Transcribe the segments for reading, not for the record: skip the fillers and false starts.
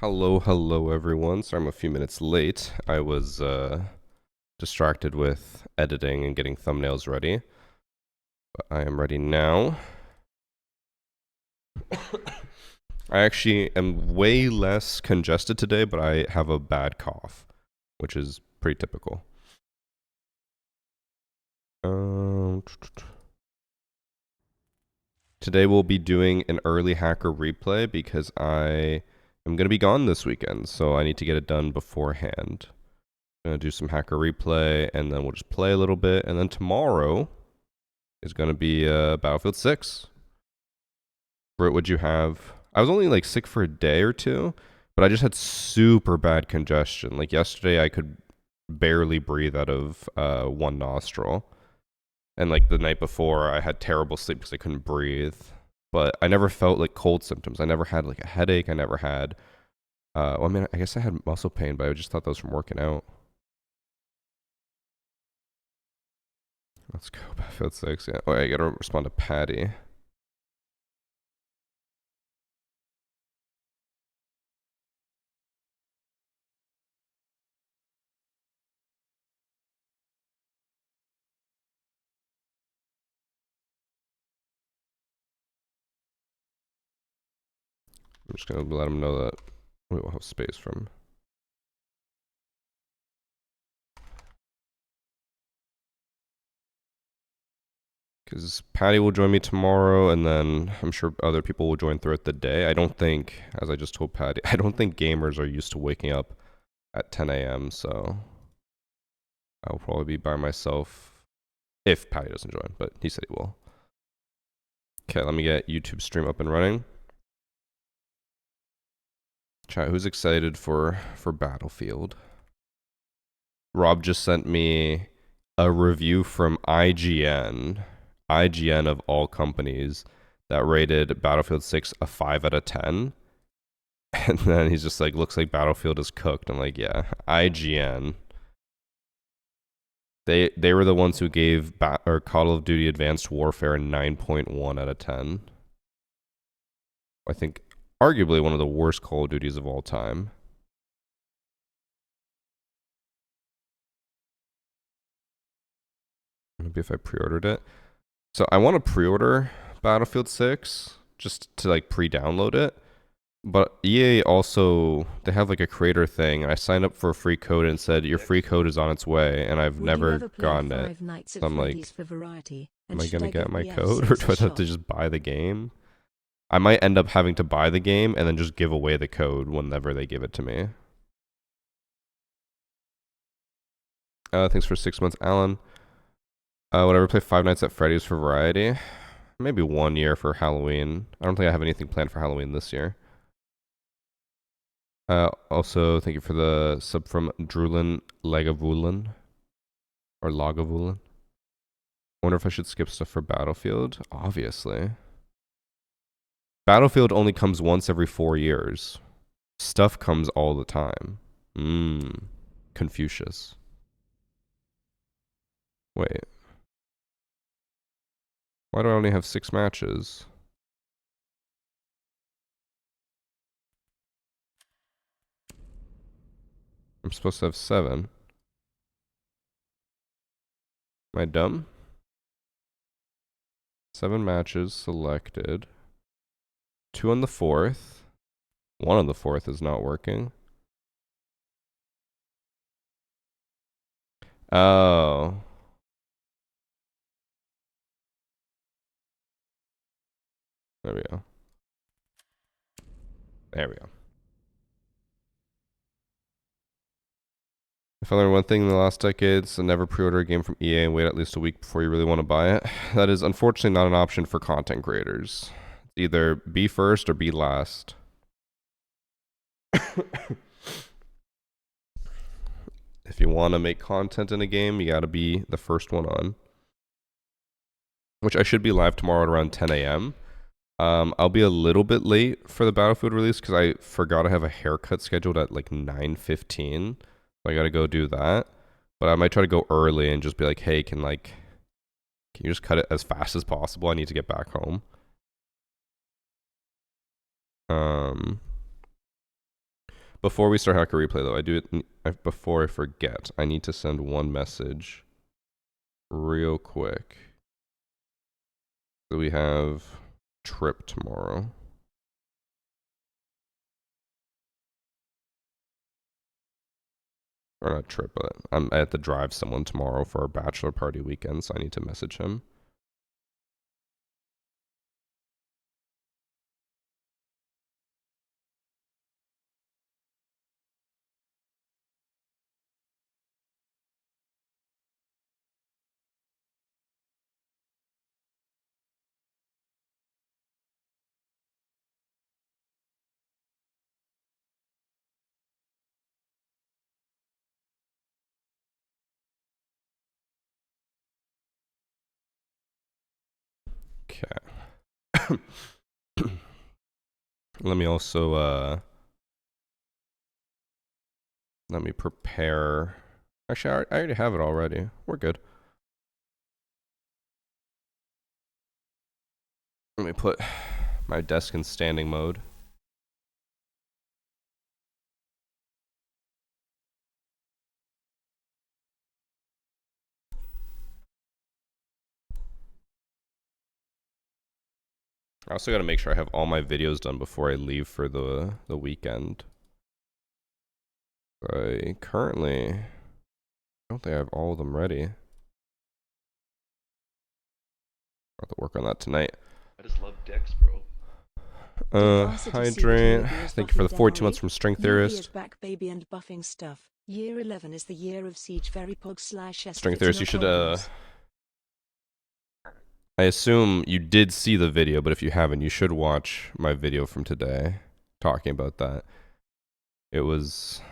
Hello everyone. Sorry I'm a few minutes late. I was distracted with editing and getting thumbnails ready. But I am ready now. I actually am way less congested today, but I have a bad cough, which is pretty typical. Today we'll be doing an early hacker replay because I am going to be gone this weekend, so I need to get it done beforehand. I'm going to do some hacker replay, and then we'll just play a little bit, and then tomorrow is going to be Battlefield 6. Britt, what'd you have? I was only like sick for a day or two, but I just had super bad congestion. Like yesterday, I could barely breathe out of one nostril. And like the night before, I had terrible sleep because I couldn't breathe. But I never felt like cold symptoms. I never had like a headache. I never had, well, I mean, I guess I had muscle pain, but I just thought that was from working out. Let's go, Battlefield 6. Yeah. Oh, I gotta respond to Patty. I'm just gonna let him know that we will have space from. Because Patty will join me tomorrow, and then I'm sure other people will join throughout the day. I don't think, as I just told Patty, I don't think gamers are used to waking up at 10 a.m., so I'll probably be by myself if Patty doesn't join, but he said he will. Okay, let me get YouTube stream up and running. Chat, who's excited for Battlefield? Rob just sent me a review from IGN of all companies that rated Battlefield 6 a 5 out of 10. And then he's just like, looks like Battlefield is cooked. I'm like, yeah, IGN. They were the ones who gave Call of Duty Advanced Warfare a 9.1 out of 10. I think arguably one of the worst Call of Duties of all time. Maybe if I pre-ordered it. So I want to pre-order Battlefield 6 just to like pre-download it. But EA also, they have like a creator thing. I signed up for a free code and said your free code is on its way, and I've never gotten it. So I'm like, am I gonna get my code, or do I have to just buy the game? I might end up having to buy the game and then just give away the code whenever they give it to me. Thanks for 6 months, Alan. Would I ever play Five Nights at Freddy's for variety? Maybe 1 year for Halloween. I don't think I have anything planned for Halloween this year. Also, thank you for the sub from Drulin Lagavulin. Or Lagavulin. Wonder if I should skip stuff for Battlefield? Obviously. Battlefield only comes once every 4 years. Stuff comes all the time. Confucius. Wait. Why do I only have 6 matches? I'm supposed to have 7. Am I dumb? 7 matches selected. 2 on the 4th. 1 on the 4th is not working. Oh. There we go. There we go. If I learned one thing in the last decades, never pre-order a game from EA and wait at least a week before you really want to buy it. That is unfortunately not an option for content creators. It's either be first or be last. If you want to make content in a game, you got to be the first one on. Which I should be live tomorrow at around 10 a.m. I'll be a little bit late for the Battlefield release because I forgot I have a haircut scheduled at like 9:15. So I gotta go do that. But I might try to go early and just be like, hey, can you just cut it as fast as possible? I need to get back home. Before we start Hacker Replay, though, before I forget, I need to send one message real quick. So we have trip tomorrow. Or not trip, but I have to drive someone tomorrow for our bachelor party weekend, so I need to message him. Okay. Let me also, let me prepare. Actually, I already have it already. We're good. Let me put my desk in standing mode. I also got to make sure I have all my videos done before I leave for the weekend. I don't think I have all of them ready. I'll have to work on that tonight. I just love dicks, bro. Hydrate. Thank you for the 42 months from String Theorist. Back, baby, and buffing stuff. Year 11 is the year of Siege Very Pog / String Theorist, you should I assume you did see the video, but if you haven't, you should watch my video from today talking about that. It's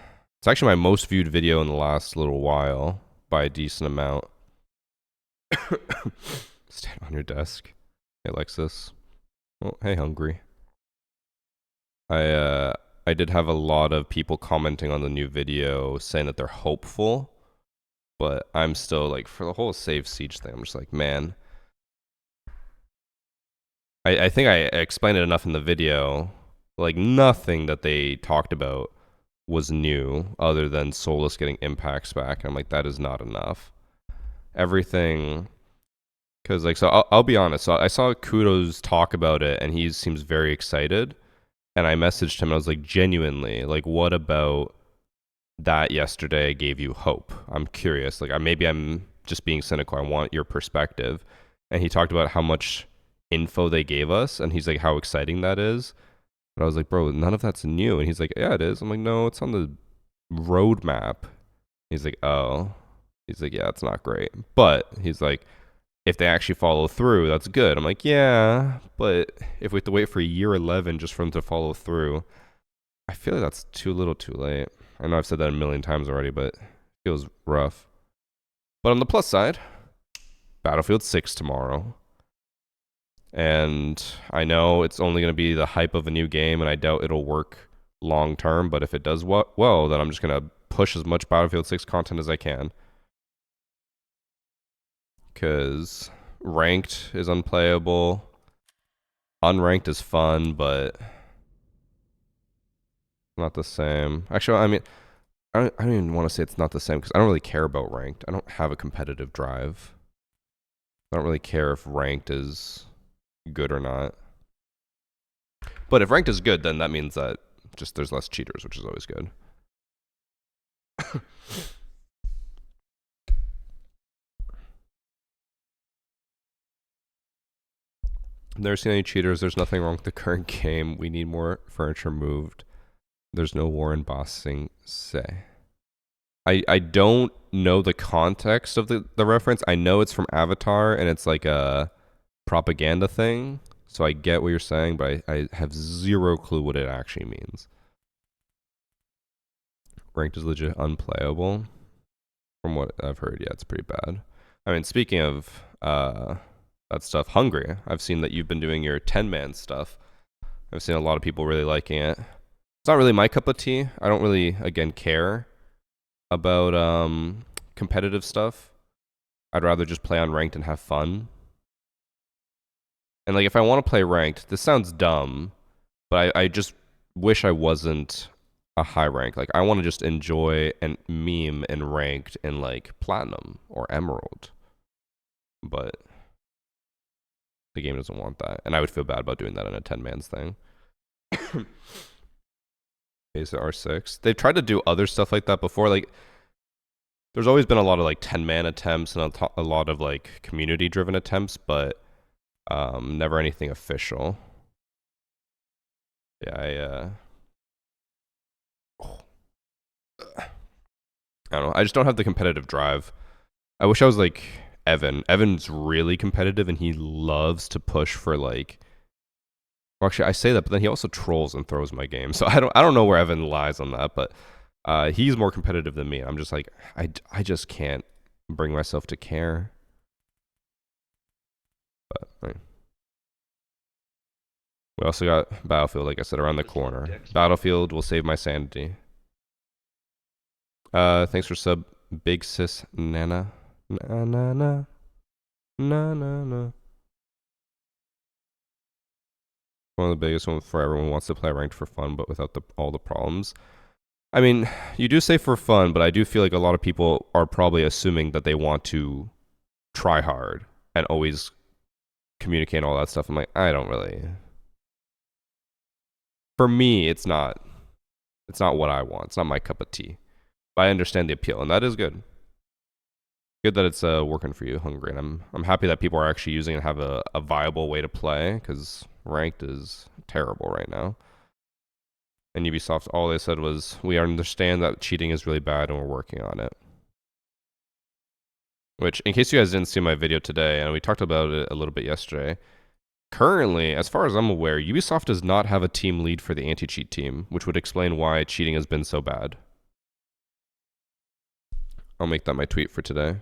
actually my most viewed video in the last little while by a decent amount. Stand on your desk. Hey, Alexis. Oh, hey, Hungry. I did have a lot of people commenting on the new video saying that they're hopeful, but I'm still like, for the whole Save Siege thing, I'm just like, man. I think I explained it enough in the video. Like, nothing that they talked about was new other than Solus getting impacts back. And I'm like, that is not enough. Everything, because like, so I'll be honest. So I saw Kudos talk about it, and he seems very excited. And I messaged him, and I was like, genuinely, like, what about that yesterday gave you hope? I'm curious. Like, maybe I'm just being cynical. I want your perspective. And he talked about how much info they gave us, and he's like, how exciting that is. But I was like, bro, none of that's new. And he's like, yeah, it is. I'm like, no, it's on the roadmap. He's like, oh. He's like, yeah, it's not great. But he's like, if they actually follow through, that's good. I'm like, yeah, but if we have to wait for year 11 just for them to follow through, I feel like that's too little too late. I know I've said that a million times already, but it feels rough. But on the plus side, Battlefield 6 tomorrow. And I know it's only going to be the hype of a new game, and I doubt it'll work long term, but if it does well, then I'm just going to push as much Battlefield 6 content as I can. Because ranked is unplayable. Unranked is fun, but not the same. Actually, I mean, I don't even want to say it's not the same, because I don't really care about ranked. I don't have a competitive drive. I don't really care if ranked is good or not. But if ranked is good, then that means that just there's less cheaters, which is always good. Never seen any cheaters. There's nothing wrong with the current game. We need more furniture moved. There's no war in bossing, say. I don't know the context of the reference. I know it's from Avatar, and it's like a propaganda thing. So I get what you're saying, but I have zero clue what it actually means. Ranked is legit unplayable. From what I've heard, yeah, it's pretty bad. I mean, speaking of that stuff, Hungry, I've seen that you've been doing your 10-man stuff. I've seen a lot of people really liking it. It's not really my cup of tea. I don't really, again, care about competitive stuff. I'd rather just play on ranked and have fun. And like, if I want to play ranked, this sounds dumb, but I just wish I wasn't a high rank. Like I want to just enjoy and meme and ranked in like platinum or emerald. But the game doesn't want that. And I would feel bad about doing that in a 10-man's thing. Okay, so R6. They've tried to do other stuff like that before. Like there's always been a lot of like 10-man attempts and a lot of like community driven attempts, but never anything official. Yeah, I don't know. I just don't have the competitive drive. I wish I was like Evan. Evan's really competitive and he loves to push for like. Well, actually, I say that, but then he also trolls and throws my game. So I don't know where Evan lies on that, but he's more competitive than me. I'm just like I just can't bring myself to care. But right. We also got Battlefield, like I said, around the corner. Battlefield will save my sanity. Thanks for sub, Big Sis Nana. Na na na. Na na na. One of the biggest ones for everyone who wants to play ranked for fun, but without all the problems. I mean, you do say for fun, but I do feel like a lot of people are probably assuming that they want to try hard and always communicate and all that stuff. I'm like, I don't really. For me, it's not what I want. It's not my cup of tea. But I understand the appeal, and that is good. Good that it's working for you, Hungry, and I'm happy that people are actually using it and have a viable way to play, because ranked is terrible right now. And Ubisoft, all they said was, we understand that cheating is really bad and we're working on it. Which, in case you guys didn't see my video today, and we talked about it a little bit yesterday, currently, as far as I'm aware, Ubisoft does not have a team lead for the anti-cheat team, which would explain why cheating has been so bad. I'll make that my tweet for today.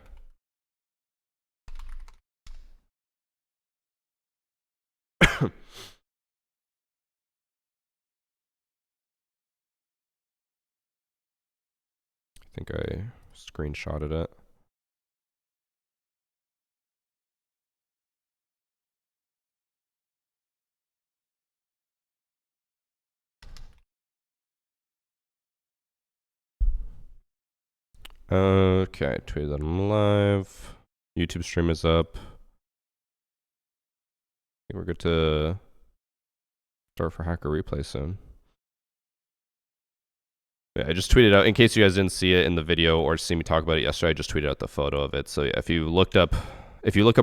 I think I screenshotted it. Okay, tweeted that I'm live. YouTube stream is up. I think we're good to start for Hacker Replay soon. Yeah, I just tweeted out, in case you guys didn't see it in the video or see me talk about it yesterday, I just tweeted out the photo of it. So yeah, if you look up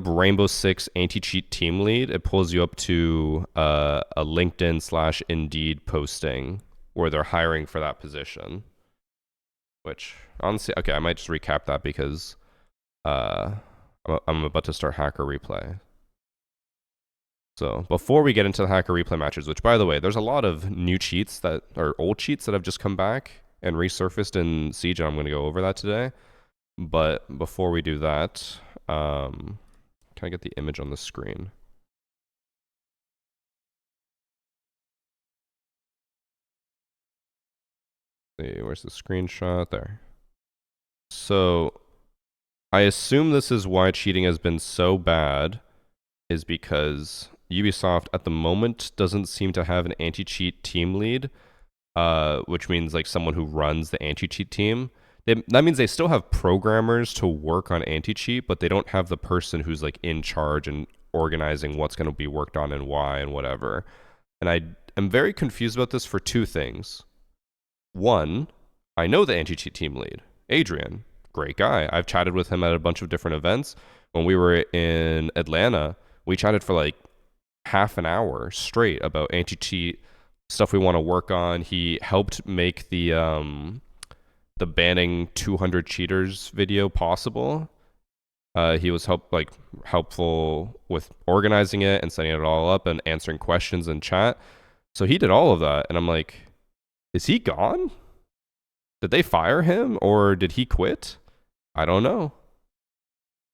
Rainbow Six anti-cheat team lead, it pulls you up to a LinkedIn/Indeed posting where they're hiring for that position. Which honestly, okay, I might just recap that because I'm about to start Hacker Replay. So before we get into the Hacker Replay matches, which by the way, there's a lot of new cheats that are old cheats that have just come back and resurfaced in Siege, and I'm going to go over that today. But before we do that, can I get the image on the screen? Let's see, where's the screenshot? There. So I assume this is why cheating has been so bad, is because Ubisoft at the moment doesn't seem to have an anti-cheat team lead, which means like someone who runs the anti-cheat team. That means they still have programmers to work on anti-cheat, but they don't have the person who's like in charge and organizing what's going to be worked on and why and whatever. And I am very confused about this for two things. One, I know the anti-cheat team lead, Adrian, great guy. I've chatted with him at a bunch of different events. When we were in Atlanta, we chatted for like half an hour straight about anti-cheat stuff we want to work on. He helped make the banning 200 cheaters video possible. He was helpful with organizing it and setting it all up and answering questions in chat. So he did all of that, and I'm like, is he gone? Did they fire him or did he quit? I don't know.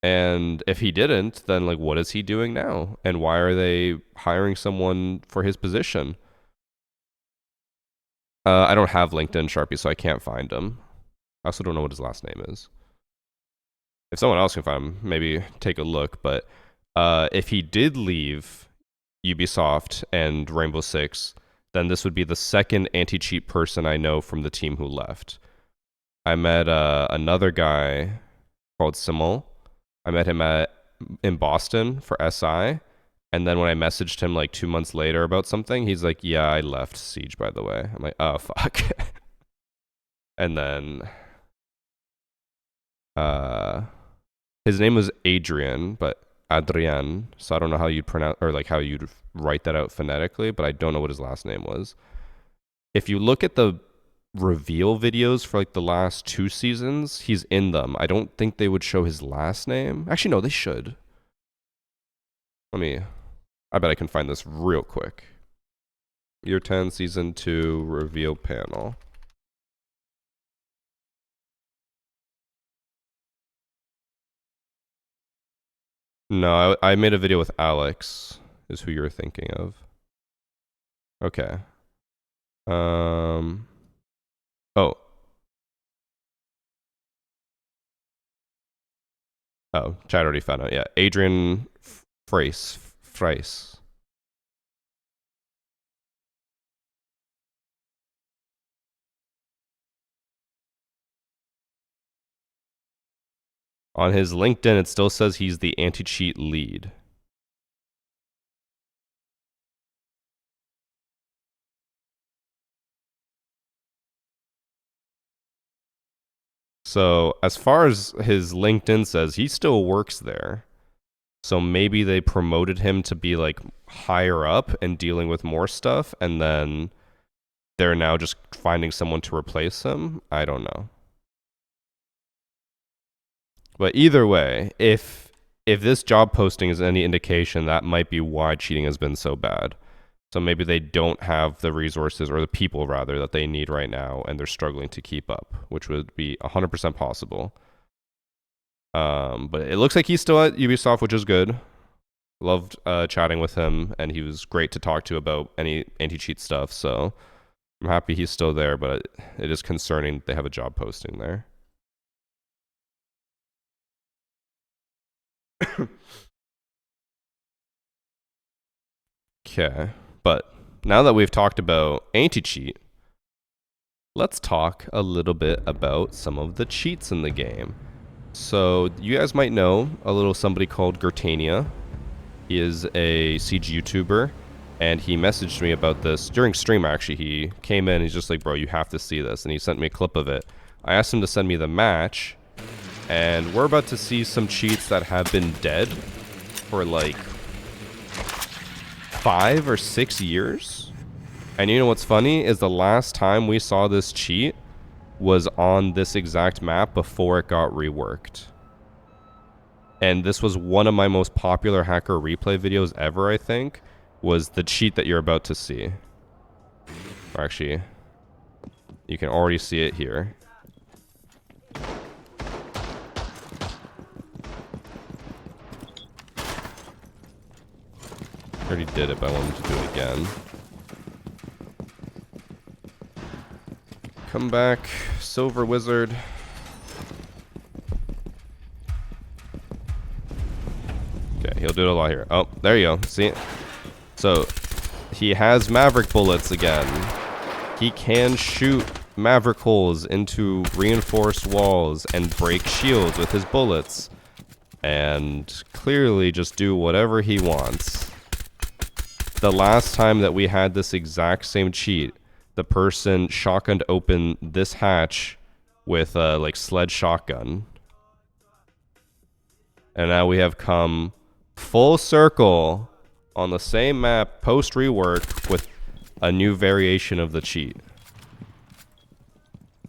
And if he didn't, then like what is he doing now? And why are they hiring someone for his position? I don't have LinkedIn Sharpie, so I can't find him. I also don't know what his last name is. If someone else can find him, maybe take a look. But if he did leave Ubisoft and Rainbow Six, then this would be the second anti-cheat person I know from the team who left. I met another guy called Simon. I met him in Boston for SI. And then when I messaged him like 2 months later about something, he's like, yeah, I left Siege, by the way. I'm like, oh, fuck. And then his name was Adrian, but Adrian. So I don't know how you'd pronounce, or like how you'd write that out phonetically, but I don't know what his last name was. If you look at the reveal videos for like the last 2 seasons, he's in them. I don't think they would show his last name. Actually, no, they should. I bet I can find this real quick. Year 10, Season 2, reveal panel. No, I made a video with Alex, is who you're thinking of. Okay. Oh. Oh, chat already found out. Yeah, Adrian Freis. On his LinkedIn, it still says he's the anti-cheat lead. So as far as his LinkedIn says, he still works there. So maybe they promoted him to be like higher up and dealing with more stuff, and then they're now just finding someone to replace him. I don't know. But either way, if this job posting is any indication, that might be why cheating has been so bad. So maybe they don't have the resources, or the people rather, that they need right now, and they're struggling to keep up, which would be 100% possible. But it looks like he's still at Ubisoft, which is good. Loved chatting with him, and he was great to talk to about any anti-cheat stuff. So I'm happy he's still there, but it is concerning they have a job posting there. Okay, but now that we've talked about anti-cheat, let's talk a little bit about some of the cheats in the game. So you guys might know a little somebody called Gertania. He is a Siege YouTuber, and he messaged me about this during stream. Actually, he came in, he's just like, bro, you have to see this, and he sent me a clip of it. I asked him to send me the match, and we're about to see some cheats that have been dead for like 5 or 6 years. And you know what's funny is the last time we saw this cheat was on this exact map before it got reworked. And this was one of my most popular hacker replay videos ever, I think, was the cheat that you're about to see. Or actually, you can already see it here. I already did it, but I wanted to do it again. Come back, Silver Wizard. Okay, he'll do it a lot here. Oh, there you go. See? So, he has Maverick bullets again. He can shoot Maverick holes into reinforced walls and break shields with his bullets. And clearly just do whatever he wants. The last time that we had this exact same cheat, the person shotgunned open this hatch with a like sled shotgun. And now we have come full circle on the same map post rework with a new variation of the cheat.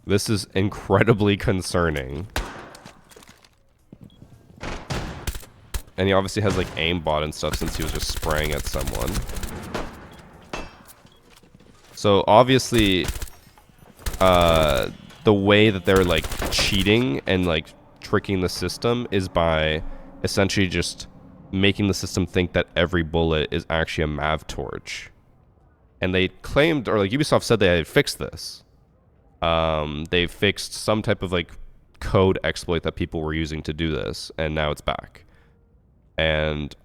This is incredibly concerning. And he obviously has like aimbot and stuff since he was just spraying at someone. So obviously, the way that they're like cheating and like tricking the system is by essentially just making the system think that every bullet is actually a Mav torch. And they claimed, or like Ubisoft said they had fixed this. They fixed some type of like code exploit that people were using to do this, and now it's back. And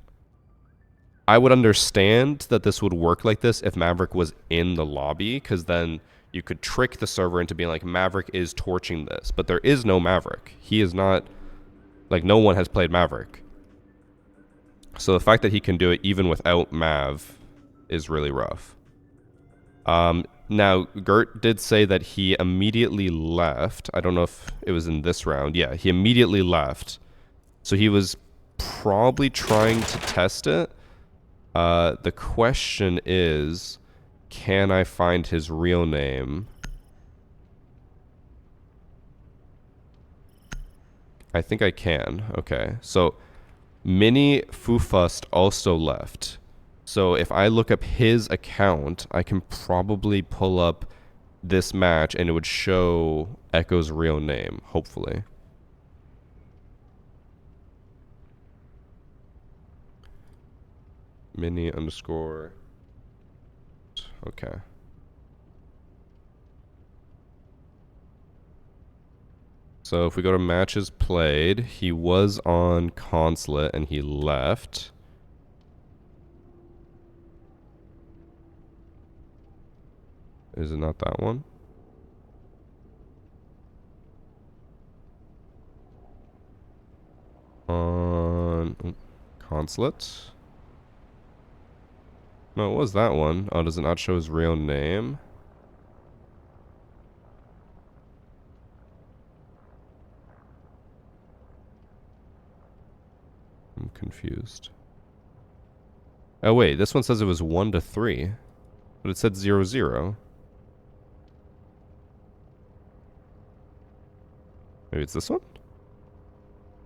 I would understand that this would work like this if Maverick was in the lobby, because then you could trick the server into being like, Maverick is torching this. But there is no Maverick. He is not, like, no one has played Maverick. So the fact that he can do it even without Mav is really rough. Now, Gert did say that he immediately left. I don't know if it was in this round. Yeah, he immediately left. So he was probably trying to test it. The question is, can I find his real name? I think I can. Okay. So, Mini Fufust also left. So if I look up his account, I can probably pull up this match and it would show Echo's real name, hopefully. Mini underscore. Okay. So if we go to matches played, he was on Consulate and he left. Is it not that one? On Consulate? No, it was that one. Oh, does it not show his real name? I'm confused. Oh wait, this one says it was 1 to 3. But it said 0, 0. Maybe it's this one?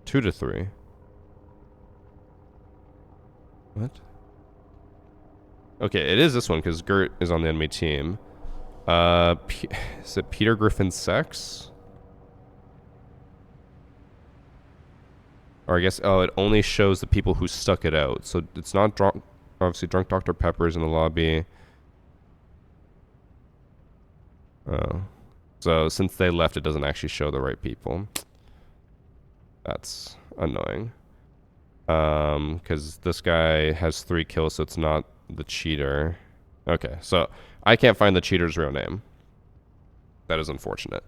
2 to 3. What? Okay, it is this one because Gert is on the enemy team. Is it Peter Griffin Sex? Or I guess, oh, it only shows the people who stuck it out. So it's not drunk, obviously Drunk Dr. Pepper's in the lobby. Oh. So since they left, it doesn't actually show the right people. That's annoying. Because this guy has 3 kills, so it's not the cheater. Okay, so I can't find the cheater's real name. That is unfortunate.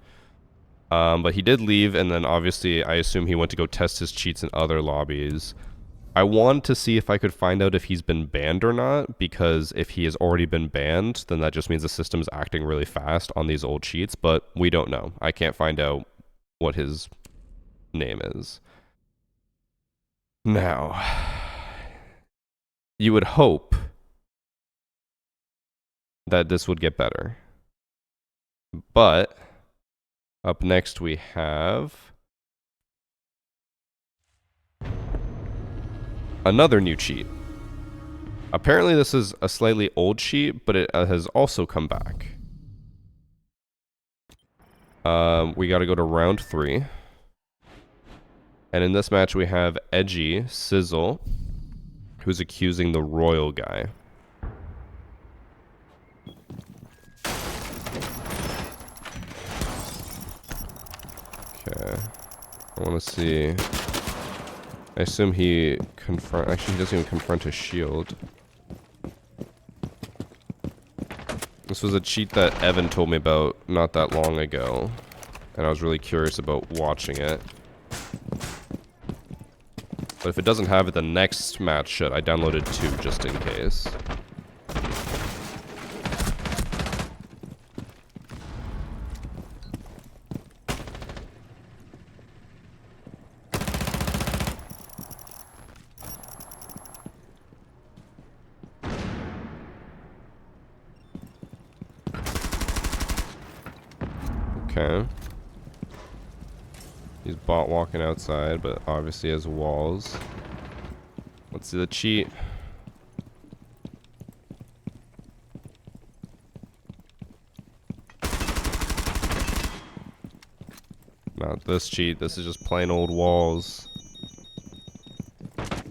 But he did leave, and then obviously I assume he went to go test his cheats in other lobbies. I wanted to see if I could find out if he's been banned or not, because if he has already been banned, then that just means the system is acting really fast on these old cheats, but we don't know. I can't find out what his name is. Now, you would hope that this would get better. But up next we have another new cheat. Apparently this is a slightly old cheat, but it has also come back. We got to go to round 3. And in this match we have Edgy Sizzle, who's accusing the Royal guy. Okay. I want to see. I assume he actually he doesn't even confront his shield. This was a cheat that Evan told me about not that long ago, and I was really curious about watching it. But if it doesn't have it, the next match should. I downloaded 2 just in case. Okay. He's bot walking outside, but obviously has walls. Let's see the cheat. Not this cheat. This is just plain old walls. I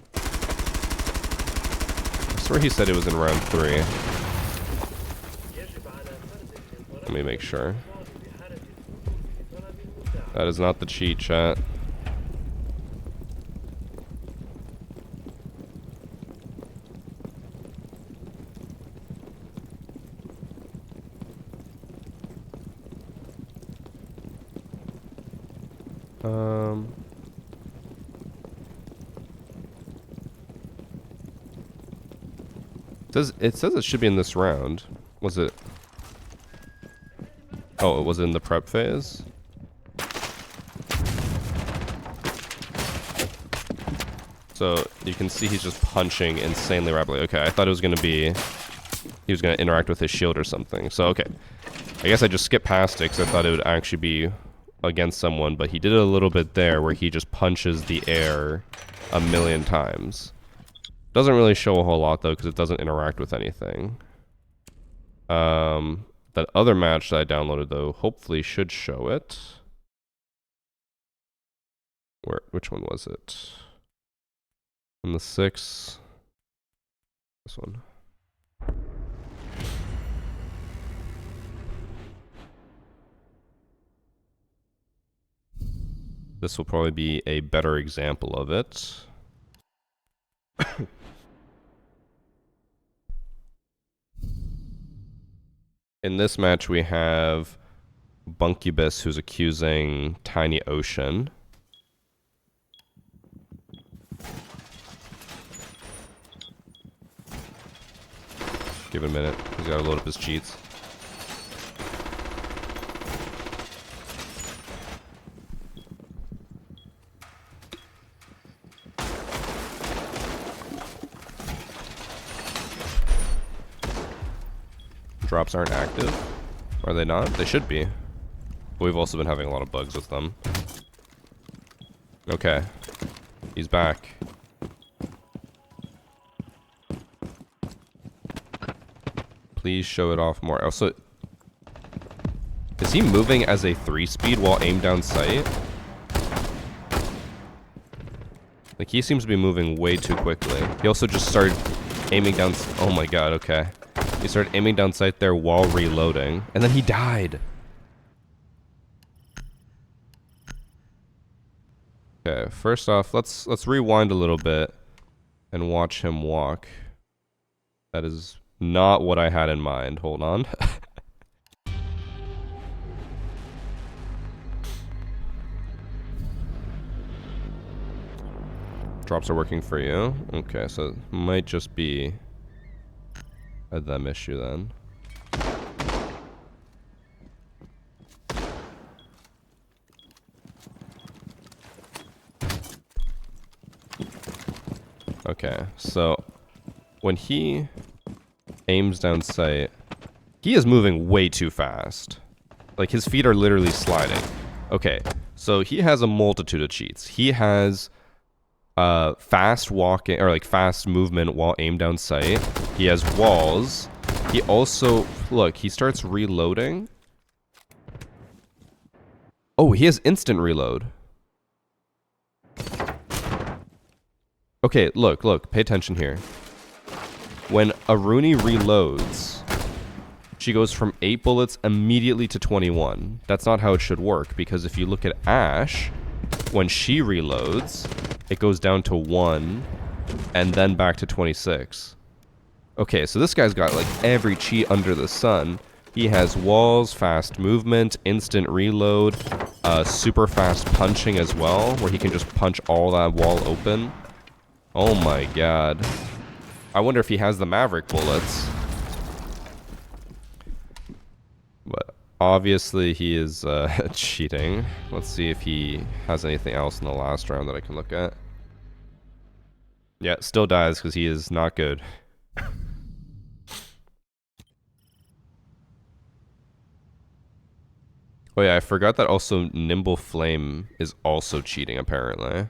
swear he said it was in round 3. Let me make sure. That is not the cheat, chat. It says it should be in this round. Was it? Oh, it was in the prep phase? So you can see he's just punching insanely rapidly. Okay, I thought it was gonna be he was gonna interact with his shield or something. So okay, I guess I just skipped past it because I thought it would actually be against someone, but he did it a little bit there where he just punches the air a million times. Doesn't really show a whole lot though because it doesn't interact with anything. That other match that I downloaded though hopefully should show it. Which one was it? On the 6. This one. This will probably be a better example of it. In this match, we have Bunkubus, who's accusing Tiny Ocean. Give it a minute. He's got to load up his cheats. Drops aren't active. Are they not? They should be. But we've also been having a lot of bugs with them. Okay. He's back. Please show it off more. Also, is he moving as a 3-speed while aimed down sight? Like, he seems to be moving way too quickly. He also just started aiming down... Oh my god, okay. He started aiming down sight there while reloading. And then he died. Okay, first off, let's rewind a little bit and watch him walk. That is not what I had in mind. Hold on. Drops are working for you. Okay, so it might just be a them issue then. Okay, so when he aims down sight, he is moving way too fast. Like, his feet are literally sliding. Okay, so he has a multitude of cheats. He has fast walking, or like fast movement while aimed down sight. He has walls. He also, look, he starts reloading. Oh, he has instant reload. Okay, look, pay attention here. When Aruni reloads, she goes from 8 bullets immediately to 21. That's not how it should work, because if you look at Ash, when she reloads, it goes down to 1, and then back to 26. Okay, so this guy's got, like, every cheat under the sun. He has walls, fast movement, instant reload, super fast punching as well, where he can just punch all that wall open. Oh my god. I wonder if he has the Maverick bullets. But obviously he is cheating. Let's see if he has anything else in the last round that I can look at. Yeah, still dies because he is not good. Oh yeah, I forgot that also Nimble Flame is also cheating apparently.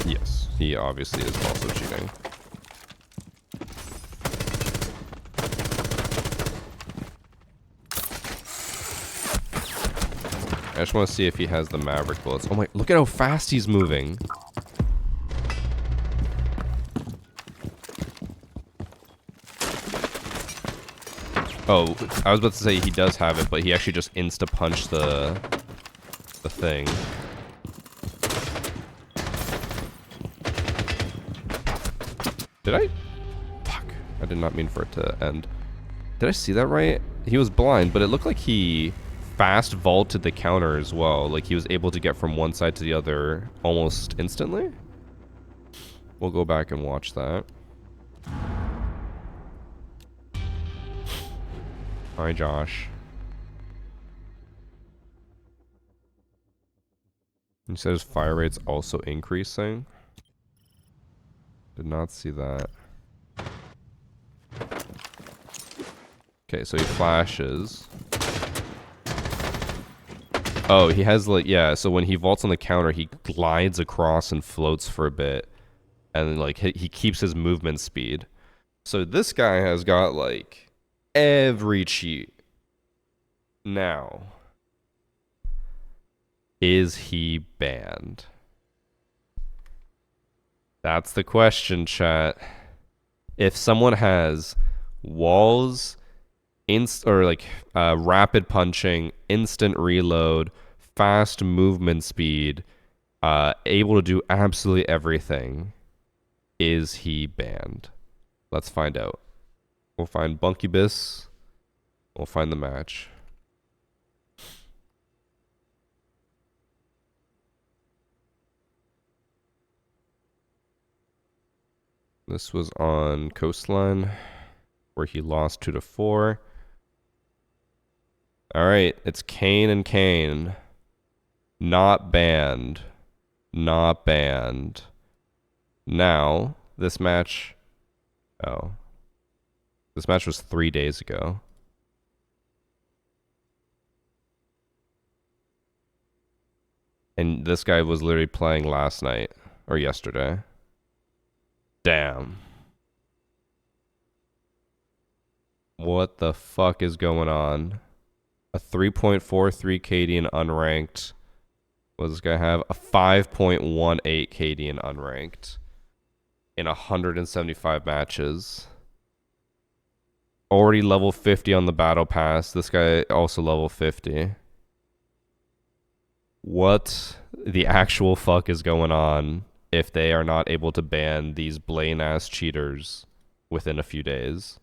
Yes, he obviously is also cheating. I just want to see if he has the Maverick bullets. Oh my, look at how fast he's moving. Oh, I was about to say he does have it, but he actually just insta-punched the thing. Did I? Fuck. I did not mean for it to end. Did I see that right? He was blind, but it looked like he fast vaulted the counter as well. Like he was able to get from one side to the other almost instantly. We'll go back and watch that. Hi, Josh. He says fire rate's also increasing. Did not see that. Okay, so he flashes. Oh, he has like, yeah, so when he vaults on the counter, he glides across and floats for a bit. And like he keeps his movement speed. So this guy has got like every cheat. Now, is he banned? That's the question, chat. If someone has walls, rapid punching, instant reload, fast movement speed, able to do absolutely everything, is he banned? Let's find out. We'll find Bunkybus. We'll find the match. This was on Coastline, where he lost 2-4. Alright, it's Kane and Kane. Not banned. Not banned. Now, this match... Oh. This match was 3 days ago. And this guy was literally playing last night. Or yesterday. Damn. What the fuck is going on? A 3.43 KD in unranked. What does this guy have? A 5.18 KD in unranked. In 175 matches. Already level 50 on the battle pass. This guy also level 50. What the actual fuck is going on if they are not able to ban these Blaine-ass cheaters within a few days?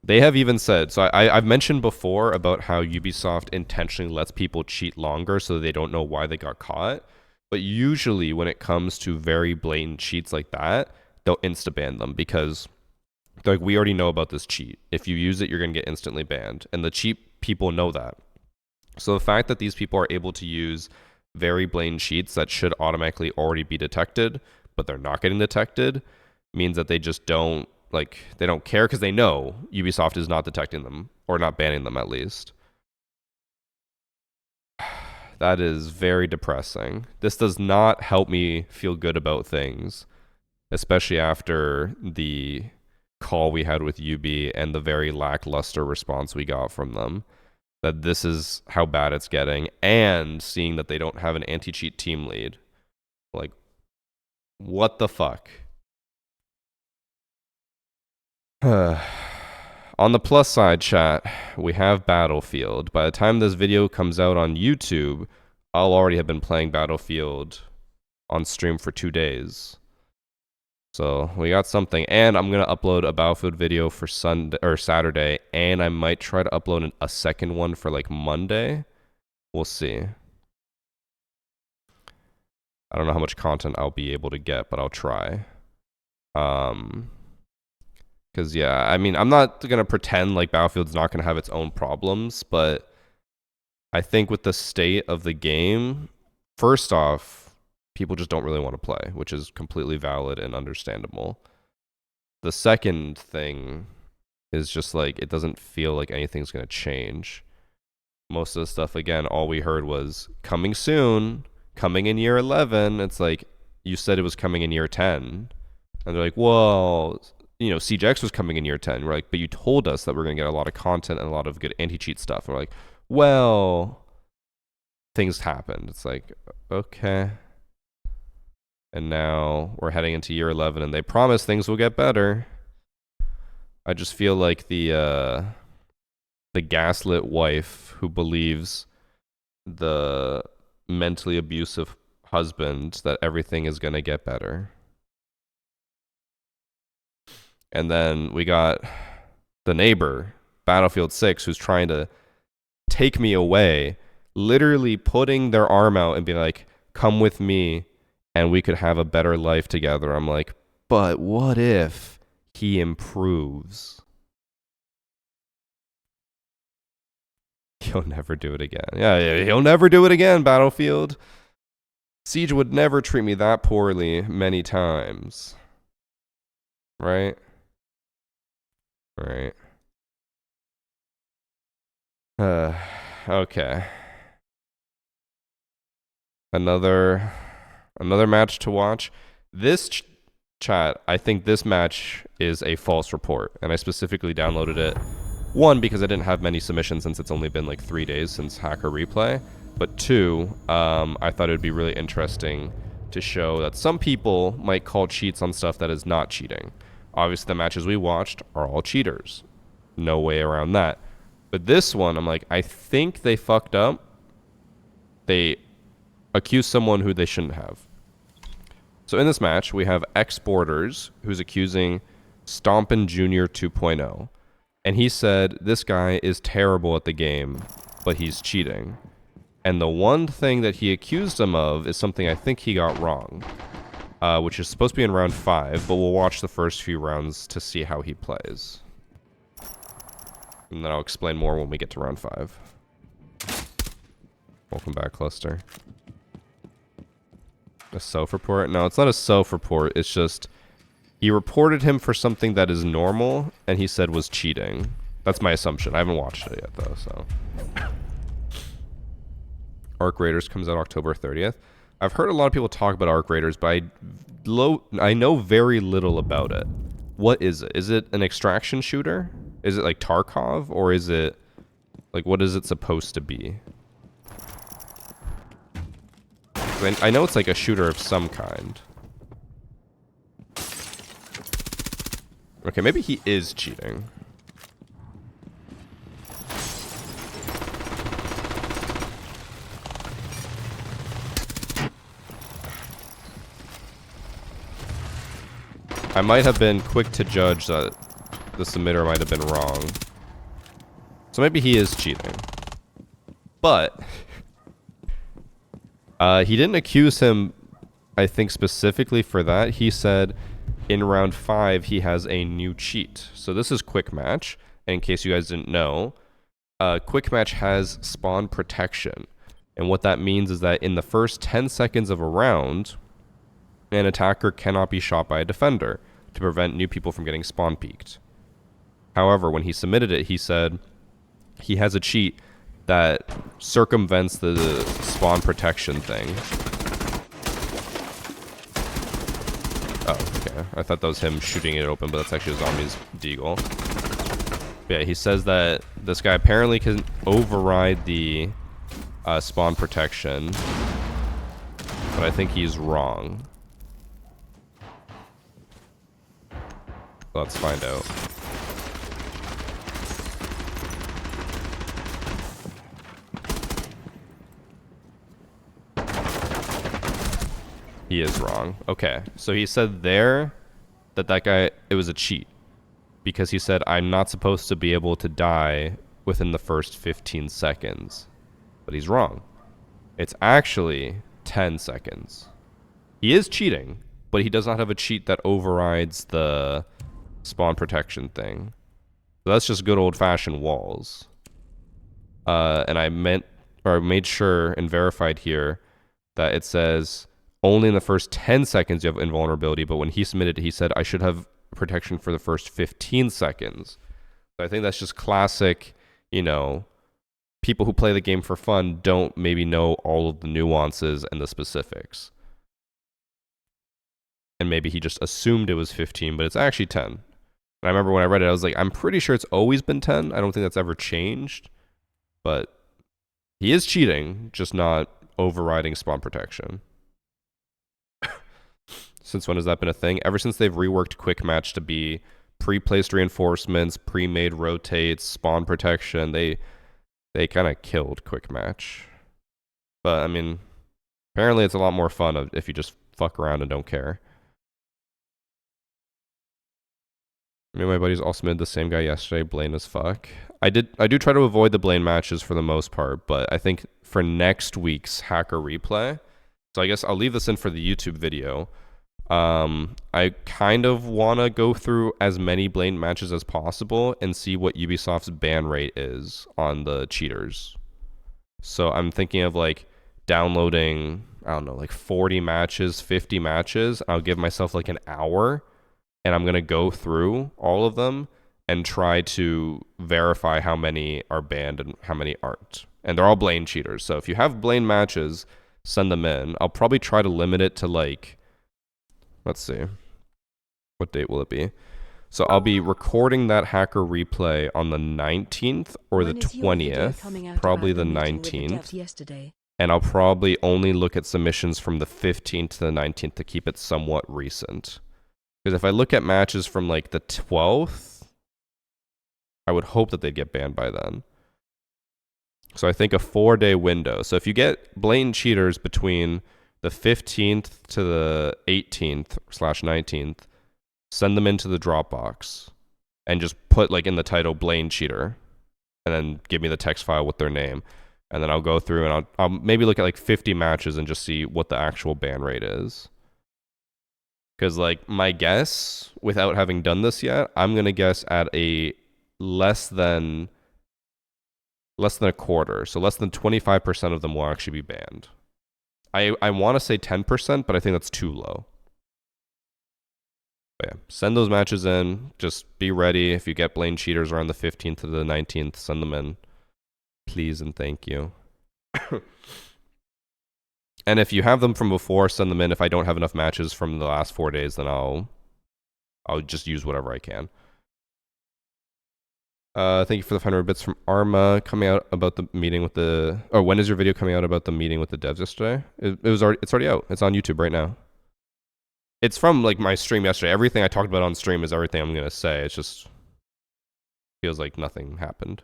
They have even said, so I've mentioned before about how Ubisoft intentionally lets people cheat longer so they don't know why they got caught. But usually when it comes to very blatant cheats like that, they'll insta-ban them because they're like, we already know about this cheat. If you use it, you're going to get instantly banned. And the cheat people know that. So the fact that these people are able to use very blatant cheats that should automatically already be detected, but they're not getting detected, means that they just don't, like, they don't care because they know Ubisoft is not detecting them, or not banning them at least. That is very depressing. This does not help me feel good about things, especially after the call we had with UB and the very lackluster response we got from them. That this is how bad it's getting, and seeing that they don't have an anti-cheat team lead. Like, what the fuck? On the plus side, chat, we have Battlefield. By the time this video comes out on YouTube, I'll already have been playing Battlefield on stream for 2 days. So we got something, and I'm gonna upload a Battlefield video for Sunday or Saturday, and I might try to upload a second one for like Monday. We'll see. I don't know how much content I'll be able to get, but I'll try. Because yeah, I mean, I'm not gonna pretend like Battlefield's not gonna have its own problems, but I think with the state of the game, first off, people just don't really want to play, which is completely valid and understandable. The second thing is just like, it doesn't feel like anything's going to change. Most of the stuff, again, all we heard was coming soon, coming in year 11. It's like, you said it was coming in year 10. And they're like, well, you know, Siege X was coming in year 10. We're like, but you told us that we're going to get a lot of content and a lot of good anti-cheat stuff. And we're like, well, things happened. It's like, okay. And now we're heading into year 11, and they promise things will get better. I just feel like the gaslit wife who believes the mentally abusive husband that everything is going to get better. And then we got the neighbor, Battlefield 6, who's trying to take me away, literally putting their arm out and be like, come with me and we could have a better life together. I'm like, but what if he improves? He'll never do it again. Yeah, he'll never do it again, Battlefield. Siege would never treat me that poorly many times. Right? Right. Okay. Another match to watch. This chat, I think this match is a false report, and I specifically downloaded it. One, because I didn't have many submissions since it's only been like 3 days since Hacker Replay. But two, I thought it would be really interesting to show that some people might call cheats on stuff that is not cheating. Obviously, the matches we watched are all cheaters. No way around that. But this one, I'm like, I think they fucked up. They accused someone who they shouldn't have. So in this match, we have Exporters, who's accusing Stompin' Jr. 2.0. And he said, this guy is terrible at the game, but he's cheating. And the one thing that he accused him of is something I think he got wrong, which is supposed to be in round 5, but we'll watch the first few rounds to see how he plays. And then I'll explain more when we get to round 5. Welcome back, Cluster. A self-report? No, it's not a self-report. It's just he reported him for something that is normal, and he said was cheating. That's my assumption. I haven't watched it yet, though, so. Arc Raiders comes out October 30th. I've heard a lot of people talk about Arc Raiders, but I know very little about it. What is it? Is it an extraction shooter? Is it like Tarkov? Or is it, like, what is it supposed to be? I know it's like a shooter of some kind. Okay, maybe he is cheating. I might have been quick to judge that the submitter might have been wrong. So maybe he is cheating. But he didn't accuse him, I think, specifically for that. He said in round 5 he has a new cheat. So this is Quick Match. And in case you guys didn't know, Quick Match has spawn protection. And what that means is that in the first 10 seconds of a round, an attacker cannot be shot by a defender to prevent new people from getting spawn peeked. However, when he submitted it, he said he has a cheat that circumvents the spawn protection thing. Oh, okay. I thought that was him shooting it open, but that's actually a zombie's deagle. But yeah, he says that this guy apparently can override the spawn protection, but I think he's wrong. Let's find out. He is wrong. Okay, so he said there that guy, it was a cheat. Because he said, I'm not supposed to be able to die within the first 15 seconds. But he's wrong. It's actually 10 seconds. He is cheating, but he does not have a cheat that overrides the spawn protection thing. So that's just good old-fashioned walls. And I made sure and verified here that it says only in the first 10 seconds you have invulnerability, but when he submitted it, he said I should have protection for the first 15 seconds. So I think that's just classic, you know, people who play the game for fun don't maybe know all of the nuances and the specifics. And maybe he just assumed it was 15, but it's actually 10. And I remember when I read it, I was like, I'm pretty sure it's always been 10. I don't think that's ever changed. But he is cheating, just not overriding spawn protection. Since when has that been a thing? Ever since they've reworked Quick Match to be pre-placed reinforcements, pre-made rotates, spawn protection, they kind of killed Quick Match. But, I mean, apparently it's a lot more fun if you just fuck around and don't care. Me and my buddies also made the same guy yesterday, Blaine as fuck. I do try to avoid the Blaine matches for the most part, but I think for next week's hacker replay, so I guess I'll leave this in for the YouTube video. I kind of want to go through as many Blaine matches as possible and see what Ubisoft's ban rate is on the cheaters. So I'm thinking of like downloading, I don't know, like 40 matches, 50 matches. I'll give myself like an hour and I'm going to go through all of them and try to verify how many are banned and how many aren't. And they're all Blaine cheaters. So if you have Blaine matches, send them in. I'll probably try to limit it to like, let's see, what date will it be? So I'll be recording that hacker replay on the 19th or the 20th, probably the 19th. And I'll probably only look at submissions from the 15th to the 19th to keep it somewhat recent. Because if I look at matches from like the 12th, I would hope that they'd get banned by then. So I think a 4-day window. So if you get Blaine cheaters between the 15th to the 18th/19th, send them into the Dropbox and just put like in the title Blaine cheater and then give me the text file with their name. And then I'll go through and I'll maybe look at like 50 matches and just see what the actual ban rate is. Because like my guess, without having done this yet, I'm going to guess at a less than a quarter. So less than 25% of them will actually be banned. I want to say 10%, but I think that's too low. But yeah, send those matches in. Just be ready. If you get Blaine cheaters around the 15th to the 19th, send them in. Please and thank you. And if you have them from before, send them in. If I don't have enough matches from the last 4 days, then I'll just use whatever I can. Thank you for the 500 bits from Arma coming out about the meeting with the. Oh, when is your video coming out about the meeting with the devs yesterday? It's already out. It's on YouTube right now. It's from like my stream yesterday. Everything I talked about on stream is everything I'm gonna say. It's just feels like nothing happened.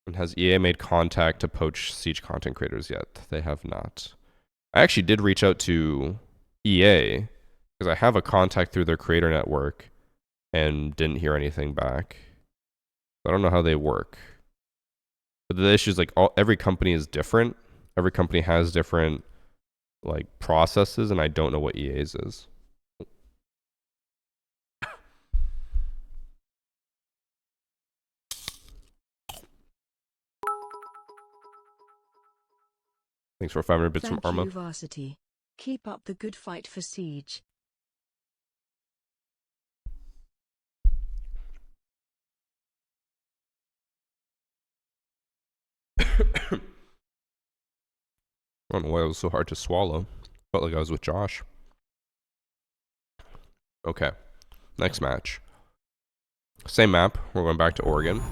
And has EA made contact to poach Siege content creators yet? They have not. I actually did reach out to EA because I have a contact through their creator network and didn't hear anything back. I don't know how they work. But the issue is like every company is different. Every company has different like processes, and I don't know what EA's is. Thanks for 500 bits from Arma. Thank you, Varsity. Keep up the good fight for Siege. I don't know why it was so hard to swallow. Felt like I was with Josh. Okay. Next match. Same map. We're going back to Oregon.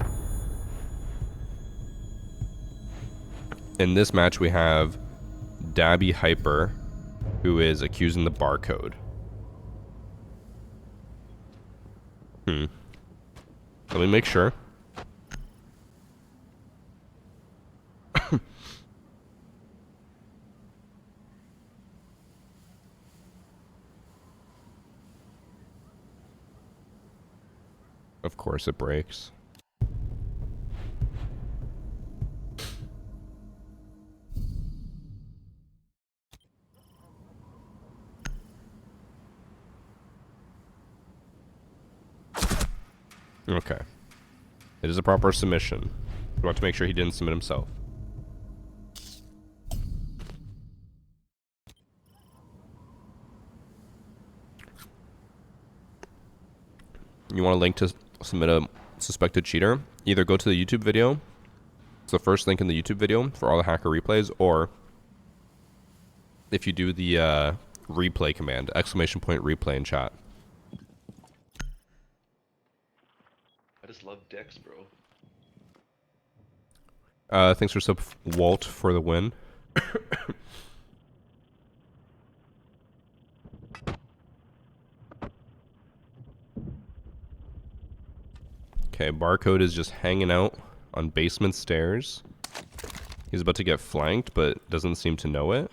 In this match, we have Dabby Hyper, who is accusing the barcode. Let me make sure. Of course it breaks. Okay. It is a proper submission. We want to make sure he didn't submit himself. You want a link to submit a suspected cheater? Either go to the YouTube video. It's the first link in the YouTube video for all the hacker replays, or if you do the replay command, ! Replay in chat. I just love Dex, bro. Thanks for sub Walt for the win. Okay, Barcode is just hanging out on basement stairs. He's about to get flanked, but doesn't seem to know it.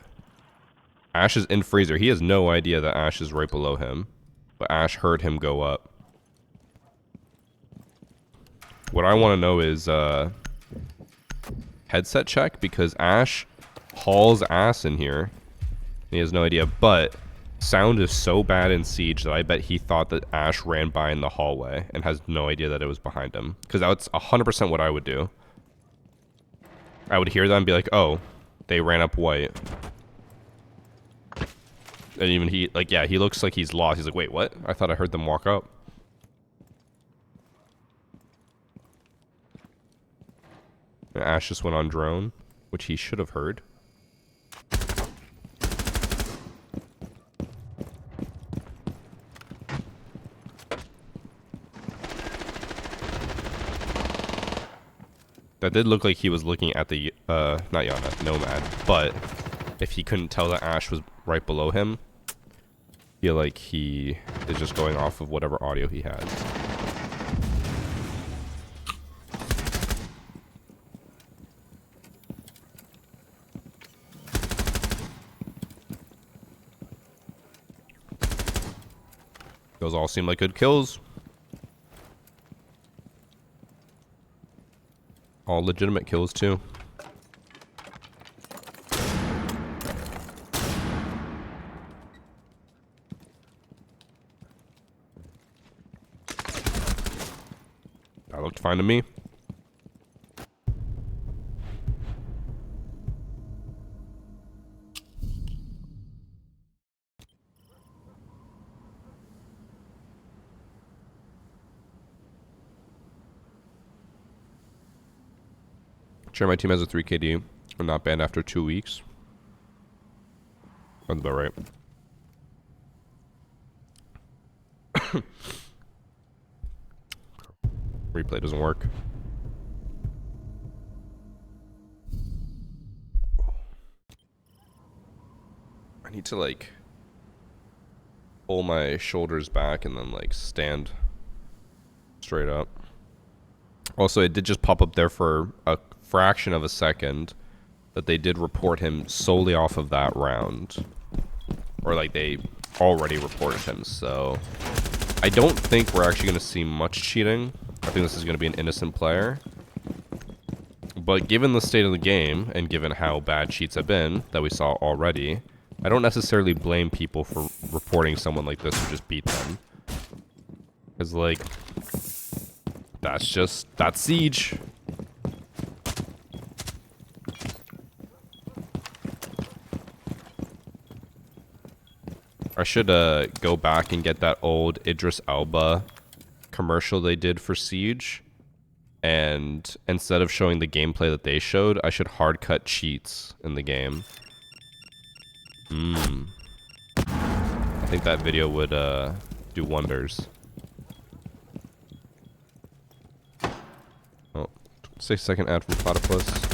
Ash is in freezer. He has no idea that Ash is right below him, but Ash heard him go up. What I want to know is headset check, because Ash hauls ass in here. He has no idea, but sound is so bad in Siege that I bet he thought that Ash ran by in the hallway and has no idea that it was behind him. Because that's 100% what I would do. I would hear them and be like, oh, they ran up white. And even he, like, yeah, he looks like he's lost. He's like, wait, what? I thought I heard them walk up. And Ash just went on drone, which he should have heard. That did look like he was looking at the, not Yana, Nomad, but if he couldn't tell that Ash was right below him, I feel like he is just going off of whatever audio he had. Those all seem like good kills. All legitimate kills too. That looked fine to me. Sure, my team has a 3 KD. I'm not banned after 2 weeks. Sounds about right. Replay doesn't work. I need to like pull my shoulders back and then like stand straight up. Also, it did just pop up there for a fraction of a second that they did report him solely off of that round. Or like they already reported him, so I don't think we're actually going to see much cheating. I think this is going to be an innocent player. But given the state of the game, and given how bad cheats have been that we saw already, I don't necessarily blame people for reporting someone like this who just beat them. Because, like, that's Siege. I should go back and get that old Idris Elba commercial they did for Siege, and instead of showing the gameplay that they showed, I should hard cut cheats in the game. I think that video would do wonders. Oh, 6-second ad from Platypus.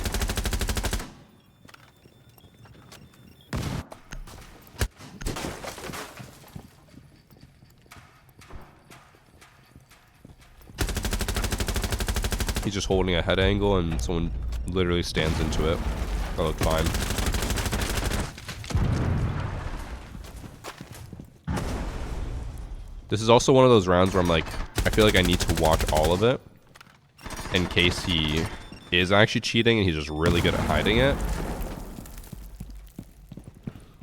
He's just holding a head angle and someone literally stands into it. That looked fine. This is also one of those rounds where I'm like, I feel like I need to watch all of it in case he is actually cheating and he's just really good at hiding it.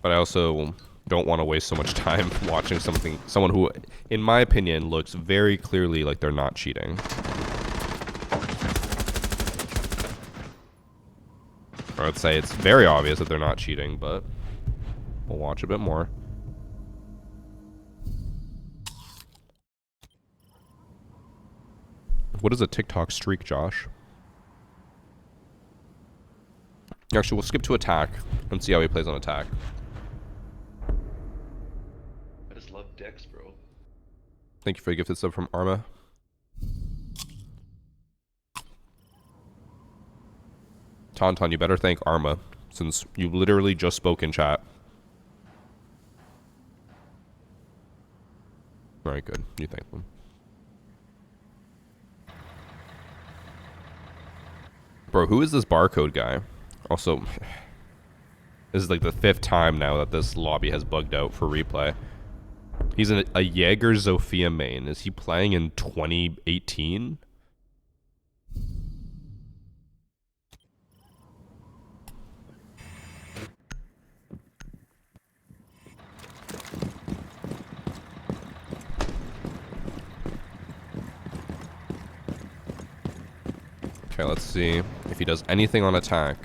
But I also don't want to waste so much time watching someone who, in my opinion, looks very clearly like they're not cheating. I would say it's very obvious that they're not cheating, but we'll watch a bit more. What is a TikTok streak, Josh? Actually, we'll skip to attack and see how he plays on attack. I just love Dex, bro. Thank you for the gifted sub from Arma. Tauntaun, you better thank Arma, since you literally just spoke in chat. Alright, good. You thank them. Bro, who is this barcode guy? Also, this is like the 5th time now that this lobby has bugged out for replay. He's a Jaeger Zofia main. Is he playing in 2018? Okay, let's see if he does anything on attack.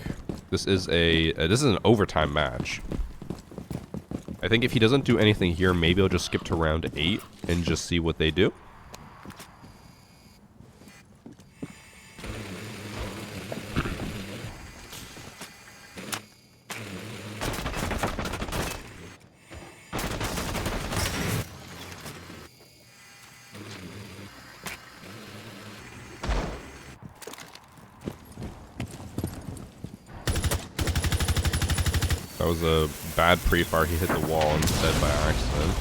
This is an overtime match. I think if he doesn't do anything here, maybe I'll just skip to round 8 and just see what they do. That was a bad pre-fire. He hit the wall instead by accident.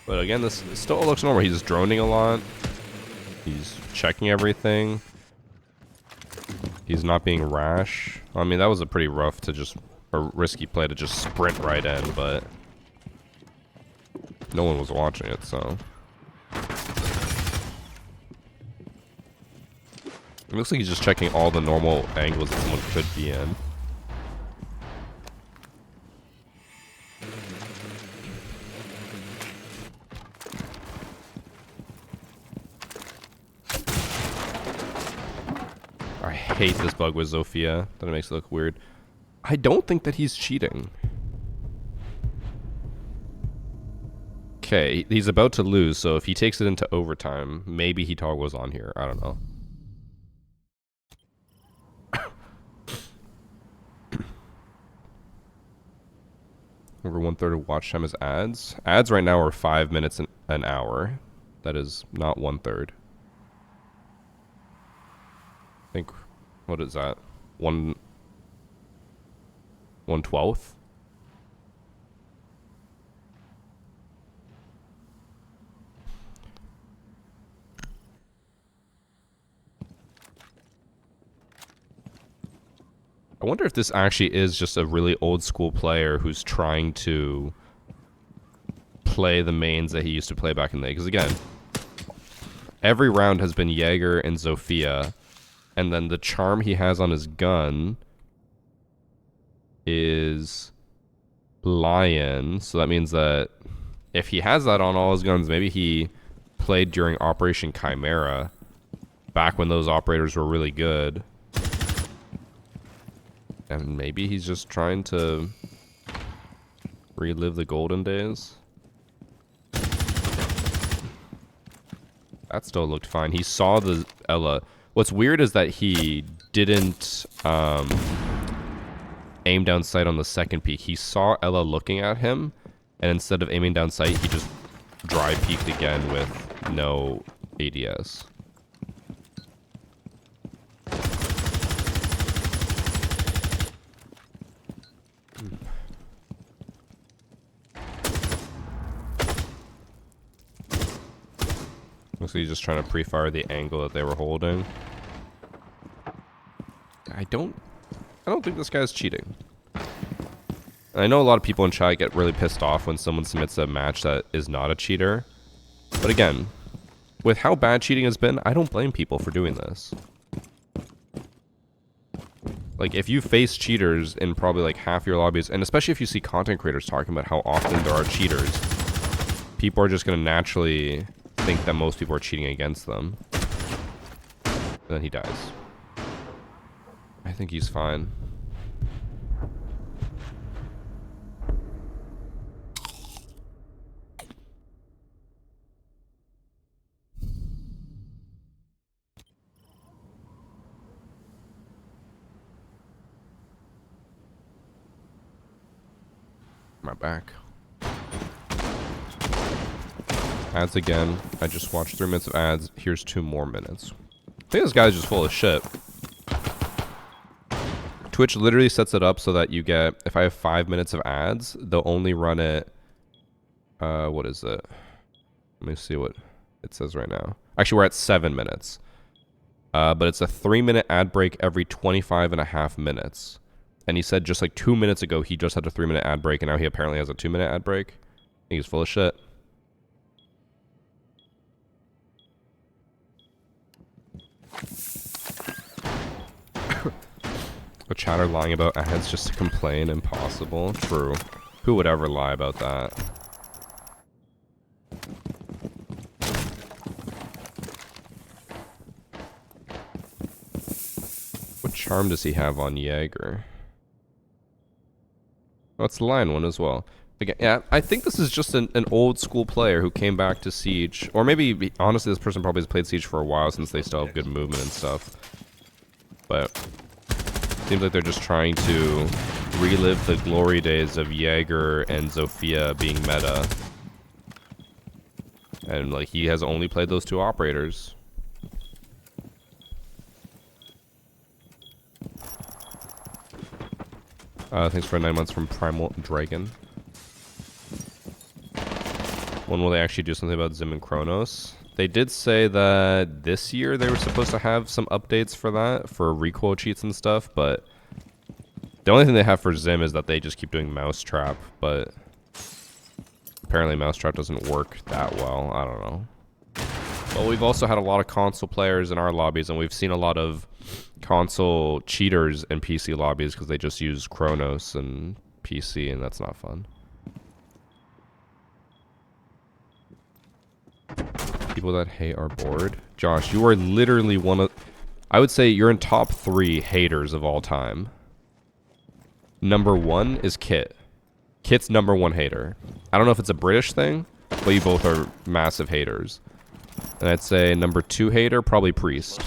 But again, this still looks normal. He's droning a lot. He's checking everything. He's not being rash. I mean, that was a pretty rough to just, a risky play to just sprint right in, but no one was watching it, so. It looks like he's just checking all the normal angles that someone could be in. I hate this bug with Zofia. That makes it look weird. I don't think that he's cheating. Okay, he's about to lose, so if he takes it into overtime, maybe he toggles on here. I don't know. Over 1/3 of watch time is ads. Ads right now are 5 minutes an hour. That is not 1/3. I think, what is that? 1/12? I wonder if this actually is just a really old school player who's trying to play the mains that he used to play back in the day. Because again, every round has been Jaeger and Zofia, and then the charm he has on his gun is Lion. So that means that if he has that on all his guns, maybe he played during Operation Chimera, back when those operators were really good. And maybe he's just trying to relive the golden days. That still looked fine. He saw the Ella. What's weird is that he didn't aim down sight on the second peek. He saw Ella looking at him, and instead of aiming down sight, he just dry peeked again with no ADS. Looks like he's just trying to pre-fire the angle that they were holding. I don't think this guy's cheating. And I know a lot of people in chat get really pissed off when someone submits a match that is not a cheater. But again, with how bad cheating has been, I don't blame people for doing this. Like, if you face cheaters in probably like half your lobbies, and especially if you see content creators talking about how often there are cheaters, people are just going to naturally think that most people are cheating against them. And then he dies. I think he's fine. My back. Ads again. I just watched 3 minutes of ads. Here's 2 more minutes. I think this guy's just full of shit. Twitch literally sets it up so that you get, if I have 5 minutes of ads, they'll only run it, what is it? Let me see what it says right now. Actually, we're at 7 minutes. But it's a 3-minute ad break every 25.5 minutes. And he said just like 2 minutes ago, he just had a 3-minute ad break, and now he apparently has a 2-minute ad break. I think he's full of shit. A chatter lying about ads just to complain, impossible. True. Who would ever lie about that? charm does he have on Jaeger? Oh, it's the Lion one as well. Again, yeah, I think this is just an old school player who came back to Siege. Or maybe, honestly, this person probably has played Siege for a while since they still have good movement and stuff. But seems like they're just trying to relive the glory days of Jaeger and Zofia being meta. And, like, he has only played those two operators. Thanks for 9 months from Primal Dragon. When will they actually do something about Zim and Kronos? They did say that this year they were supposed to have some updates for that, for recoil cheats and stuff, but the only thing they have for Zim is that they just keep doing Mousetrap, but apparently Mousetrap doesn't work that well. I don't know. But we've also had a lot of console players in our lobbies, and we've seen a lot of console cheaters in PC lobbies because they just use Kronos and PC, and that's not fun. People that hate are bored. Josh, you are literally one of... I would say you're in top 3 haters of all time. Number 1 is Kit. Kit's number 1 hater. I don't know if it's a British thing, but you both are massive haters. And I'd say number 2 hater, probably Priest.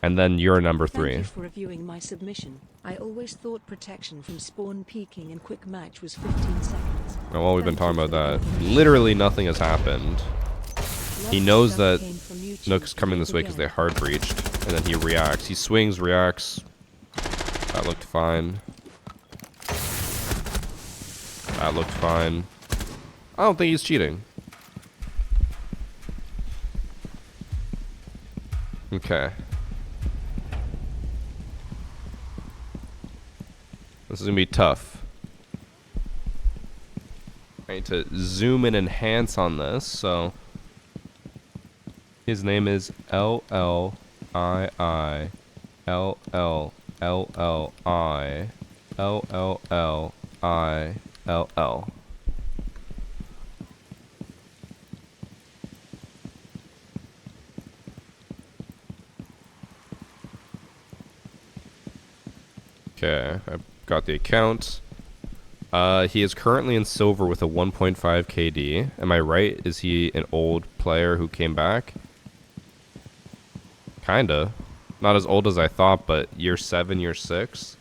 And then you're number 3. Thank you for reviewing my submission. I always thought protection from spawn peeking in quick match was 15 seconds. Oh, well, we've been talking about that. Literally nothing has happened. He knows that Nook's coming this way because they hard breached, and then he reacts. He swings, reacts. That looked fine. That looked fine. I don't think he's cheating. Okay. This is gonna be tough. I need to zoom and enhance on this, so... His name is LLII LLLLI LLLILL. Okay, I've got the account. He is currently in silver with a 1.5 KD. Am I right? Is he an old player who came back? Kinda. Not as old as I thought, but year 7, year 6.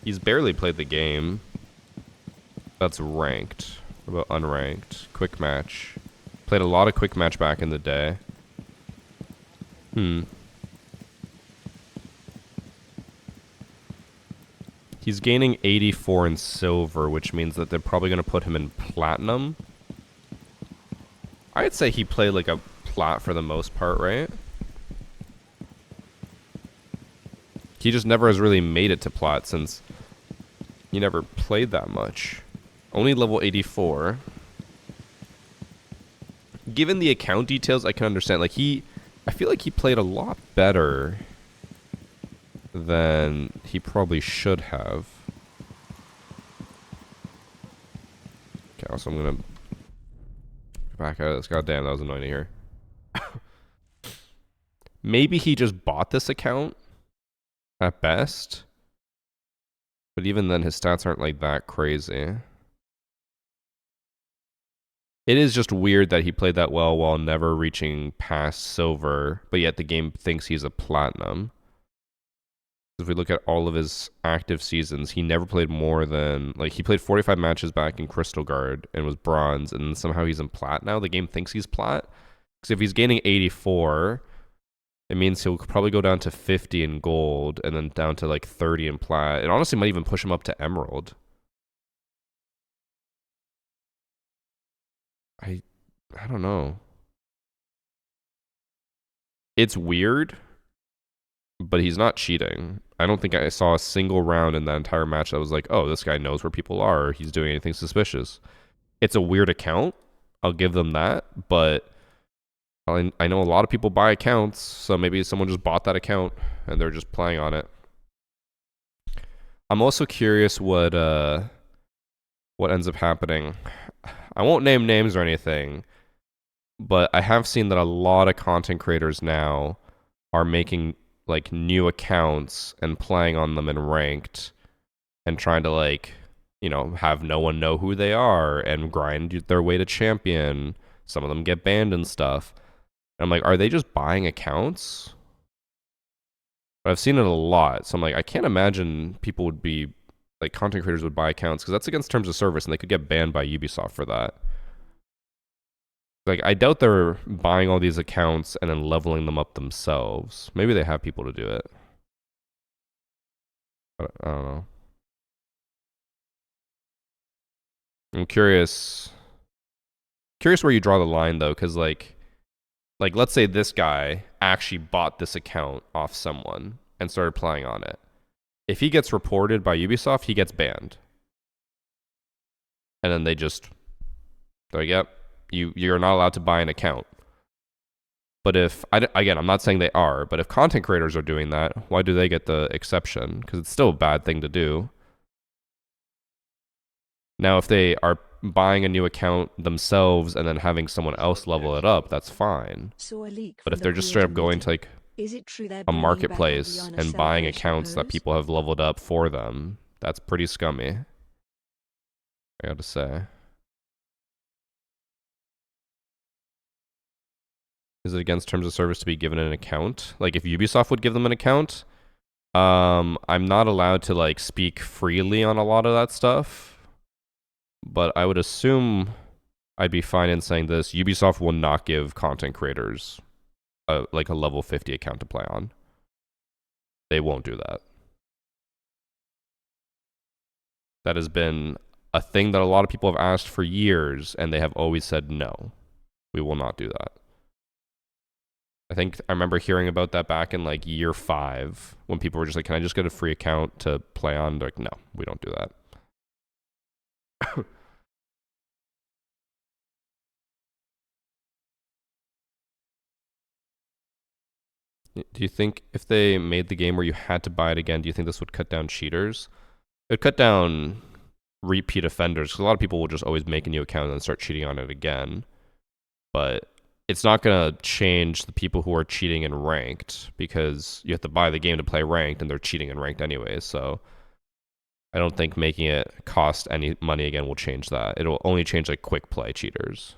He's barely played the game. That's ranked. What about unranked? Quick match. Played a lot of quick match back in the day. He's gaining 84 in silver, which means that they're probably going to put him in platinum. I'd say he played like a plat for the most part, right? He just never has really made it to plat since he never played that much. Only level 84. Given the account details, I can understand. Like I feel like he played a lot better than he probably should have. Okay, also I'm gonna back out of this. God damn, that was annoying to hear. Maybe he just bought this account at best. But even then, his stats aren't like that crazy. It is just weird that he played that well while never reaching past silver, but yet the game thinks he's a platinum. If we look at all of his active seasons, he never played more than, like, he played 45 matches back in Crystal Guard and was bronze, and somehow he's in plat now. The game thinks he's plat. Because if he's gaining 84, it means he'll probably go down to 50 in gold and then down to like 30 in plat. It honestly might even push him up to emerald. I don't know. It's weird, but he's not cheating. I don't think I saw a single round in that entire match that was like, oh, this guy knows where people are, or he's doing anything suspicious. It's a weird account. I'll give them that, but I know a lot of people buy accounts, so maybe someone just bought that account and they're just playing on it. I'm also curious what ends up happening. I won't name names or anything, but I have seen that a lot of content creators now are making like new accounts and playing on them in ranked and trying to like, you know, have no one know who they are and grind their way to champion. Some of them get banned and stuff. And I'm like, are they just buying accounts? But I've seen it a lot. So I'm like, I can't imagine people would be like content creators would buy accounts because that's against terms of service and they could get banned by Ubisoft for that. Like, I doubt they're buying all these accounts and then leveling them up themselves. Maybe they have people to do it. But I don't know. I'm curious where you draw the line though, because like let's say this guy actually bought this account off someone and started playing on it. If he gets reported by Ubisoft, he gets banned. And then they're like, yep, you're not allowed to buy an account. But again, I'm not saying they are, but if content creators are doing that, why do they get the exception? Because it's still a bad thing to do. Now, if they are buying a new account themselves and then having someone else level it up, that's fine. But if they're just straight up going to like a marketplace and buying accounts that people have leveled up for them, that's pretty scummy, I gotta say. Is it against terms of service to be given an account? Like if Ubisoft would give them an account, I'm not allowed to like speak freely on a lot of that stuff. But I would assume I'd be fine in saying this. Ubisoft will not give content creators like a level 50 account to play on. They won't do that. That has been a thing that a lot of people have asked for years, and they have always said no. We will not do that. I think I remember hearing about that back in like year 5 when people were just like, can I just get a free account to play on? They're like, no, we don't do that. Do you think if they made the game where you had to buy it again, do you think this would cut down cheaters? It would cut down repeat offenders because a lot of people will just always make a new account and then start cheating on it again. But it's not going to change the people who are cheating in ranked because you have to buy the game to play ranked and they're cheating in ranked anyways. So I don't think making it cost any money again will change that. It'll only change like quick play cheaters.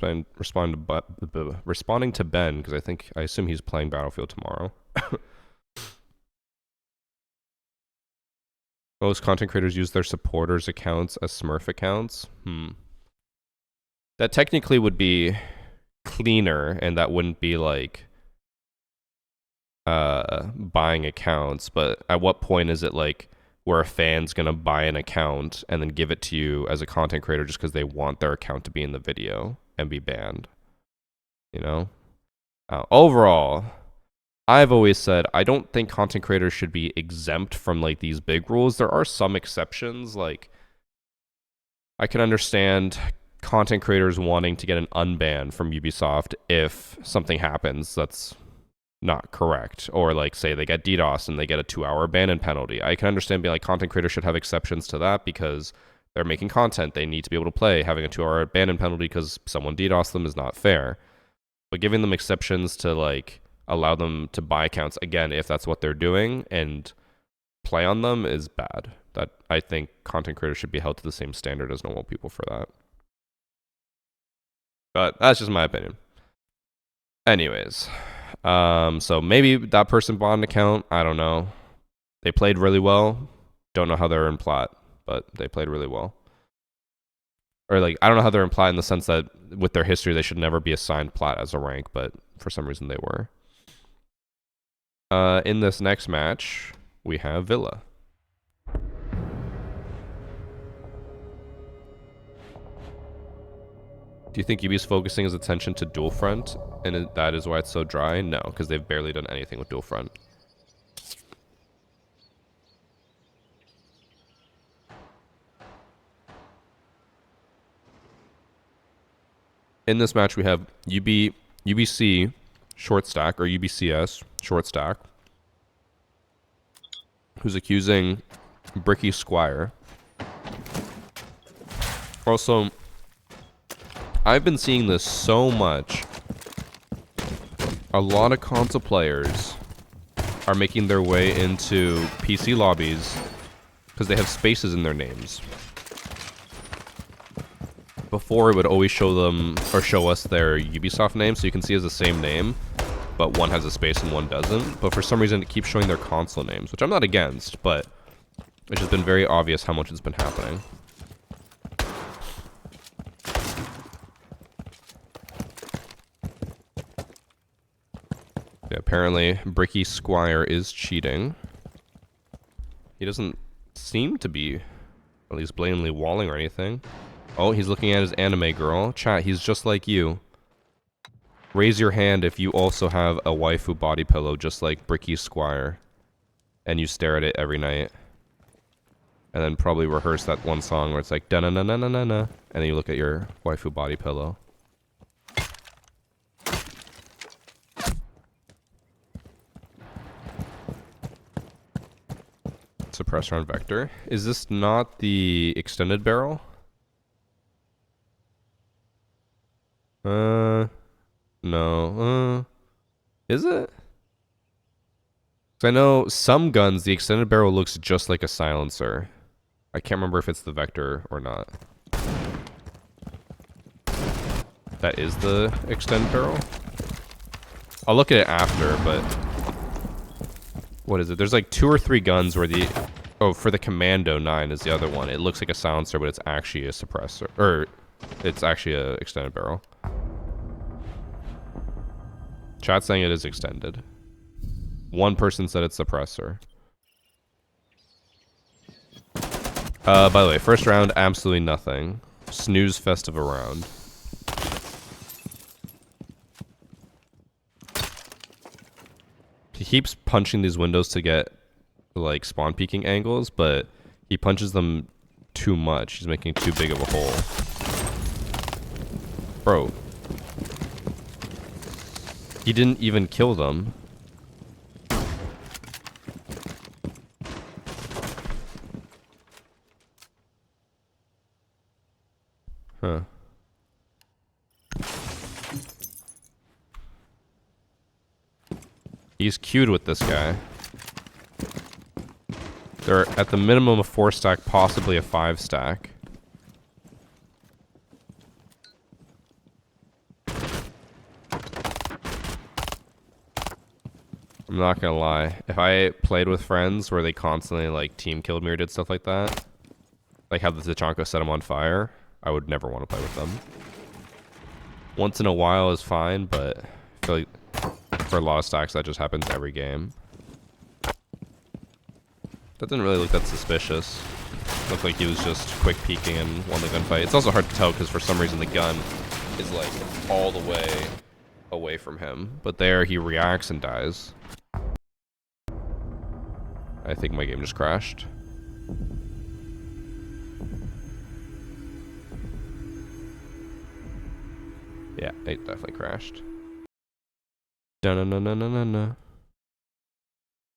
I'm responding to Ben because I assume he's playing Battlefield tomorrow. Most content creators use their supporters accounts as Smurf accounts. That technically would be cleaner, and that wouldn't be like buying accounts. But at what point is it like where a fan's gonna buy an account and then give it to you as a content creator just because they want their account to be in the video and be banned? You know? Overall, I've always said I don't think content creators should be exempt from like these big rules. There are some exceptions. Like I can understand content creators wanting to get an unban from Ubisoft if something happens that's not correct, or like say they get DDoS and they get a 2-hour ban and penalty. I can understand being like content creators should have exceptions to that because they're making content. They need to be able to play. Having a 2-hour ban and penalty because someone DDoS them is not fair. But giving them exceptions to like allow them to buy accounts again if that's what they're doing and play on them is bad. That I think content creators should be held to the same standard as normal people for that. But that's just my opinion. Anyways, so maybe that person bought an account. I don't know. They played really well. Don't know how they're in plat, but they played really well. Or like I don't know how they're in plat in the sense that with their history they should never be assigned plat as a rank, but for some reason they were. In this next match, we have Villa. Do you think Yubi's focusing his attention to dual front, and that is why it's so dry? No, because they've barely done anything with dual front. In this match, we have UBC short stack, or UBCS short stack, who's accusing Bricky Squire. Also, I've been seeing this so much. A lot of console players are making their way into PC lobbies because they have spaces in their names. Before, it would always show them, or show us their Ubisoft name, so you can see it's the same name, but one has a space and one doesn't. But for some reason, it keeps showing their console names, which I'm not against, but it's just been very obvious how much it's been happening. Yeah, apparently, Bricky Squire is cheating. He doesn't seem to be, at least blatantly walling or anything. Oh, he's looking at his anime girl. Chat, he's just like you. Raise your hand if you also have a waifu body pillow just like Bricky Squire. And you stare at it every night. And then probably rehearse that one song where it's like da-na-na-na-na-na-na. And then you look at your waifu body pillow. Suppressor on Vector. Is this not the extended barrel? No. Is it? 'Cause I know some guns, the extended barrel looks just like a silencer. I can't remember if it's the Vector or not. That is the extended barrel? I'll look at it after, but... What is it? There's like 2 or 3 guns where the... Oh, for the Commando 9 is the other one. It looks like a silencer, but it's actually a suppressor. Or, it's actually a extended barrel. Chat's saying it is extended. One person said it's suppressor. By the way, first round, absolutely nothing. Snooze fest of a round. He keeps punching these windows to get, like, spawn peeking angles, but he punches them too much. He's making too big of a hole. Bro. He didn't even kill them. Huh. He's queued with this guy. They're at the minimum a 4 stack, possibly a 5 stack. I'm not gonna lie. If I played with friends where they constantly like team killed me or did stuff like that, like how the Tachanka set him on fire, I would never want to play with them. Once in a while is fine, but I feel like for a lot of stacks that just happens every game. That didn't really look that suspicious. Looked like he was just quick peeking and won the gunfight. It's also hard to tell because for some reason the gun is like all the way away from him. But there he reacts and dies. I think my game just crashed. Yeah, it definitely crashed. Dun-na-na-na-na-na.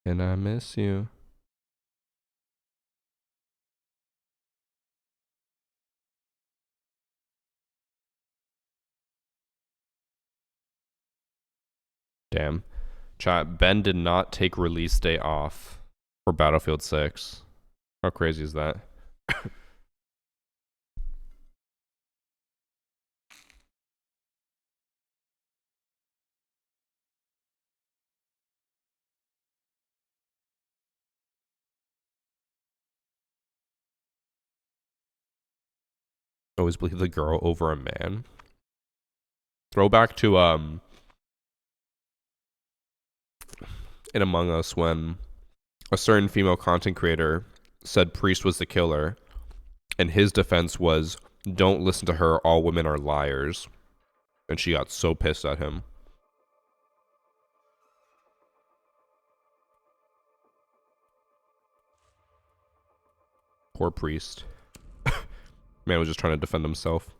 And I miss you. Damn. Chat, Ben did not take release day off for Battlefield 6. How crazy is that? Always believe the girl over a man. Throwback to in Among Us when a certain female content creator said Priest was the killer, and his defense was, "Don't listen to her, all women are liars." And she got so pissed at him. Poor Priest. Man was just trying to defend himself.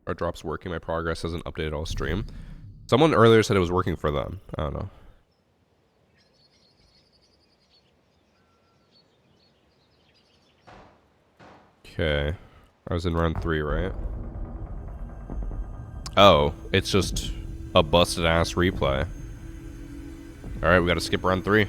Our drop's working. My progress hasn't updated all stream. Someone earlier said it was working for them. I don't know. Okay. I was in round 3, right? Oh, it's just a busted ass replay. Alright, we gotta skip round 3.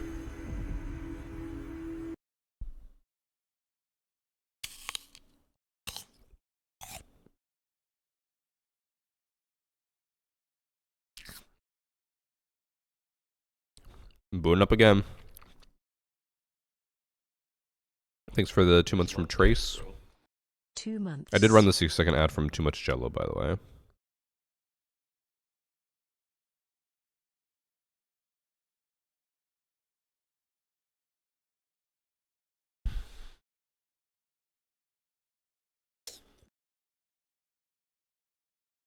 Booting up again. Thanks for the 2 months from Trace. 2 months. I did run the 6-second ad from Too Much Jello, by the way.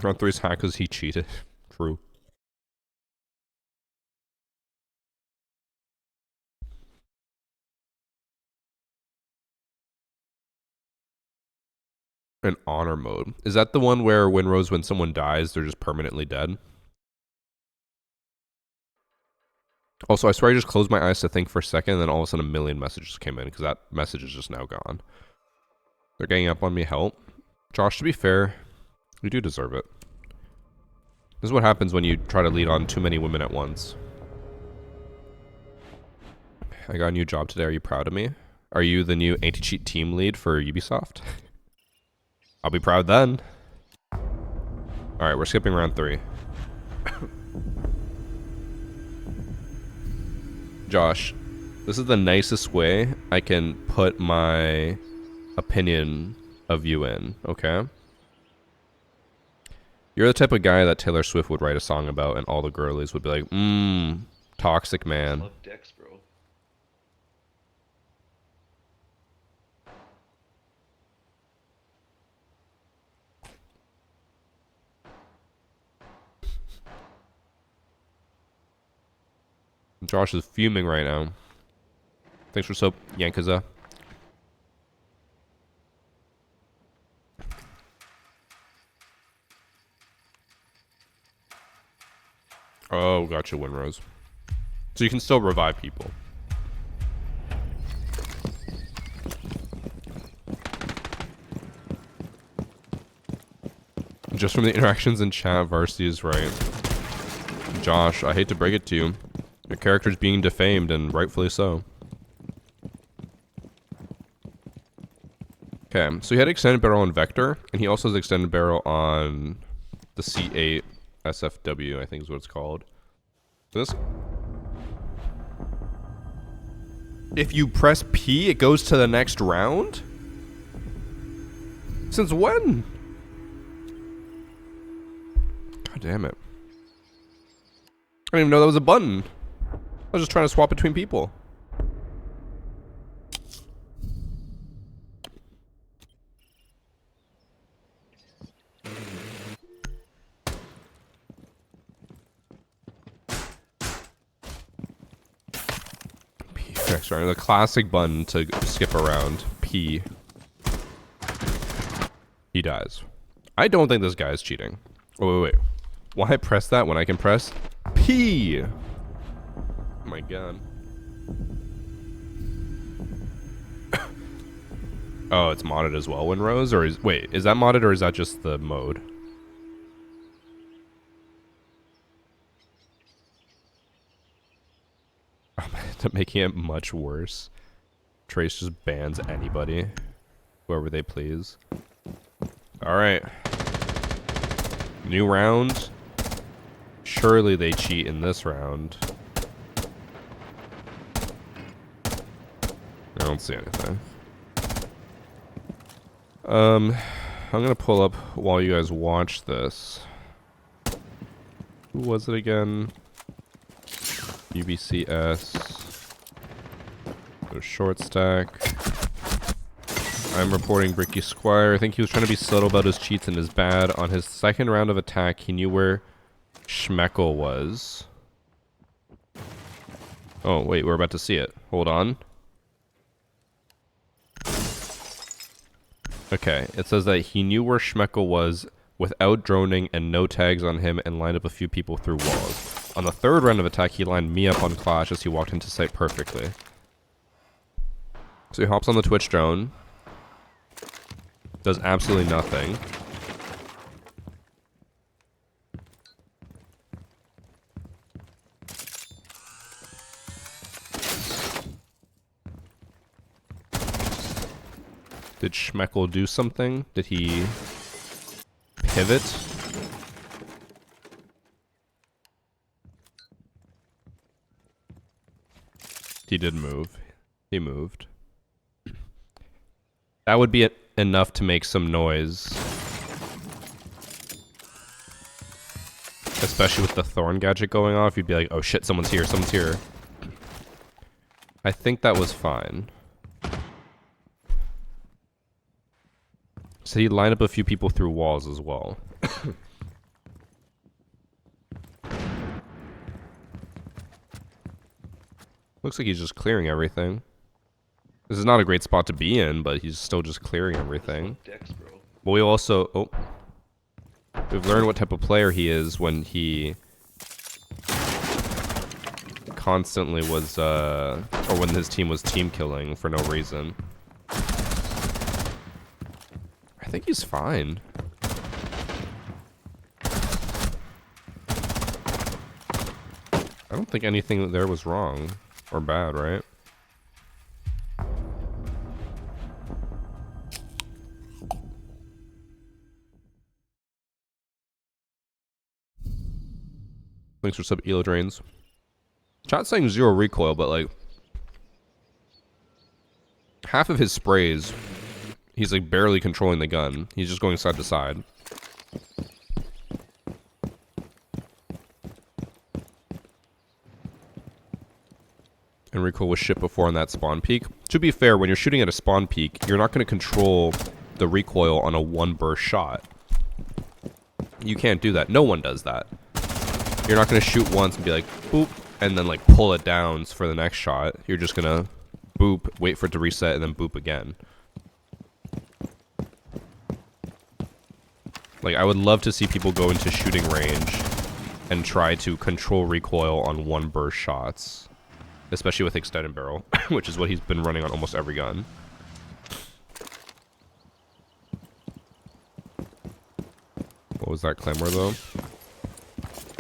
Round 3's hack because he cheated. True. An honor mode. Is that the one where Winrose, when someone dies, they're just permanently dead? Also, I swear I just closed my eyes to think for a second, and then all of a sudden a million messages came in, because that message is just now gone. They're ganging up on me. Help. Josh, to be fair, you do deserve it. This is what happens when you try to lead on too many women at once. I got a new job today. Are you proud of me? Are you the new anti-cheat team lead for Ubisoft? I'll be proud then. Alright, we're skipping round 3. Josh, this is the nicest way I can put my opinion of you in, okay? You're the type of guy that Taylor Swift would write a song about and all the girlies would be like, toxic man. Love Dex, bro. Josh is fuming right now. Thanks for soap, Yankaza. Oh, gotcha, Winrose. So you can still revive people. Just from the interactions in chat, Varsity is right. Josh, I hate to break it to you. Your character's being defamed, and rightfully so. Okay, so he had extended barrel on Vector, and he also has extended barrel on the C8 SFW, I think is what it's called. So this... If you press P, it goes to the next round? Since when? God damn it. I didn't even know that was a button. I was just trying to swap between people. P next round. The classic button to skip around. P. He dies. I don't think this guy is cheating. Oh, wait. Why press that when I can press P? Oh my god. Oh, it's modded as well, Winrose? Or is... Wait, is that modded or is that just the mode? Making it much worse. Trace just bans anybody. Whoever they please. Alright. New round. Surely they cheat in this round. I don't see anything. I'm gonna pull up while you guys watch this. Who was it again? UBCS. Go short stack. I'm reporting Bricky Squire. I think he was trying to be subtle about his cheats and his bad. On his second round of attack, he knew where Schmeckel was. Oh, wait, we're about to see it. Hold on. Okay, it says that he knew where Schmeckel was without droning and no tags on him and lined up a few people through walls. On the third round of attack, he lined me up on Clash as he walked into sight perfectly. So he hops on the Twitch drone. Does absolutely nothing. Did Schmeckle do something? Did he pivot? He did move. He moved. That would be enough to make some noise. Especially with the Thorn gadget going off, you'd be like, oh shit, someone's here, someone's here. I think that was fine. So he lined up a few people through walls as well. Looks like he's just clearing everything. This is not a great spot to be in, but he's still just clearing everything. Dex, bro. But we also... Oh. We've learned what type of player he is when he constantly was, or when his team was team killing for no reason. I think he's fine. I don't think anything there was wrong or bad, right? Thanks for sub elo drains. Chat saying 0 recoil, but like half of his sprays, he's like barely controlling the gun. He's just going side to side. And recoil was shit before on that spawn peak. To be fair, when you're shooting at a spawn peak, you're not going to control the recoil on a one burst shot. You can't do that. No one does that. You're not going to shoot once and be like, boop, and then like pull it down for the next shot. You're just going to boop, wait for it to reset, and then boop again. Like, I would love to see people go into shooting range and try to control recoil on one burst shots. Especially with extended barrel, which is what he's been running on almost every gun. What was that clamor though?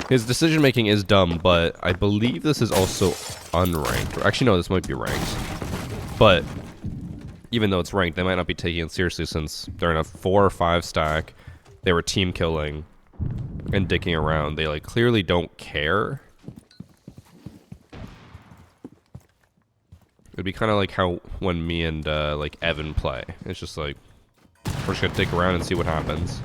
His decision making is dumb, but I believe this is also unranked. Actually, no, this might be ranked. But even though it's ranked, they might not be taking it seriously since they're in a 4 or 5 stack. They were team killing and dicking around. They like clearly don't care. It'd be kind of like how when me and like Evan play. It's just like we're just gonna dick around and see what happens.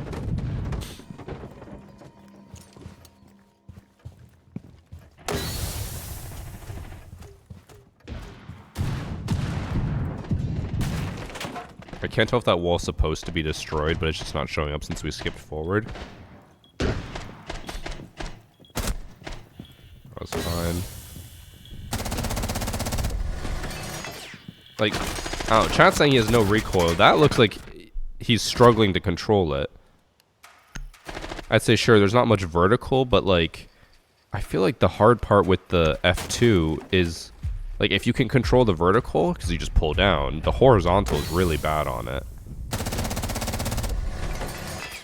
I can't tell if that wall's supposed to be destroyed, but it's just not showing up since we skipped forward. That was fine. Like, I don't know, chat's saying he has no recoil. That looks like he's struggling to control it. I'd say sure, there's not much vertical, but like, I feel like the hard part with the F2 is, like, if you can control the vertical, because you just pull down, the horizontal is really bad on it.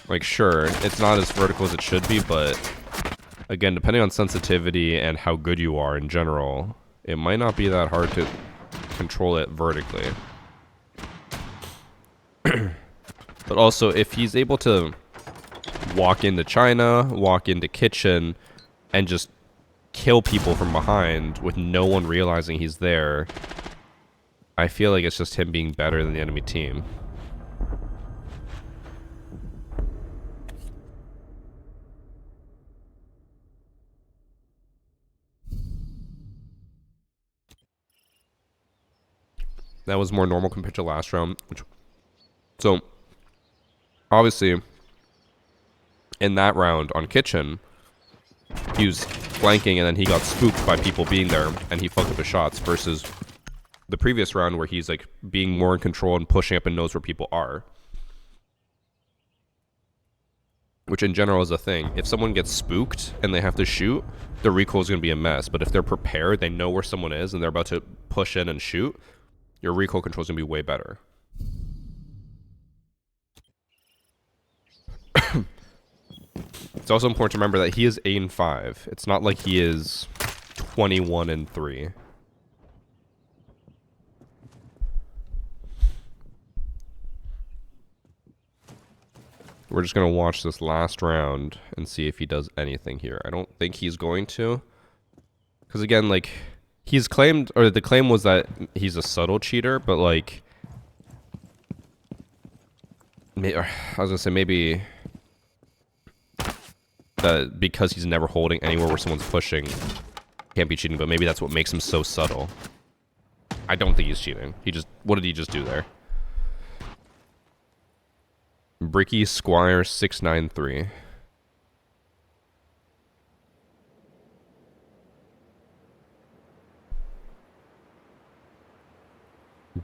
Like, sure, it's not as vertical as it should be, but again, depending on sensitivity and how good you are in general, it might not be that hard to control it vertically. But also, if he's able to walk into China, walk into kitchen, and just kill people from behind with no one realizing he's there, I feel like it's just him being better than the enemy team. That was more normal compared to last round. So, obviously, in that round on kitchen, he was flanking and then he got spooked by people being there and he fucked up his shots, versus the previous round where he's like being more in control and pushing up and knows where people are. which in general is a thing. If someone gets spooked and they have to shoot, the recoil is going to be a mess. But if they're prepared, they know where someone is, and they're about to push in and shoot, your recoil control is going to be way better. It's also important to remember that he is 8-5. It's not like he is 21-3. We're just going to watch this last round and see if he does anything here. I don't think he's going to. Because again, like, he's claimed, or the claim was that he's a subtle cheater, but like, I was going to say maybe that because he's never holding anywhere where someone's pushing, can't be cheating, but maybe that's what makes him so subtle. I don't think he's cheating. What did he just do there? Bricky Squire 693.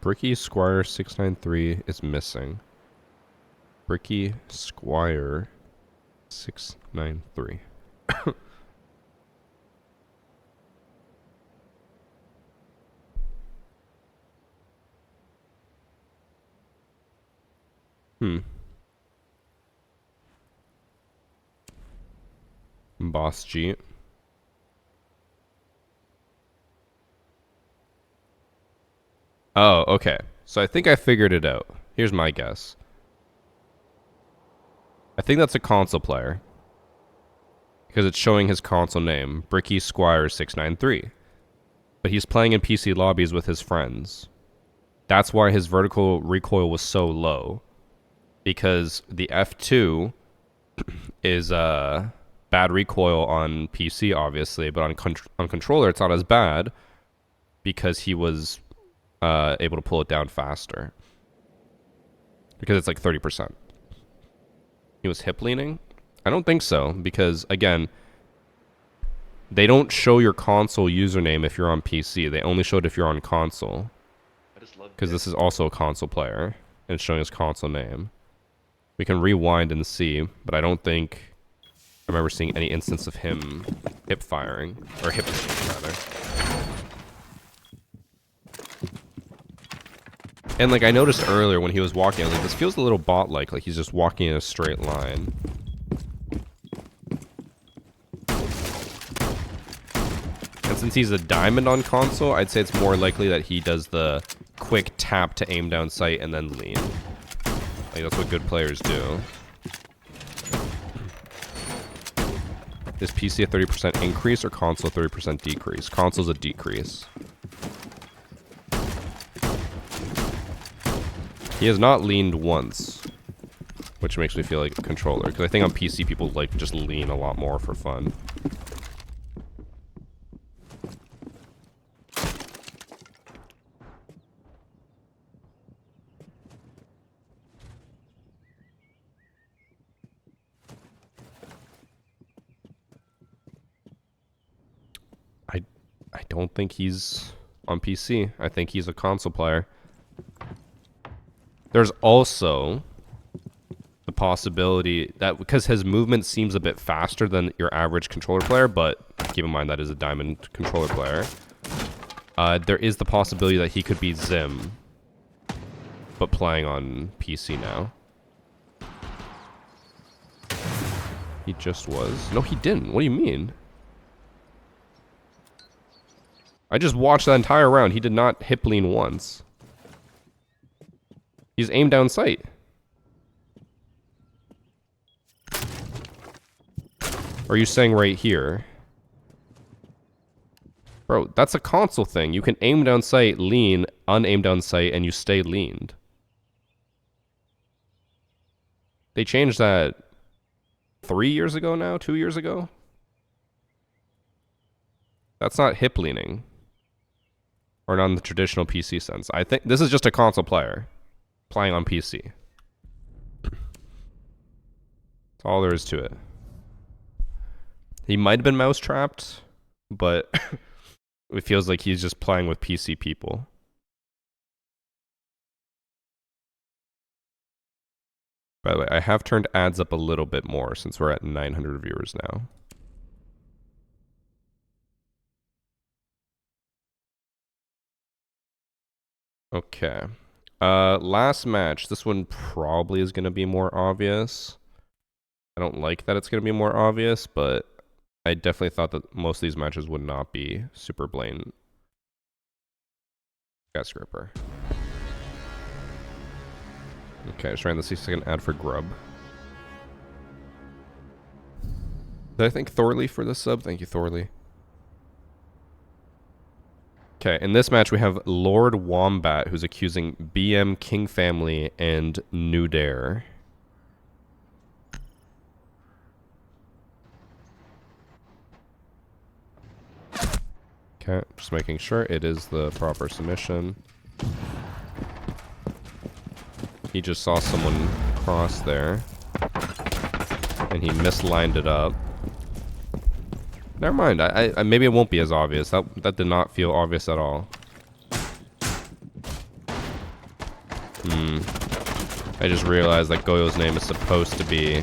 Bricky Squire 693 is missing. Bricky Squire 693. Boss G. Oh, okay. So I think I figured it out. Here's my guess. I think that's a console player. Because it's showing his console name, Bricky Squire 693. But he's playing in PC lobbies with his friends. That's why his vertical recoil was so low. Because the F2 is bad recoil on PC, obviously, but on controller it's not as bad because he was able to pull it down faster. Because it's like 30%. He was hip leaning? I don't think so, because again, they don't show your console username if you're on PC. They only show it if you're on console. Because this is also a console player, and it's showing his console name. We can rewind and see, but I don't think I remember seeing any instance of him hip firing, or hip rather. And like I noticed earlier when he was walking, I was like, this feels a little bot-like he's just walking in a straight line. And since he's a diamond on console, I'd say it's more likely that he does the quick tap to aim down sight and then lean. Like that's what good players do. Is PC a 30% increase or console 30% decrease? Console's a decrease. He has not leaned once, which makes me feel like a controller. Because I think on PC people like just lean a lot more for fun. I don't think he's on PC. I think he's a console player. There's also the possibility that because his movement seems a bit faster than your average controller player, but keep in mind that is a diamond controller player, there is the possibility that he could be Zim, but playing on PC now. He just was. No, he didn't. What do you mean? I just watched that entire round. He did not hip lean once. He's aimed down sight. Or are you saying right here? Bro, that's a console thing. You can aim down sight, lean, unaim down sight, and you stay leaned. They changed that 3 years ago now? 2 years ago? That's not hip leaning. Or not in the traditional PC sense. I think this is just a console player playing on PC. That's all there is to it. He might have been mouse trapped, but it feels like he's just playing with PC people. By the way, I have turned ads up a little bit more since we're at 900 viewers now. Okay. Last match. This one probably is going to be more obvious. I don't like that it's going to be more obvious, but I definitely thought that most of these matches would not be super blatant. Skyscraper. Okay, just ran the 6-second ad for Grub. Did I thank Thorley for the sub? Thank you, Thorley. Okay, in this match we have Lord Wombat, who's accusing BM, King Family, and Nudair. Okay, just making sure it is the proper submission. He just saw someone cross there, and he mislined it up. Never mind. I maybe it won't be as obvious. That did not feel obvious at all. I just realized that Goyo's name is supposed to be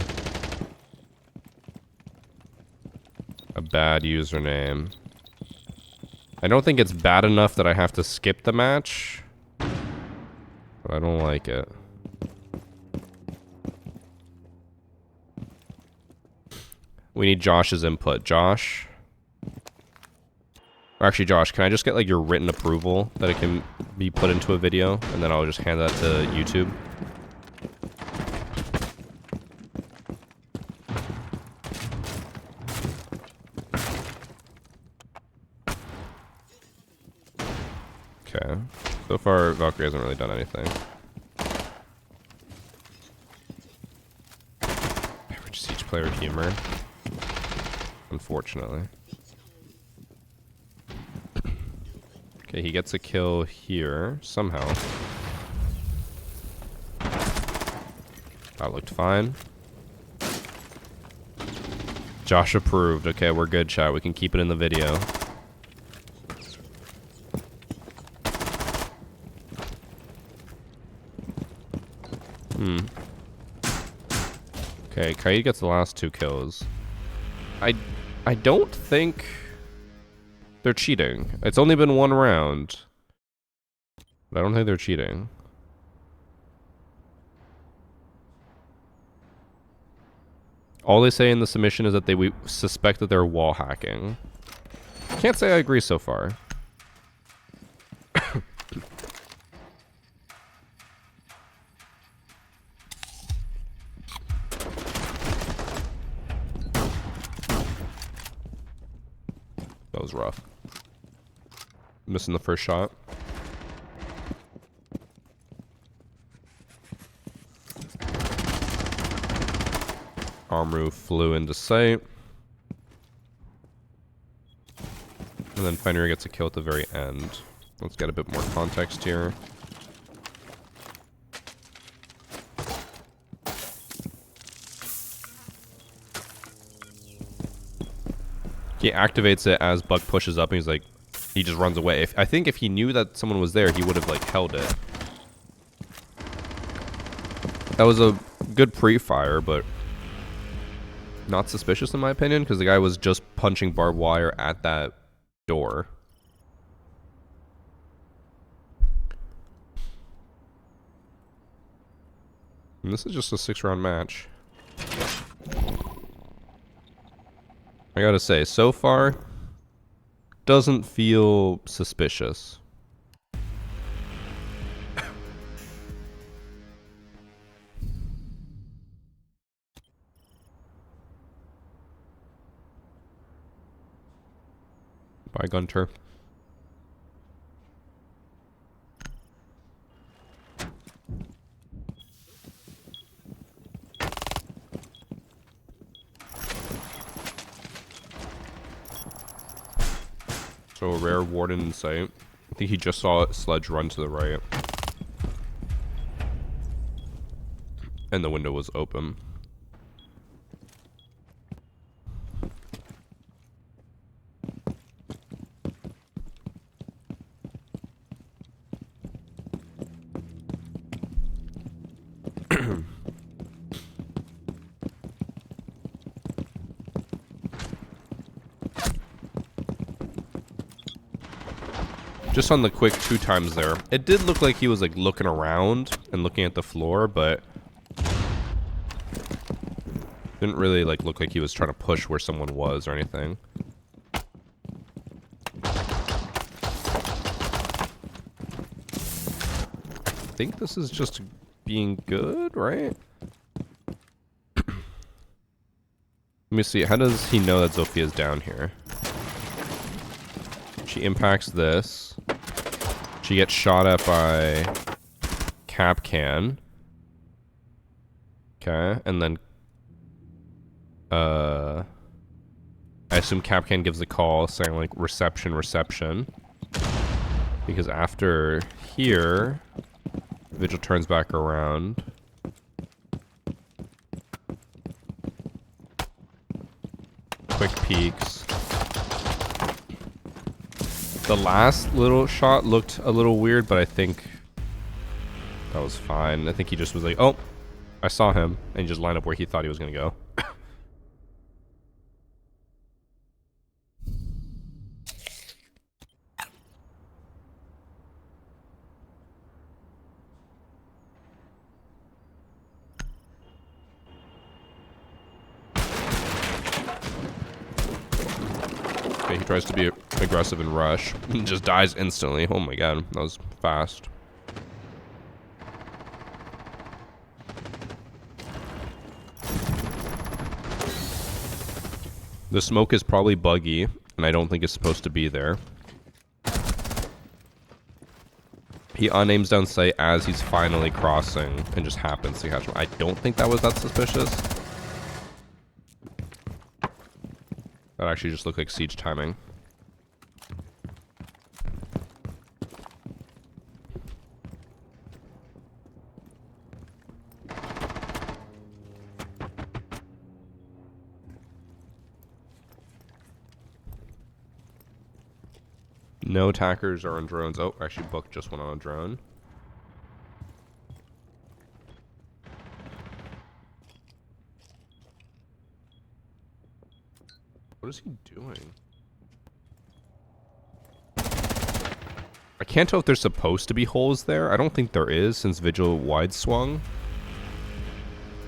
a bad username. I don't think it's bad enough that I have to skip the match, but I don't like it. We need Josh's input. Josh? Actually, Josh, can I just get like your written approval that it can be put into a video, and then I'll just hand that to YouTube? Okay. So far, Valkyrie hasn't really done anything. Average Siege player humor. Unfortunately. Okay, he gets a kill here, somehow. That looked fine. Josh approved. Okay, we're good, chat. We can keep it in the video. Okay, Kaid gets the last 2 kills. I don't think they're cheating. It's only been 1 round. But I don't think they're cheating. All they say in the submission is that we suspect that they're wall hacking. Can't say I agree so far. That was rough. Missing the first shot. Armru flew into sight. And then Fenrir gets a kill at the very end. Let's get a bit more context here. He activates it as Buck pushes up, and he's like, he just runs away. I think if he knew that someone was there, he would have like held it. That was a good pre-fire, but not suspicious in my opinion, because the guy was just punching barbed wire at that door. And this is just a 6-round match. I gotta say, so far, doesn't feel suspicious. Bye, Gunter. So a rare warden in sight. I think he just saw Sledge run to the right. And the window was open. Just on the quick 2 times there. It did look like he was like looking around and looking at the floor, but didn't really like look like he was trying to push where someone was or anything. I think this is just being good, right? Let me see. How does he know that Zophia's down here? She impacts this. She gets shot at by Capcan. Okay, and then I assume Capcan gives a call saying like reception, reception. Because after here, Vigil turns back around. Quick peeks. The last little shot looked a little weird, but I think that was fine. I think he just was like, oh, I saw him, and he just lined up where he thought he was going to go. Okay, he tries to be aggressive and rush. Just dies instantly. Oh my god, that was fast. The smoke is probably buggy, and I don't think it's supposed to be there. He unaims down sight as he's finally crossing and just happens to catch him. I don't think that was that suspicious. That actually just looked like siege timing. No attackers are on drones. Oh, actually booked just one on a drone. What is he doing? I can't tell if there's supposed to be holes there. I don't think there is since Vigil wide swung.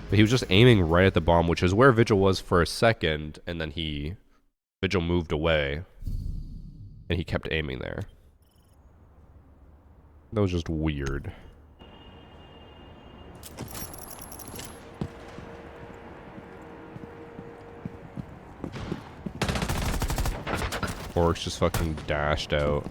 But he was just aiming right at the bomb, which is where Vigil was for a second, and then Vigil moved away. And he kept aiming there. That was just weird. Oryx just fucking dashed out.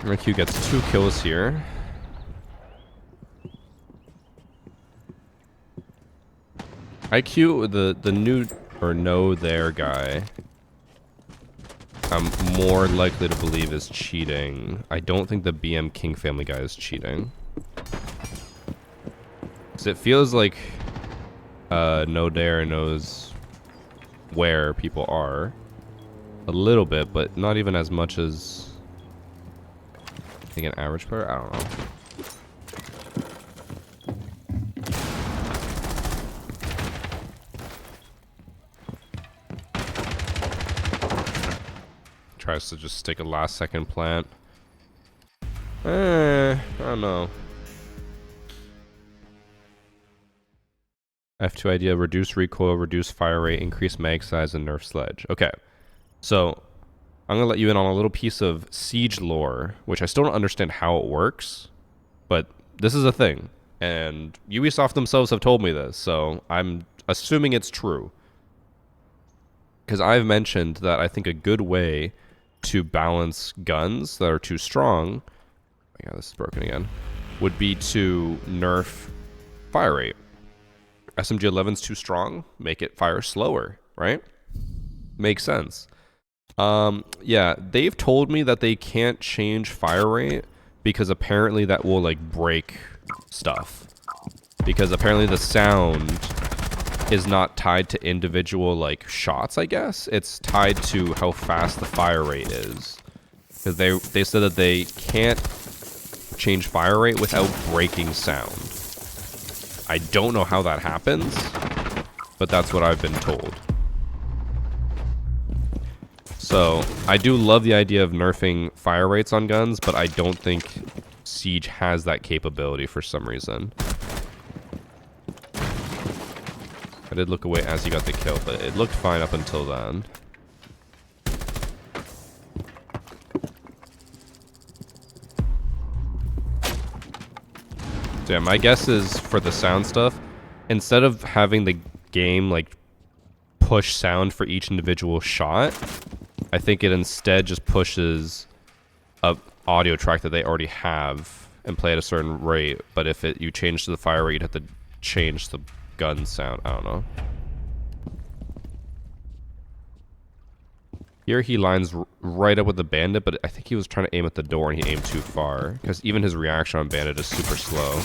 IQ gets 2 kills here. IQ, the new or no there guy, I'm more likely to believe is cheating. I don't think the BM King family guy is cheating. Because it feels like No Dare knows where people are. A little bit, but not even as much as I think an average player. I don't know. Tries to just stick a last second plant. I don't know. F2 idea, reduce recoil, reduce fire rate, increase mag size, and nerf sledge. Okay, so I'm gonna let you in on a little piece of Siege lore, which I still don't understand how it works, but this is a thing, and Ubisoft themselves have told me this, so I'm assuming it's true. Because I've mentioned that I think a good way to balance guns that are too strong, oh my god, this is broken again, would be to nerf fire rate. SMG 11's too strong, make it fire slower, right? Makes sense. Yeah, they've told me that they can't change fire rate because apparently that will like break stuff. Because apparently the sound is not tied to individual like shots, I guess. It's tied to how fast the fire rate is. Because they said that they can't change fire rate without breaking sound. I don't know how that happens, but that's what I've been told. So, I do love the idea of nerfing fire rates on guns, but I don't think Siege has that capability for some reason. I did look away as he got the kill, but it looked fine up until then. So yeah, my guess is for the sound stuff, instead of having the game like push sound for each individual shot, I think it instead just pushes a audio track that they already have and play at a certain rate. But if you change to the fire rate, you'd have to change the gun sound. I don't know. Here he lines right up with the bandit, but I think he was trying to aim at the door and he aimed too far. Because even his reaction on bandit is super slow.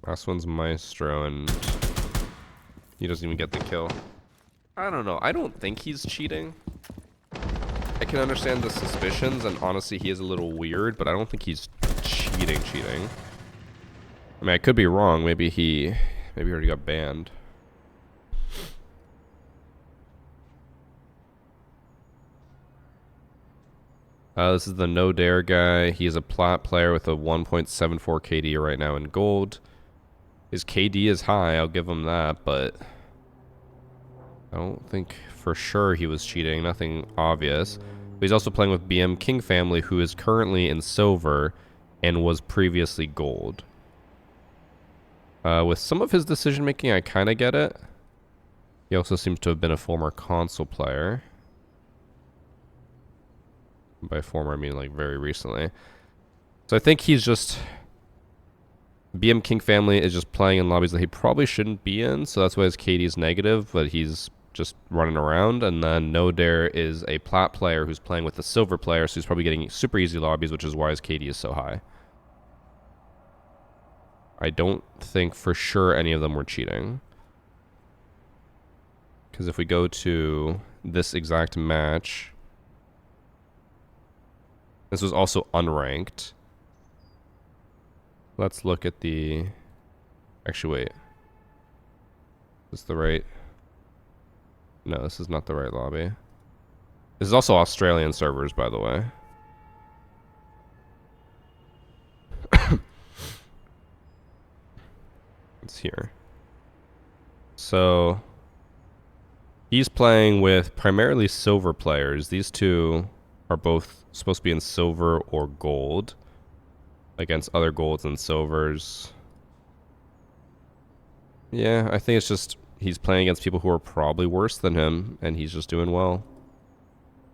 Last one's Maestro, and he doesn't even get the kill. I don't know. I don't think he's cheating. I can understand the suspicions, and honestly, he is a little weird, but I don't think he's cheating. I mean, I could be wrong. Maybe he already got banned. This is the No Dare guy. He is a plat player with a 1.74 KD right now in gold. His KD is high, I'll give him that, but I don't think for sure he was cheating. Nothing obvious. But he's also playing with BM King Family, who is currently in silver and was previously gold. With some of his decision making, I kind of get it. He also seems to have been a former console player. By former, I mean like very recently. So I think he's just... BM King Family is just playing in lobbies that he probably shouldn't be in, so that's why his KD is negative, but he's just running around. And then No Dare is a plat player who's playing with the silver player, so he's probably getting super easy lobbies, which is why his KD is so high. I don't think for sure any of them were cheating. Because if we go to this exact match, this was also unranked. Let's look at the... Actually, wait. Is this the right... No, this is not the right lobby. This is also Australian servers, by the way. It's here. So... He's playing with primarily silver players. These two are both supposed to be in silver or gold. Against other golds and silvers. Yeah, I think it's just he's playing against people who are probably worse than him, and he's just doing well.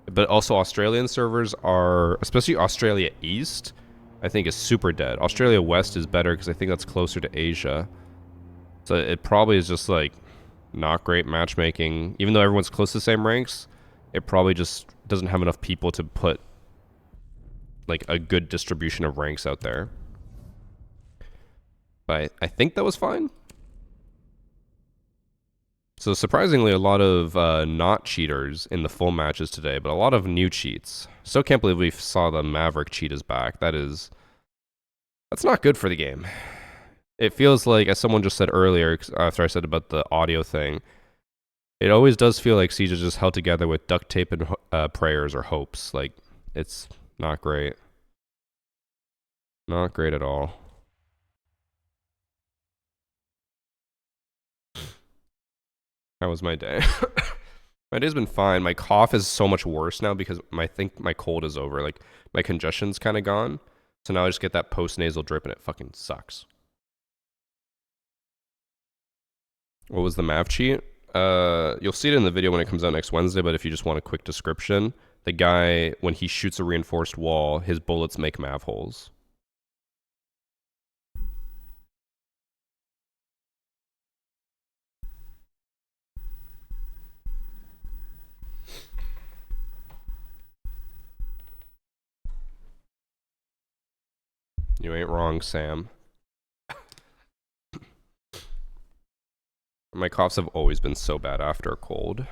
But also Australian servers are, especially Australia East, I think is super dead. Australia West is better because I think that's closer to Asia. So it probably is just like not great matchmaking. Even though everyone's close to the same ranks, it probably just doesn't have enough people to put like a good distribution of ranks out there. But I think that was fine. So surprisingly, a lot of not cheaters in the full matches today, but a lot of new cheats. So can't believe we saw the Maverick cheat is back. That's not good for the game. It feels like, as someone just said earlier, after I said about the audio thing, it always does feel like Siege is just held together with duct tape and prayers or hopes. Like, it's not great. Not great at all. How was my day? My day's been fine. My cough is so much worse now because I think my cold is over. Like, my congestion's kind of gone. So now I just get that post-nasal drip and it fucking sucks. What was the Mav cheat? You'll see it in the video when it comes out next Wednesday, but if you just want a quick description, the guy, when he shoots a reinforced wall, his bullets make Mav holes. You ain't wrong, Sam. My coughs have always been so bad after a cold.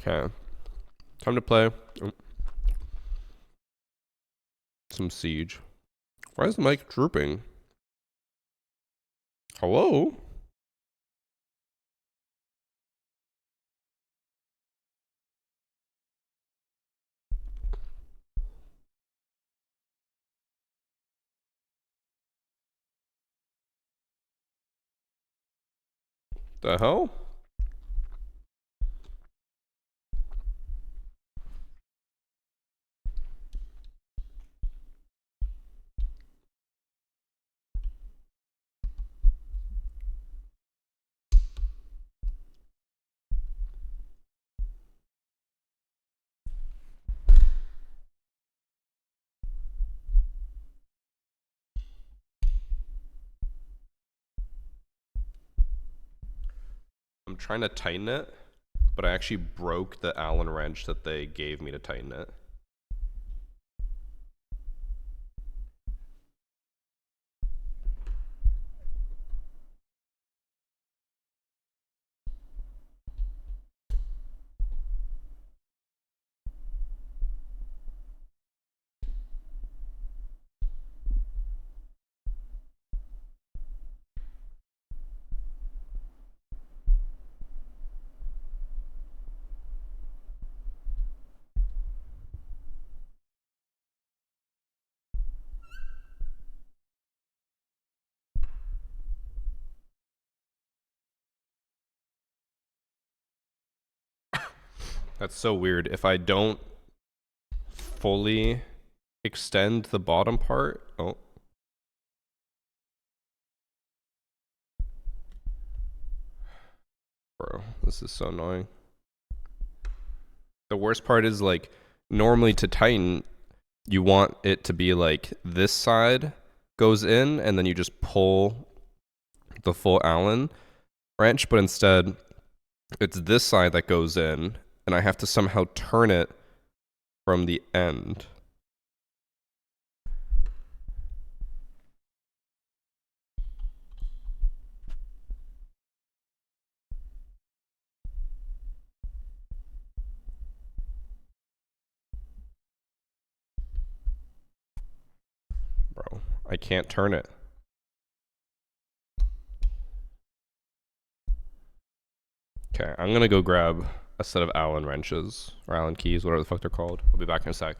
Okay. Time to play some Siege. Why is the mic drooping? Hello? The hell? I'm trying to tighten it, but I actually broke the Allen wrench that they gave me to tighten it. That's so weird. If I don't fully extend the bottom part, oh. Bro, this is so annoying. The worst part is like, normally to tighten, you want it to be like this side goes in and then you just pull the full Allen wrench, but instead it's this side that goes in and I have to somehow turn it from the end. Bro, I can't turn it. Okay, I'm gonna go grab a set of Allen wrenches, or Allen keys, whatever the fuck they're called. I'll be back in a sec.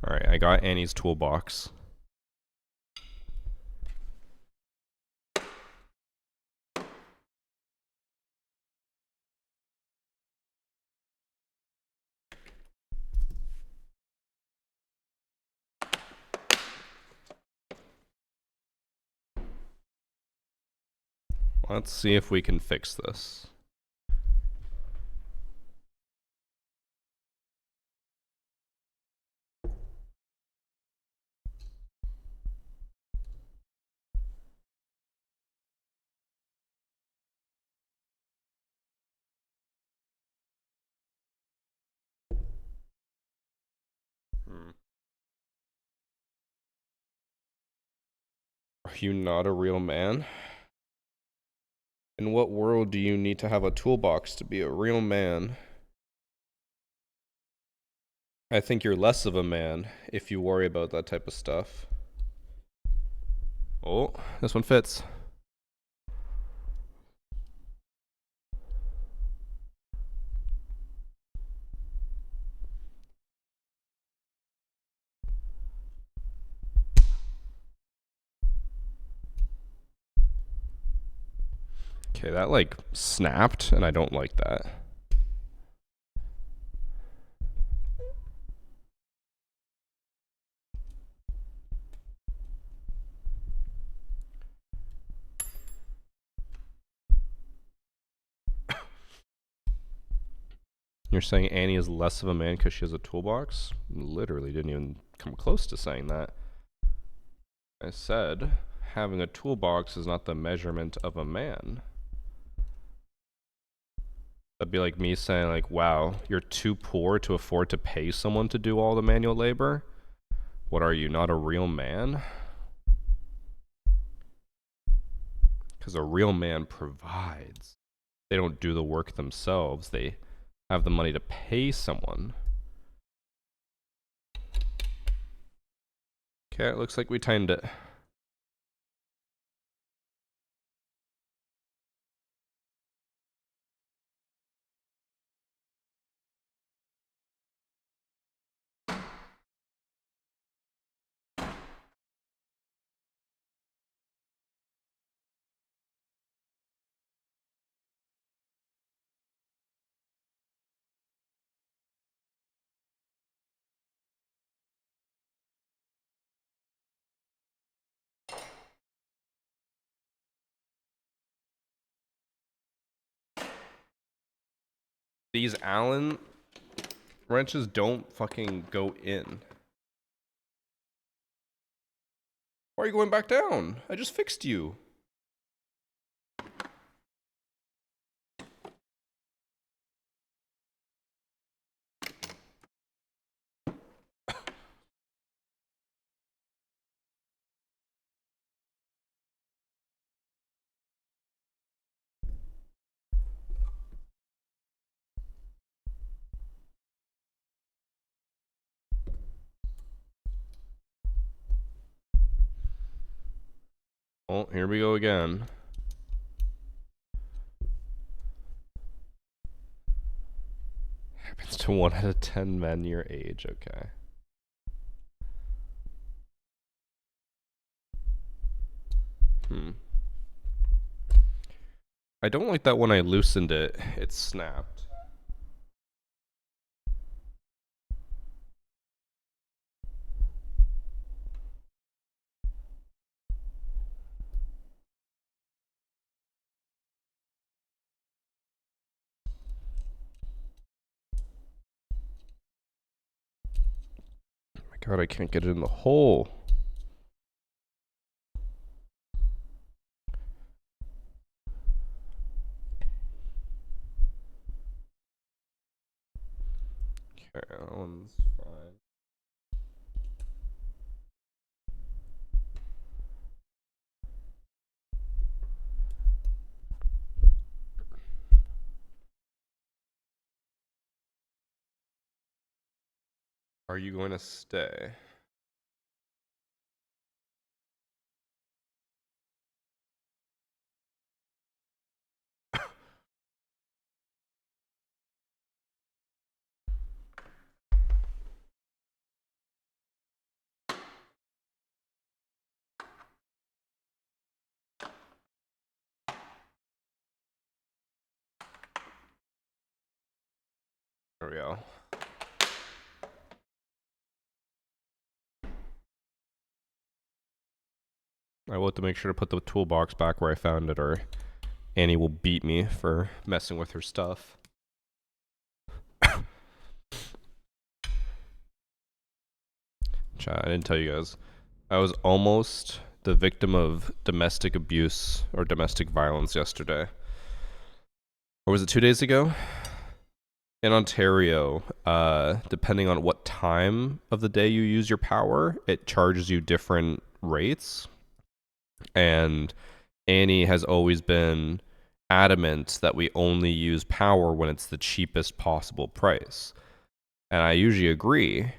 Alright, I got Annie's toolbox. Let's see if we can fix this. Are you not a real man? In what world do you need to have a toolbox to be a real man? I think you're less of a man if you worry about that type of stuff. Oh, this one fits. Okay, that like snapped, and I don't like that. You're saying Annie is less of a man because she has a toolbox? Literally didn't even come close to saying that. I said having a toolbox is not the measurement of a man. That'd be like me saying like, wow, you're too poor to afford to pay someone to do all the manual labor? What are you, not a real man? Because a real man provides. They don't do the work themselves. They have the money to pay someone. Okay, it looks like we timed it. These Allen wrenches don't fucking go in. Why are you going back down? I just fixed you. Oh, here we go again. Happens to 1 out of 10 men your age, okay. I don't like that when I loosened it, it snapped. Oh my god, I can't get it in the hole. Okay, that one's fine. Are you going to stay? There we go. I will have to make sure to put the toolbox back where I found it, or Annie will beat me for messing with her stuff. Chat, I didn't tell you guys. I was almost the victim of domestic abuse or domestic violence yesterday. Or was it 2 days ago? In Ontario, depending on what time of the day you use your power, it charges you different rates. And Annie has always been adamant that we only use power when it's the cheapest possible price. And I usually agree,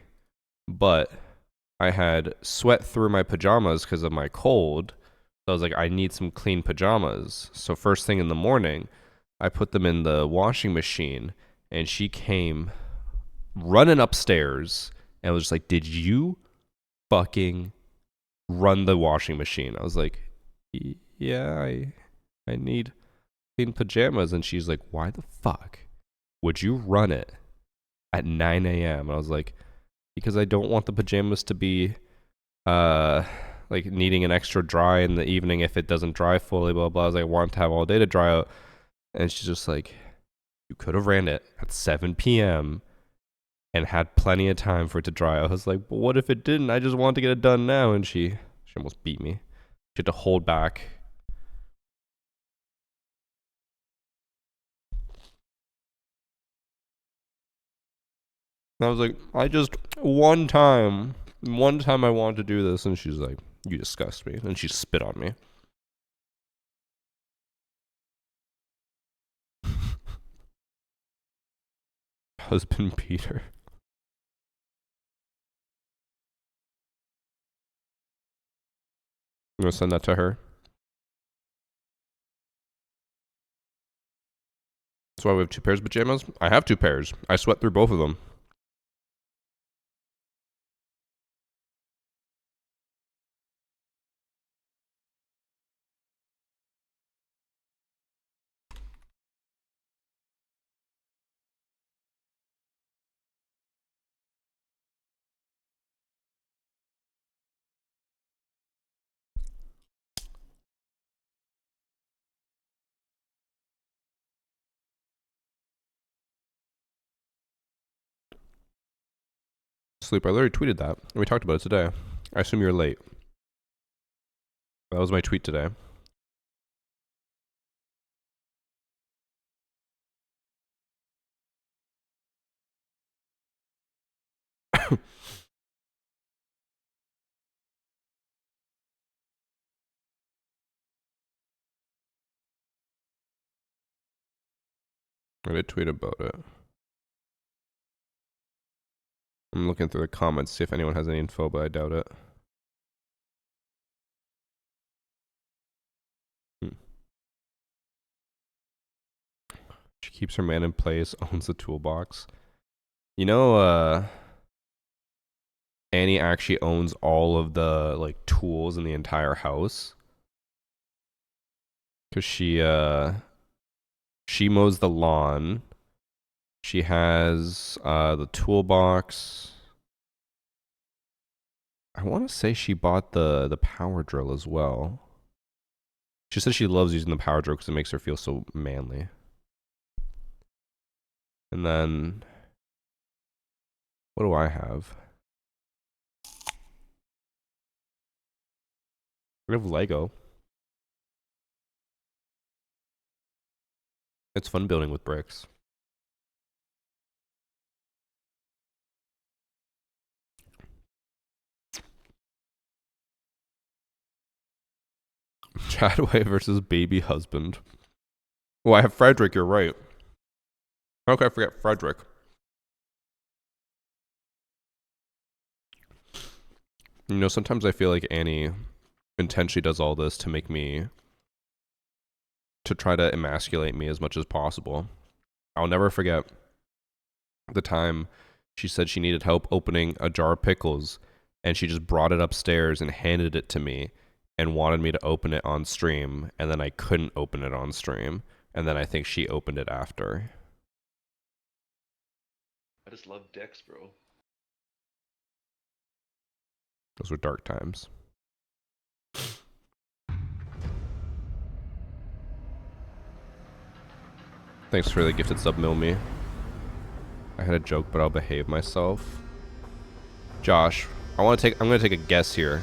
but I had sweat through my pajamas because of my cold. So I was like, I need some clean pajamas. So first thing in the morning, I put them in the washing machine, and she came running upstairs and was just like, did you fucking run the washing machine? I was like, yeah, I need clean pajamas. And she's like, why the fuck would you run it at 9 a.m.? And I was like, because I don't want the pajamas to be like needing an extra dry in the evening if it doesn't dry fully, blah blah. I was like, I want to have all day to dry out. And she's just like, you could have ran it at 7 p.m. and had plenty of time for it to dry. I was like, but what if it didn't? I just want to get it done now. And she almost beat me. She had to hold back. And I was like, one time I wanted to do this. And she's like, you disgust me. And she spit on me. Husband Peter. I'm gonna send that to her. That's why we have 2 pairs of pajamas. I have 2 pairs. I sweat through both of them. Sleep, I literally tweeted that. We talked about it today. I assume you're late. That was my tweet today. I did tweet about it. I'm looking through the comments, see if anyone has any info, but I doubt it. She keeps her man in place, owns the toolbox. You know, Annie actually owns all of the like tools in the entire house. Cause she mows the lawn. She has the toolbox. I want to say she bought the power drill as well. She says she loves using the power drill because it makes her feel so manly. And then, what do I have? I have Lego. It's fun building with bricks. Chadway versus baby husband. Oh, I have Frederick, you're right. How could I forget Frederick? You know, sometimes I feel like Annie intentionally does all this to make me, to try to emasculate me as much as possible. I'll never forget the time she said she needed help opening a jar of pickles, and she just brought it upstairs and handed it to me and wanted me to open it on stream, and then I couldn't open it on stream, and then I think she opened it after. I just love dicks, bro. Those were dark times. Thanks for the gifted sub, Milmy. I had a joke, but I'll behave myself. Josh, I'm gonna take a guess here.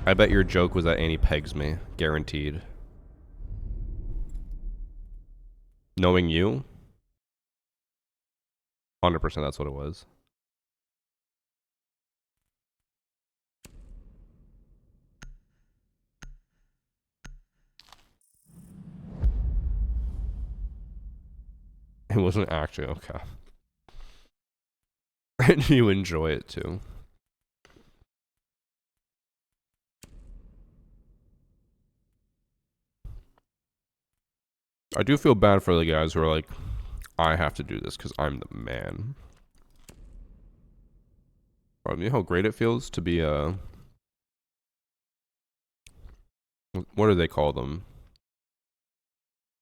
I bet your joke was that Annie pegs me. Guaranteed. Knowing you? 100% that's what it was. It wasn't actually okay. And you enjoy it too. I do feel bad for the guys who are like, I have to do this because I'm the man. You know how great it feels to be a... What do they call them?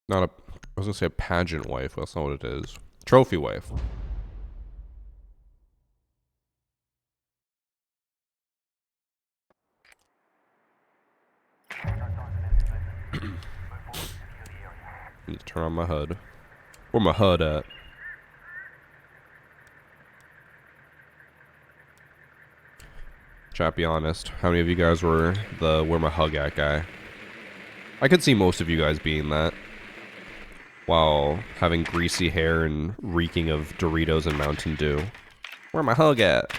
Not a... I was gonna say a pageant wife. That's not what it is. Trophy wife. Need to turn on my HUD. Where my HUD at? Chat, be honest. How many of you guys were the where my HUD at guy? I could see most of you guys being that. While having greasy hair and reeking of Doritos and Mountain Dew. Where my HUD at?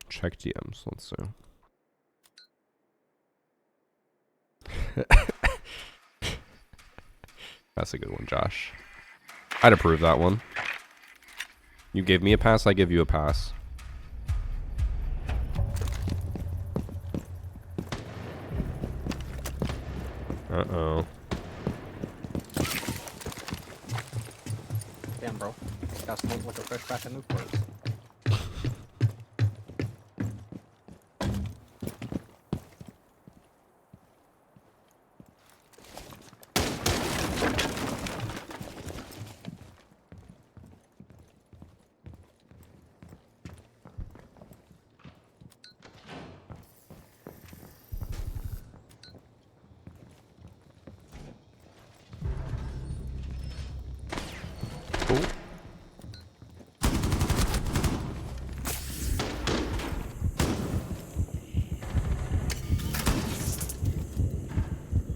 Check DMs. Let's see. That's a good one, Josh. I'd approve that one. You gave me a pass, I give you a pass. Uh-oh. Damn, bro. Got smoked like a fresh batch of Newports.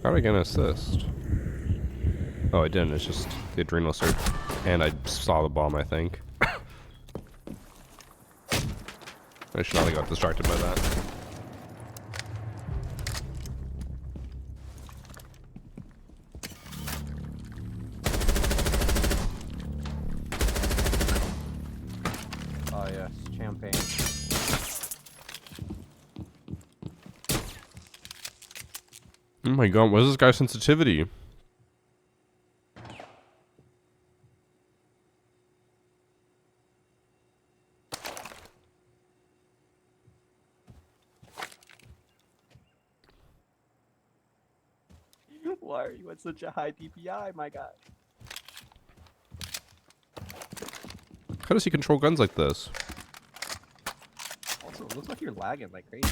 How did I get an assist? Oh, I didn't. It's just the adrenal surge. And I saw the bomb, I think. I should not have got distracted by that. Oh, yes. Champagne. Oh my god, what is this guy's sensitivity? Why are you at such a high DPI, my guy? How does he control guns like this? Also, it looks like you're lagging like crazy.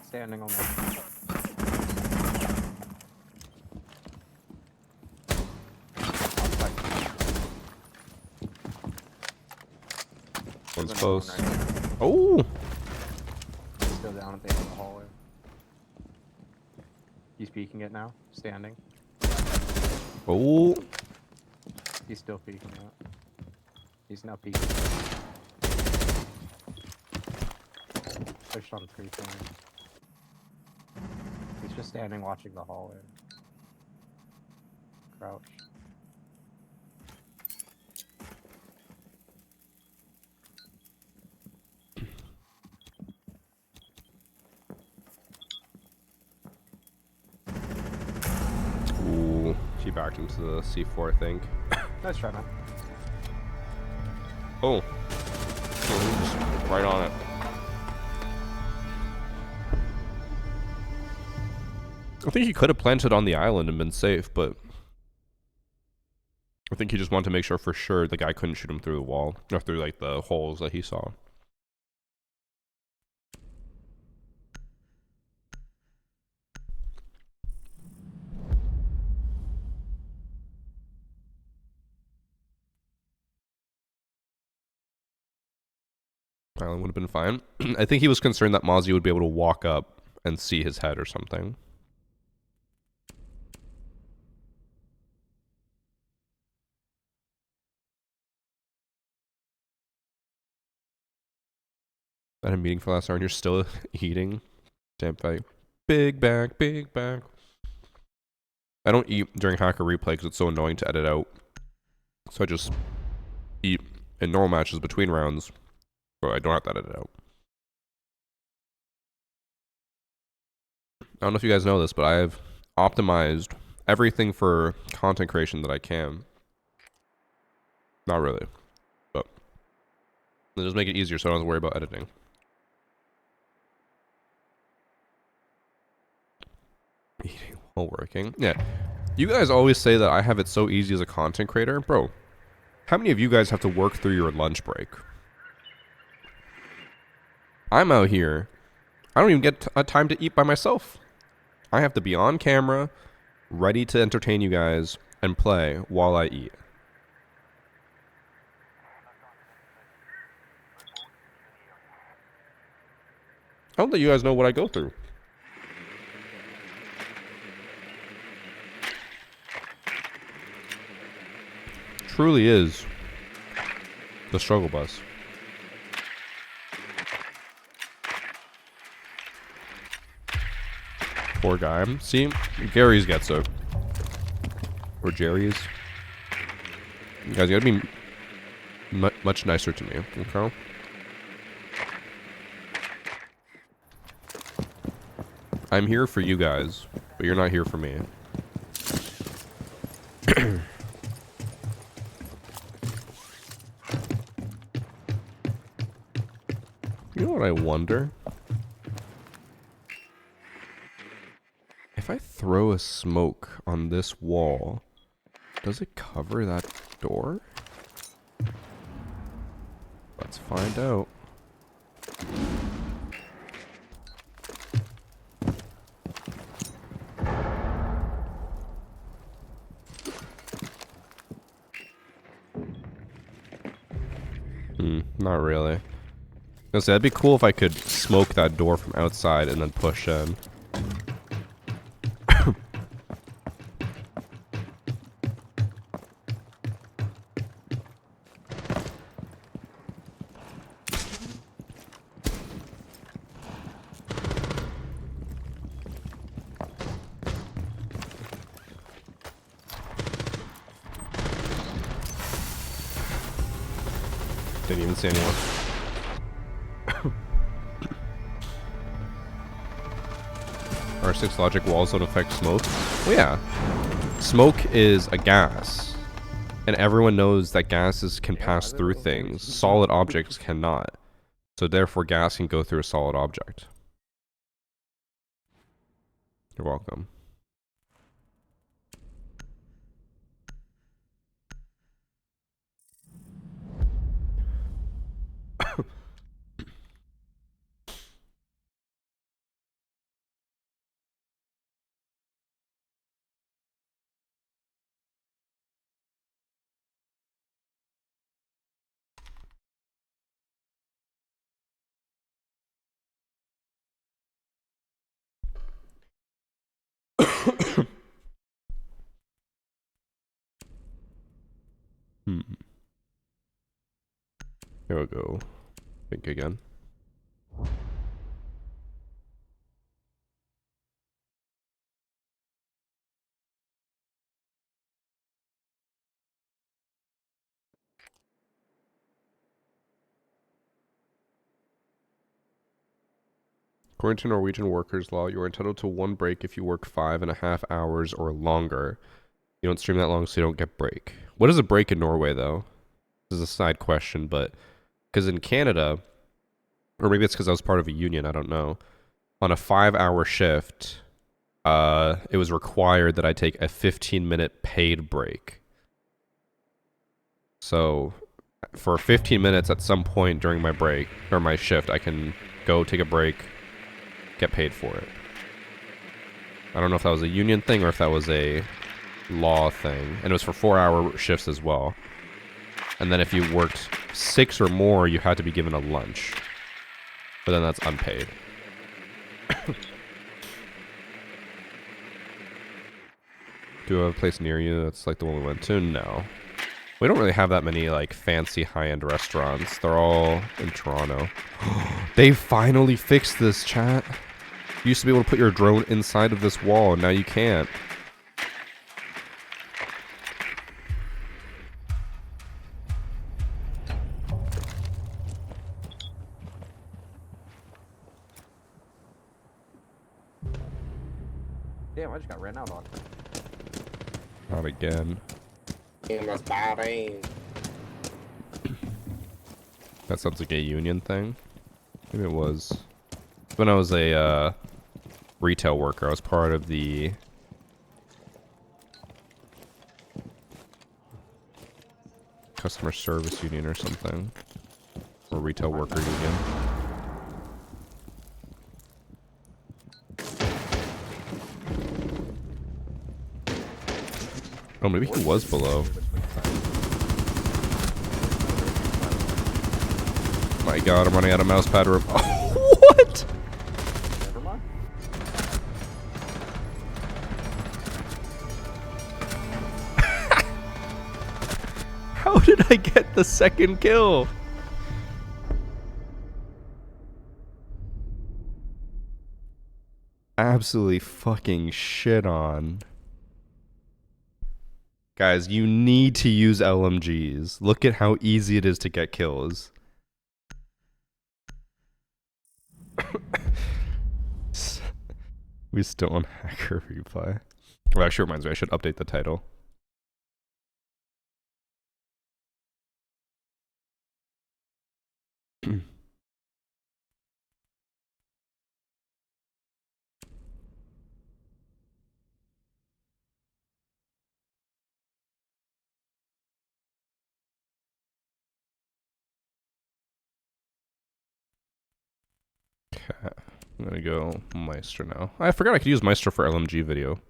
Standing on the... One's close. Oh! Still down at the end of the hallway. He's peeking it now, standing. Oh! He's still peeking it. He's now peeking. Pushed on 3 corners. He's just standing watching the hallway. Crouch. Ooh. She backed into the C4, I think. Nice try, man. Oh. Just right on it. I think he could have planted on the island and been safe, but I think he just wanted to make sure for sure the guy couldn't shoot him through the wall or through like the holes that he saw. Island would have been fine. I think he was concerned that Mozzie would be able to walk up and see his head or something. I had a meeting for last hour and you're still eating? Damn fight. Big back, big back. I don't eat during hacker replay because it's so annoying to edit out. So I just eat in normal matches between rounds, so I don't have to edit it out. I don't know if you guys know this, but I've optimized everything for content creation that I can. Not really, but it just make it easier so I don't have to worry about editing. Eating while working. Yeah. You guys always say that I have it so easy as a content creator. Bro, how many of you guys have to work through your lunch break? I'm out here. I don't even get a time to eat by myself. I have to be on camera, ready to entertain you guys, and play while I eat. I don't think you guys know what I go through. Truly is the struggle bus. Poor guy. See, Gary's gets it. Or Jerry's. You guys gotta be much nicer to me, okay? I'm here for you guys, but you're not here for me. You know what I wonder? If I throw a smoke on this wall, does it cover that door? Let's find out. Not really. I was gonna say, that'd be cool if I could smoke that door from outside and then push in. Didn't even see anyone. R6 logic walls don't affect smoke. Well, yeah. Smoke is a gas. And everyone knows that gases can pass through things. Solid objects cannot. So therefore gas can go through a solid object. You're welcome. Here we go. Think again. According to Norwegian workers' law, you are entitled to one break if you work 5.5 hours or longer. You don't stream that long, so you don't get break. What is a break in Norway, though? This is a side question, but because in Canada, or maybe it's because I was part of a union, I don't know. On a 5-hour shift, it was required that I take a 15-minute paid break. So for 15 minutes at some point during my break or my shift, I can go take a break, get paid for it. I don't know if that was a union thing or if that was a law thing. And it was for 4-hour shifts as well. And then if you worked 6 or more, you had to be given a lunch. But then that's unpaid. Do you have a place near you that's like the one we went to? No. We don't really have that many like fancy high-end restaurants. They're all in Toronto. They finally fixed this, chat. You used to be able to put your drone inside of this wall, and now you can't. Damn, I just got ran out on. Not again. That sounds like a union thing. Maybe it was. When I was a retail worker, I was part of the customer service union or something. Or retail worker union. Oh, maybe he was below. My god, I'm running out of mouse pad room. Oh, what? Never mind. How did I get the second kill? Absolutely fucking shit on. Guys, you need to use LMGs. Look at how easy it is to get kills. We still on hacker replay. Well, actually reminds me, I should update the title. Okay, I'm gonna go Maestro now. I forgot I could use Maestro for LMG video.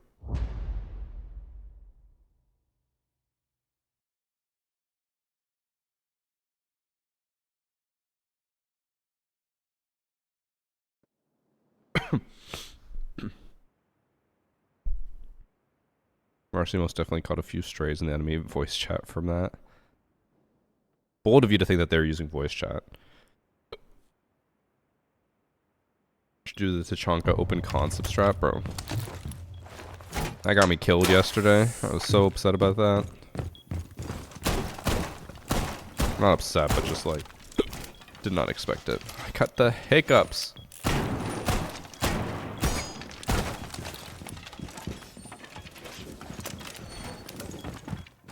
Marcy most definitely caught a few strays in the enemy voice chat from that. Bold of you to think that they're using voice chat. Should do the Tachanka open concept strat, bro. That got me killed yesterday. I was so upset about that. Not upset, but just like, did not expect it. I got the hiccups.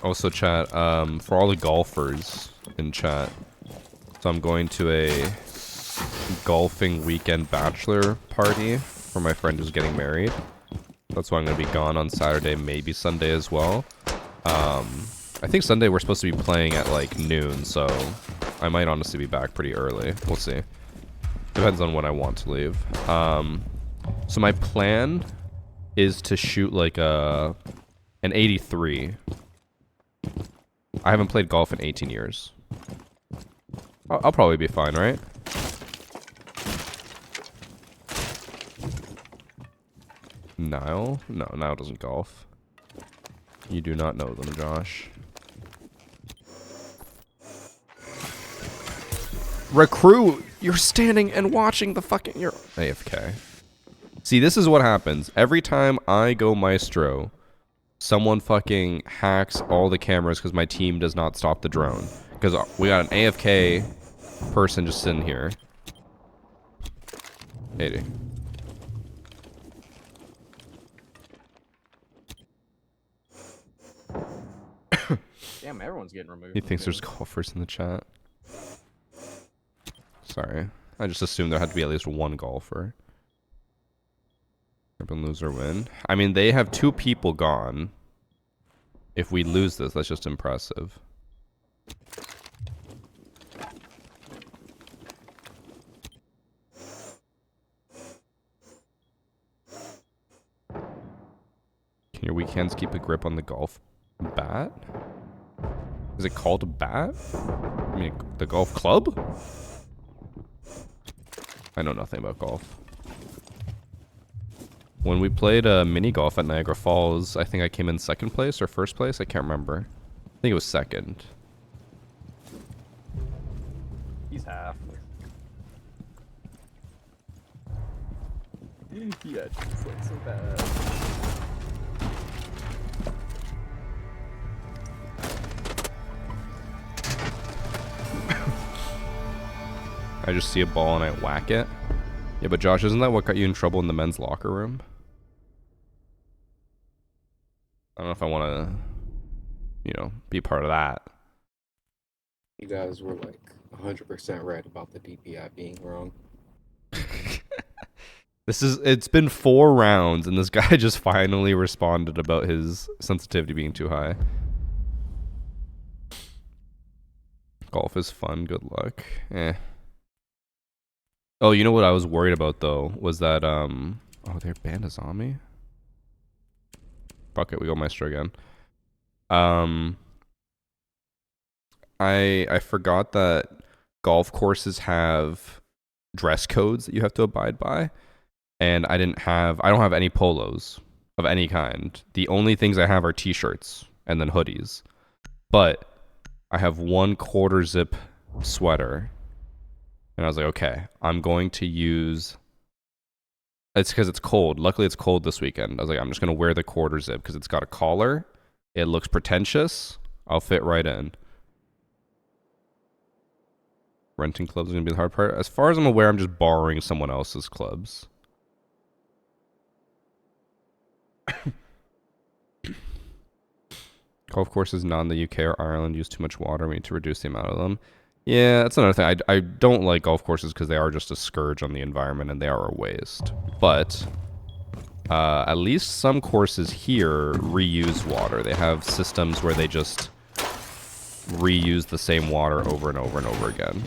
Also, chat, for all the golfers in chat, so I'm going to a golfing weekend bachelor party for my friend who's getting married. That's why I'm going to be gone on Saturday, maybe Sunday as well. I think Sunday we're supposed to be playing at like noon, so I might honestly be back pretty early. We'll see. Depends on when I want to leave. So my plan is to shoot like an 83. I haven't played golf in 18 years. I'll probably be fine, right? Niall? No, Niall doesn't golf. You do not know them, Josh. Recruit! You're standing and watching the fucking... You're AFK. See, this is what happens. Every time I go Maestro, someone fucking hacks all the cameras because my team does not stop the drone. Because we got an AFK person just sitting here. 80. Damn, everyone's getting removed. He thinks there's golfers in the chat. Sorry. I just assumed there had to be at least one golfer. Urban loser win. I mean, they have 2 people gone. If we lose this, that's just impressive. Can your weak hands keep a grip on the golf bat? Is it called a bat? I mean, the golf club? I know nothing about golf. When we played mini golf at Niagara Falls, I think I came in second place or first place. I can't remember. I think it was second. He's half. Yeah, it's like so bad. I just see a ball and I whack it. Yeah, but Josh, isn't that what got you in trouble in the men's locker room? I don't know if I want to, you know, be part of that. You guys were like 100% right about the DPI being wrong. It's been 4 rounds and this guy just finally responded about his sensitivity being too high. Golf is fun, good luck. Eh. Oh, you know what I was worried about though was that oh, their band is on me. Fuck it, we go Maestro again. I forgot that golf courses have dress codes that you have to abide by, and I don't have any polos of any kind. The only things I have are t-shirts and then hoodies. But I have 1/4 zip sweater. And I was like, okay, I'm going to use... It's because it's cold. Luckily, it's cold this weekend. I was like, I'm just going to wear the 1/4 zip because it's got a collar. It looks pretentious. I'll fit right in. Renting clubs is going to be the hard part. As far as I'm aware, I'm just borrowing someone else's clubs. Golf courses not in the UK or Ireland use too much water. We need to reduce the amount of them. Yeah, that's another thing. I don't like golf courses because they are just a scourge on the environment and they are a waste. But at least some courses here reuse water. They have systems where they just reuse the same water over and over and over again.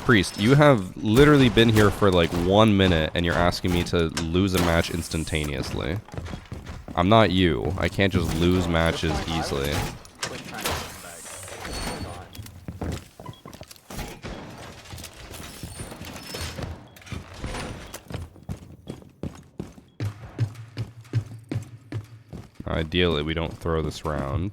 Priest, you have literally been here for like 1 minute and you're asking me to lose a match instantaneously. I'm not you. I can't just lose matches easily. Ideally, we don't throw this round.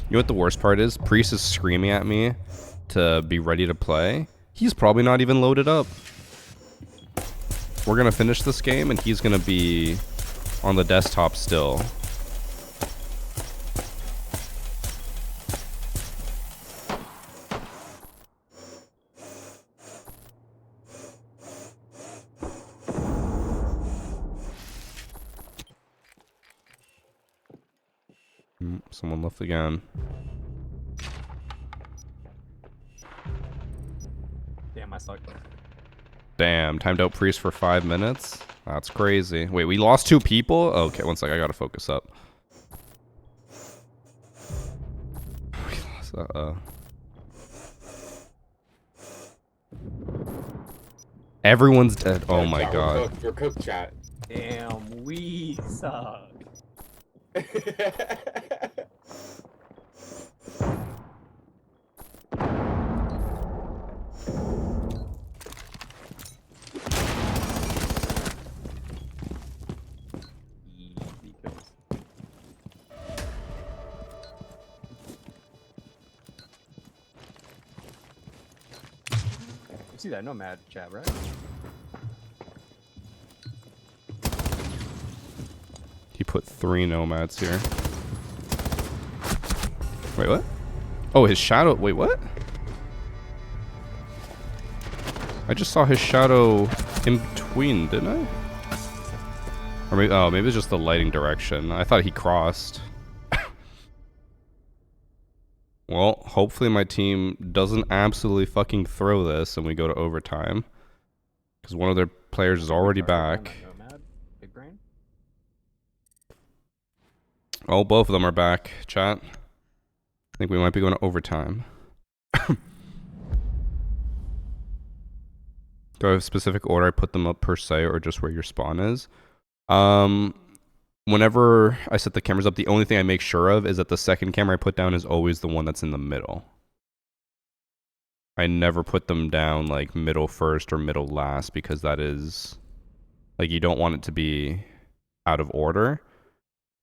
You know what the worst part is? Priest is screaming at me to be ready to play. He's probably not even loaded up. We're gonna finish this game and he's gonna be on the desktop still. Someone left again. Damn, I sucked. Damn, timed out Priest for 5 minutes? That's crazy. Wait, we lost 2 people? Okay, one sec, I gotta focus up. We lost, Everyone's dead. Oh my god. We're cooked, chat. Damn, we suck. Easy kills. You see that nomad chat, right? He put 3 nomads here. Wait, what? Oh, his shadow. Wait, what? I just saw his shadow in between, didn't I? Or maybe, oh, maybe it's just the lighting direction. I thought he crossed. Well, hopefully my team doesn't absolutely fucking throw this and we go to overtime. Because one of their players is already back. Nomad. Big Oh, both of them are back, chat. I think we might be going to overtime. Do I have a specific order I put them up per se, or just where your spawn is? Whenever I set the cameras up, the only thing I make sure of is that the second camera I put down is always the one that's in the middle. I never put them down like middle first or middle last, because that is like, you don't want it to be out of order,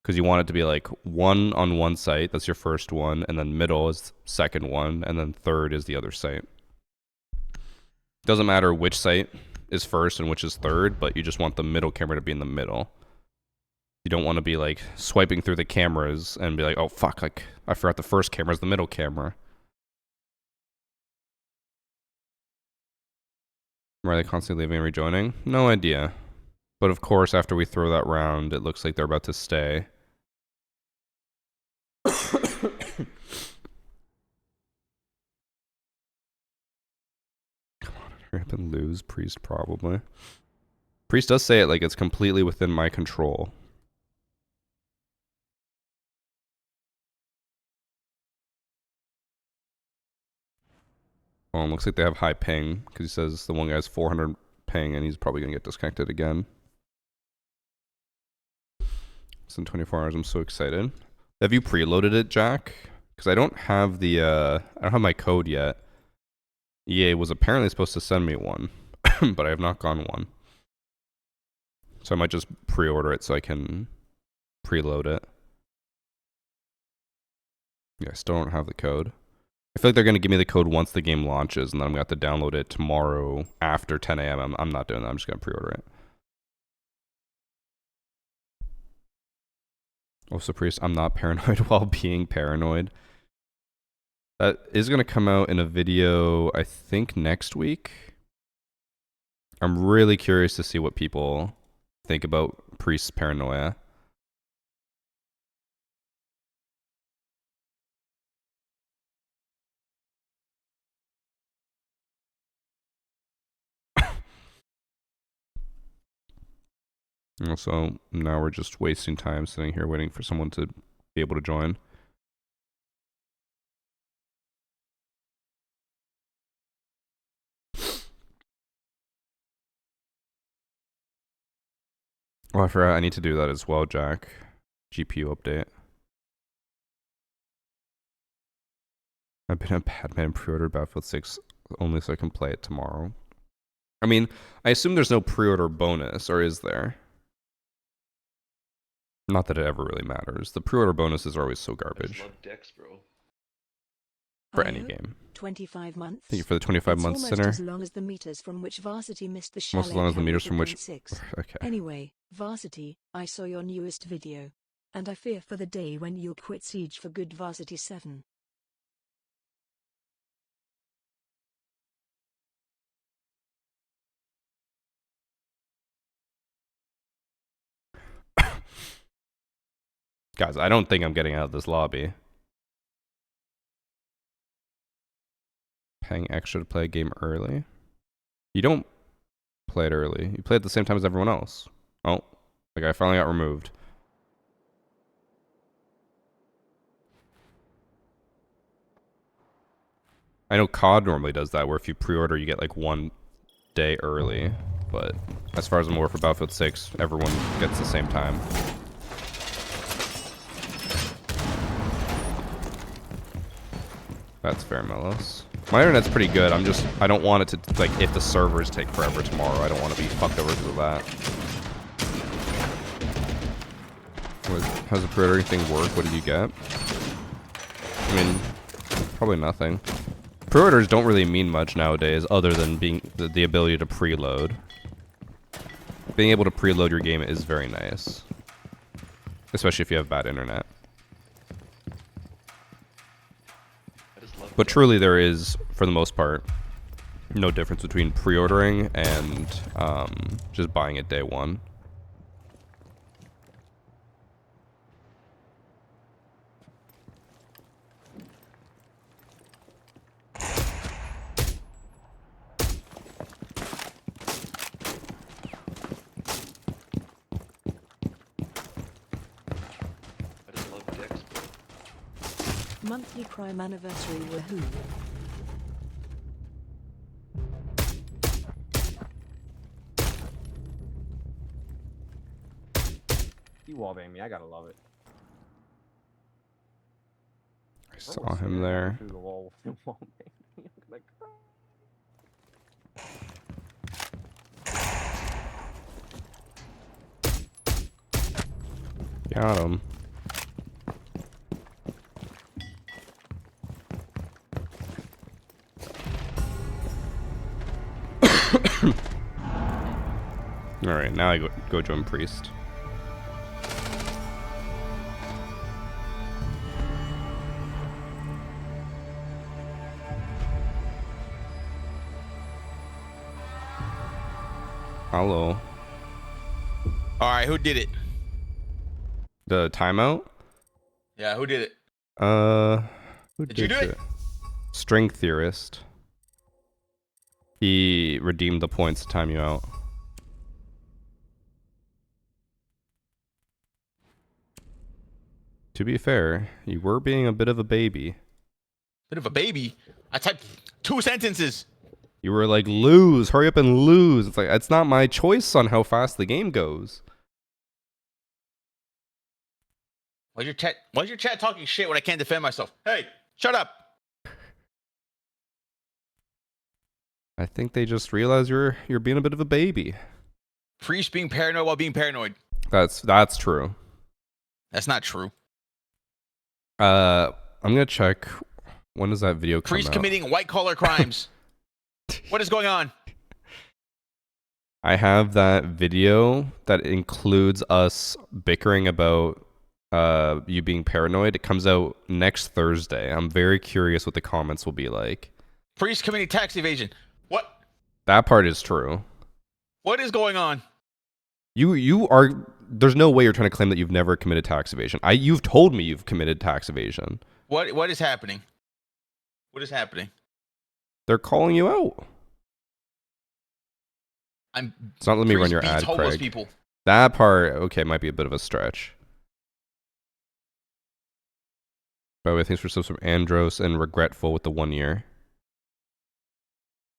because you want it to be like one on one site, that's your first one, and then middle is second one, and then third is the other site. Doesn't matter which site is first and which is third, but you just want the middle camera to be in the middle. You don't want to be like swiping through the cameras and be like, oh fuck, like I forgot the first camera is the middle camera. Why are they constantly leaving and rejoining? No idea. But of course, after we throw that round, it looks like they're about to stay. Hurry up and lose. Priest, probably. Priest does say it like it's completely within my control. Well, it looks like they have high ping, because he says the one guy has 400 ping, and he's probably going to get disconnected again. It's in 24 hours. I'm so excited. Have you preloaded it, Jack? Because I don't have the, I don't have my code yet. EA was apparently supposed to send me one, but I have not gotten one. So I might just pre-order it so I can preload it. Yeah, I still don't have the code. I feel like they're going to give me the code once the game launches, and then I'm going to have to download it tomorrow after 10 a.m. I'm not doing that. I'm just going to pre-order it. Also, Priest, I'm not paranoid while being paranoid. That is going to come out in a video, I think, next week. I'm really curious to see what people think about Priest's paranoia. Also, now we're just wasting time sitting here waiting for someone to be able to join. Oh, I forgot I need to do that as well, Jack. GPU update. I've been a bad man, pre-ordered Battlefield 6 only so I can play it tomorrow. I mean, I assume there's no pre-order bonus, or is there? Not that it ever really matters. The pre-order bonuses are always so I garbage just love decks, bro. for any game. 25 months. Thank you for the 25 months, almost Sinner. as long as the meters from which Varsity missed the Almost as long as the meters from which... 6. Okay. Anyway, Varsity, I saw your newest video. And I fear for the day when you'll quit Siege for good. Varsity 7. Guys, I don't think I'm getting out of this lobby. Paying extra to play a game early? You don't play it early. You play it at the same time as everyone else. Oh, the guy finally got removed. I know COD normally does that, where if you pre-order, you get like 1 day early. But as far as I'm aware for Battlefield 6, everyone gets the same time. That's fair, Melos. My internet's pretty good. I don't want it to, like, if the servers take forever tomorrow, I don't want to be fucked over because of that. How's the pre-ordering thing work? What did you get? I mean, probably nothing. Pre-orders don't really mean much nowadays, other than being the ability to preload. Being able to preload your game is very nice. Especially if you have bad internet. But truly there is, for the most part, no difference between pre-ordering and just buying it day one. I just love Monthly crime anniversary woohoo. He wallbanged me. I gotta love it. I saw him there. Through the wall with him wallbanged me. Like, Got him. Alright, now I go join Priest. Hello. Alright, who did it? The timeout? Yeah, who did it? Who Did you do it? String Theorist. He redeemed the points to time you out. To be fair, you were being a bit of a baby. Bit of a baby. I typed 2 sentences. You were like, lose, hurry up and lose. It's like, it's not my choice on how fast the game goes. Why's your chat talking shit when I can't defend myself? Hey, shut up. I think they just realize you're being a bit of a baby. Priest being paranoid while being paranoid. That's true. That's not true. I'm gonna check. When does that video come Priest out? committing white collar crimes. What is going on? I have that video that includes us bickering about you being paranoid. It comes out next Thursday. I'm very curious what the comments will be like. Priest committing tax evasion. What? That part is true. What is going on? You are. There's no way you're trying to claim that you've never committed tax evasion. You've told me you've committed tax evasion. What is happening? What is happening? They're calling you out. It's not letting me run your ad, homeless Craig. people. That part, okay, might be a bit of a stretch. By the way, thanks for subs from Andros and Regretful with the 1 year.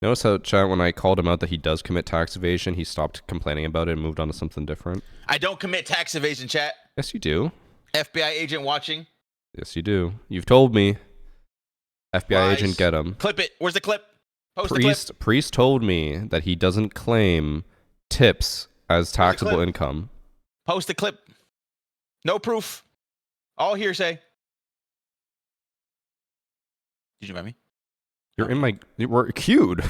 Notice how, chat, when I called him out that he does commit tax evasion, he stopped complaining about it and moved on to something different. I don't commit tax evasion, chat. Yes, you do. FBI agent watching. Yes, you do. You've told me. FBI Lies. agent, get him. Clip it. Where's the clip? Post the clip. Priest told me that he doesn't claim tips as taxable income. Post the clip. No proof. All hearsay. Did you invite me? You're in my... We're queued.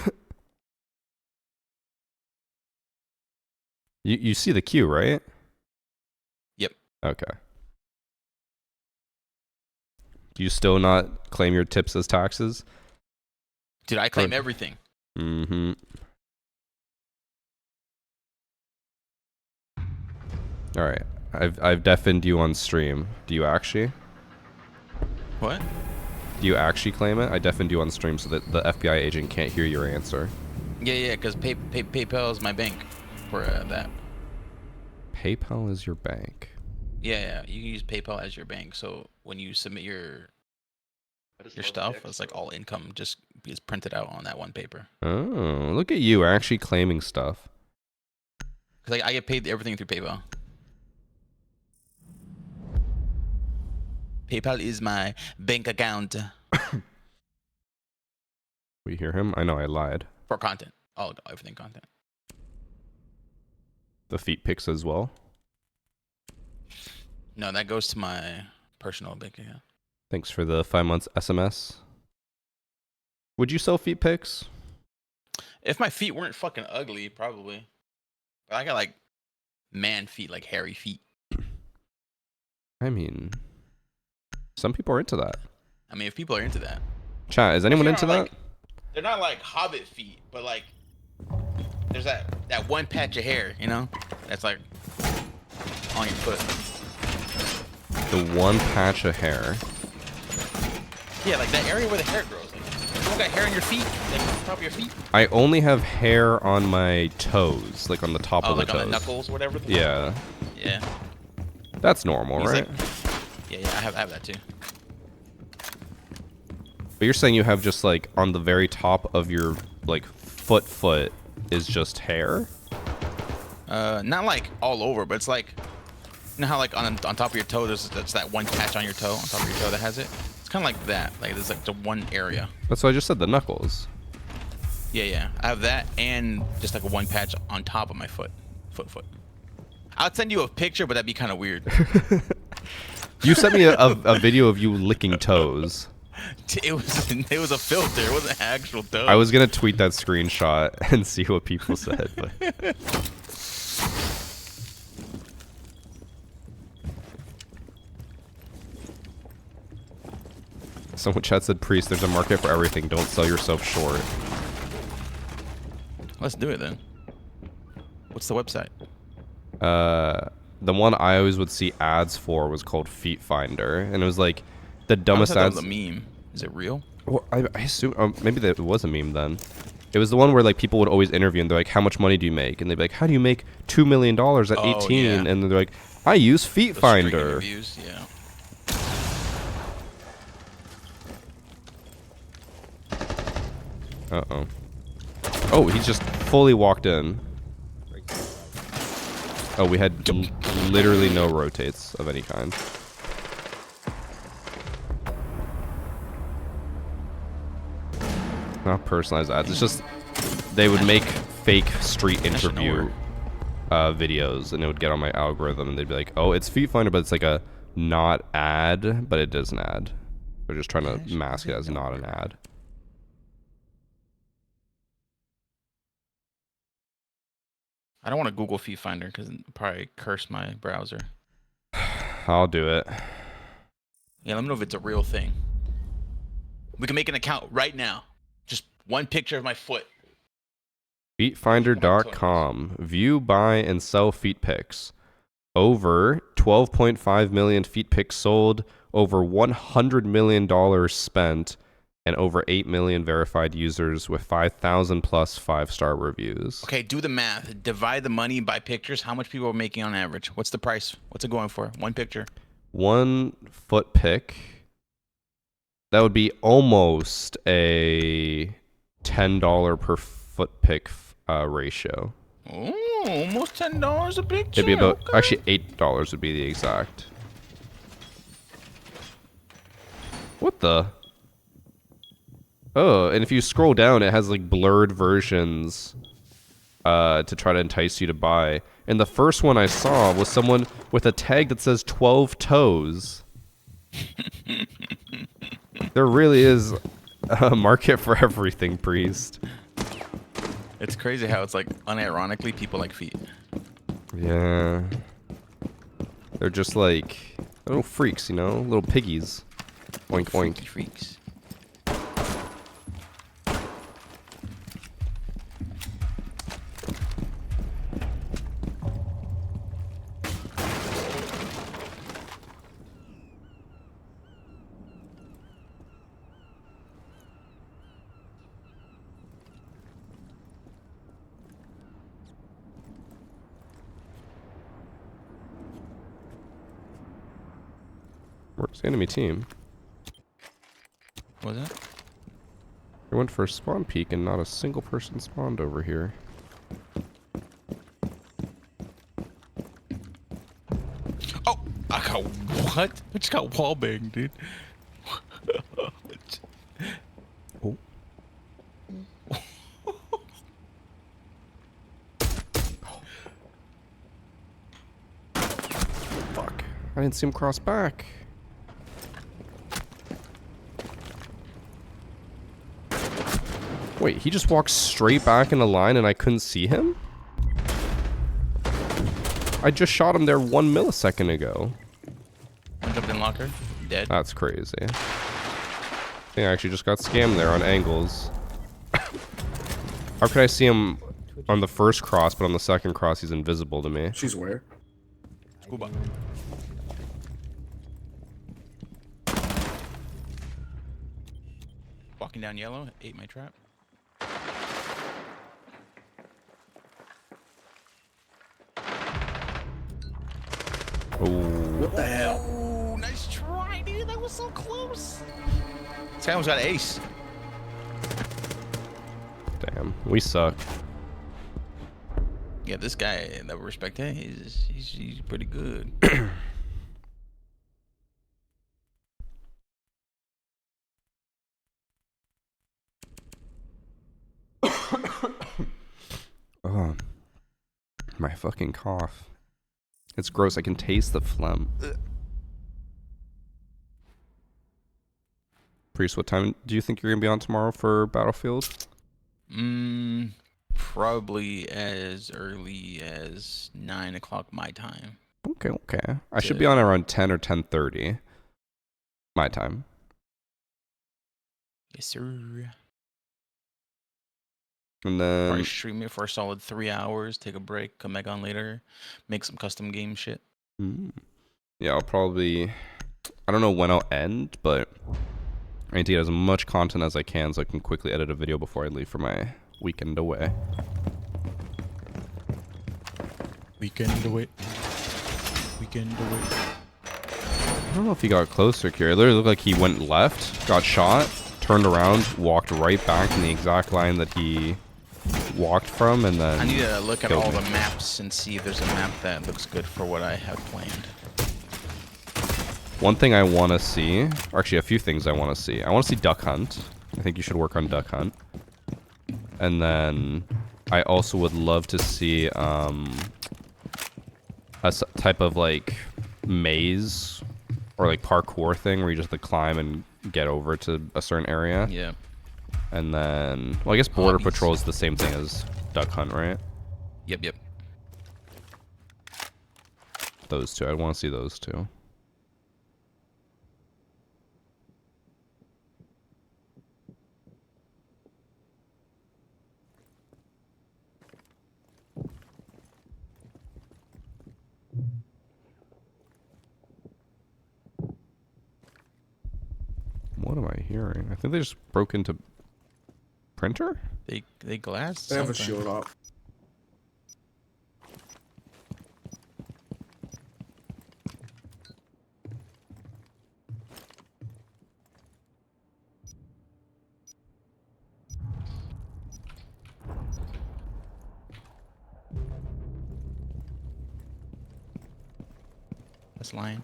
You see the queue, right? Yep. Okay. Do you still not claim your tips as taxes? Dude, I claim everything. Mm-hmm. All right. I've deafened you on stream. Do you actually? What? Do you actually claim it? I deafened you on stream so that the FBI agent can't hear your answer. Yeah, because PayPal is my bank for that. PayPal is your bank. Yeah, you can use PayPal as your bank. So when you submit your stuff, it's like all income just is printed out on that one paper. Oh, look at you actually claiming stuff. Because I get paid everything through PayPal. PayPal is my bank account. We hear him? I know I lied. For content. Everything content. The feet pics as well. No, that goes to my personal bank account. Thanks for the 5 months SMS. Would you sell feet pics? If my feet weren't fucking ugly, probably. But I got like man feet, like hairy feet. I mean, some people are into that. I mean, if people are into that. Chat, is anyone into that? Like, they're not like hobbit feet, but like there's that one patch of hair, you know? That's like on your foot. The one patch of hair. Yeah, like that area where the hair grows. Like, you don't got hair on your feet? Like on top of your feet? I only have hair on my toes, like on the top of the like toes. on the knuckles or whatever? Yeah. Yeah. That's normal, right? Yeah, I have that too. But you're saying you have just like on the very top of your like foot is just hair? Not like all over, but it's like, you know how like on top of your toe, there's that one patch on your toe, on top of your toe that has it. It's kind of like that. Like there's like the one area. That's what I just said. The knuckles. Yeah. I have that and just like a one patch on top of my foot. I'll send you a picture, but that'd be kind of weird. You sent me a video of you licking toes. It was a filter. It wasn't actual toe. I was gonna tweet that screenshot and see what people said, but someone chat said, "Priest, there's a market for everything. Don't sell yourself short." Let's do it then. What's the website? The one I always would see ads for was called Feet Finder, and it was like the I dumbest thought that ads. was a meme. Is it real? Well, I assume maybe that it was a meme then. It was the one where like people would always interview and they're like, "How much money do you make?" And they'd be like, "How do you make $2 million at 18?" Yeah. And they're like, "I use Feet Those string Finder." interviews, yeah. Uh-oh. Oh, he just fully walked in. Oh, we had literally no rotates of any kind. Not personalized ads. It's just they would make fake street That should interview videos, and it would get on my algorithm, and they'd be like, "Oh, it's Feet Finder, but it's like a not ad, but it is an ad." They're just trying to mask it as not an ad. I don't want to Google Feet Finder because it'll probably curse my browser. I'll do it. Yeah, let me know if it's a real thing. We can make an account right now. Just one picture of my foot. Feetfinder.com. View, buy, and sell feet pics. Over 12.5 million feet pics sold, over $100 million spent, and over 8 million verified users with 5,000 plus 5-star reviews. Okay, do the math. Divide the money by pictures. How much people are making on average? What's the price? What's it going for? One picture. 1 foot pic. That would be almost a $10 per foot pic ratio. Oh, almost $10 a picture. It'd be about, okay. actually $8 would be the exact. What the? Oh, and if you scroll down, it has like blurred versions to try to entice you to buy. And the first one I saw was someone with a tag that says 12 toes. There really is a market for everything, Priest. It's crazy how it's like unironically people like feet. Yeah. They're just like little freaks, you know? Little piggies. Oink, Freaky oink. freaks. Where's the enemy team? What was that? They went for a spawn peek and not a single person spawned over here. Oh, I got what? I just got wallbanged, dude. Oh. Fuck. I didn't see him cross back. Wait, he just walked straight back in a line and I couldn't see him? I just shot him there 1 millisecond ago. I jumped in locker. Dead. That's crazy. I think I actually just got scammed there on angles. How could I see him on the first cross, but on the second cross he's invisible to me? She's where? Scuba. Walking down yellow. Ate my trap. Oh. What the hell? Oh, nice try, dude. That was so close. guy almost got an ace. Damn, we suck. Yeah, this guy that we respect, hey, he's pretty good. Oh, my fucking cough. It's gross. I can taste the phlegm. Priest, what time do you think you're gonna be on tomorrow for Battlefield? Probably as early as 9 o'clock my time. Okay, okay. I should be on around 10 or 10:30 my time. Yes, sir. And Probably then stream it for a solid 3 hours, take a break, come back on later, make some custom game shit. yeah, I'll probably, I don't know when I'll end, but I need to get as much content as I can so I can quickly edit a video before I leave for my weekend away. Weekend away. Weekend away. I don't know if he got closer, Kira. It literally looked like he went left, got shot, turned around, walked right back in the exact line that he walked from, and then I need to look at killed all me. the maps and see if there's a map that looks good for what I have planned. One thing I want to see, or actually a few things I want to see. I want to see Duck Hunt. I think you should work on Duck Hunt. And then I also would love to see a type of like maze or like parkour thing where you just have to climb and get over to a certain area. Yeah. And then, well, I guess Border Hobbies. Patrol is the same thing as Duck Hunt, right? Yep. Those two. I want to see those two. What am I hearing? I think they just broke into printer? They glassed They have a something. shield up. That's lying.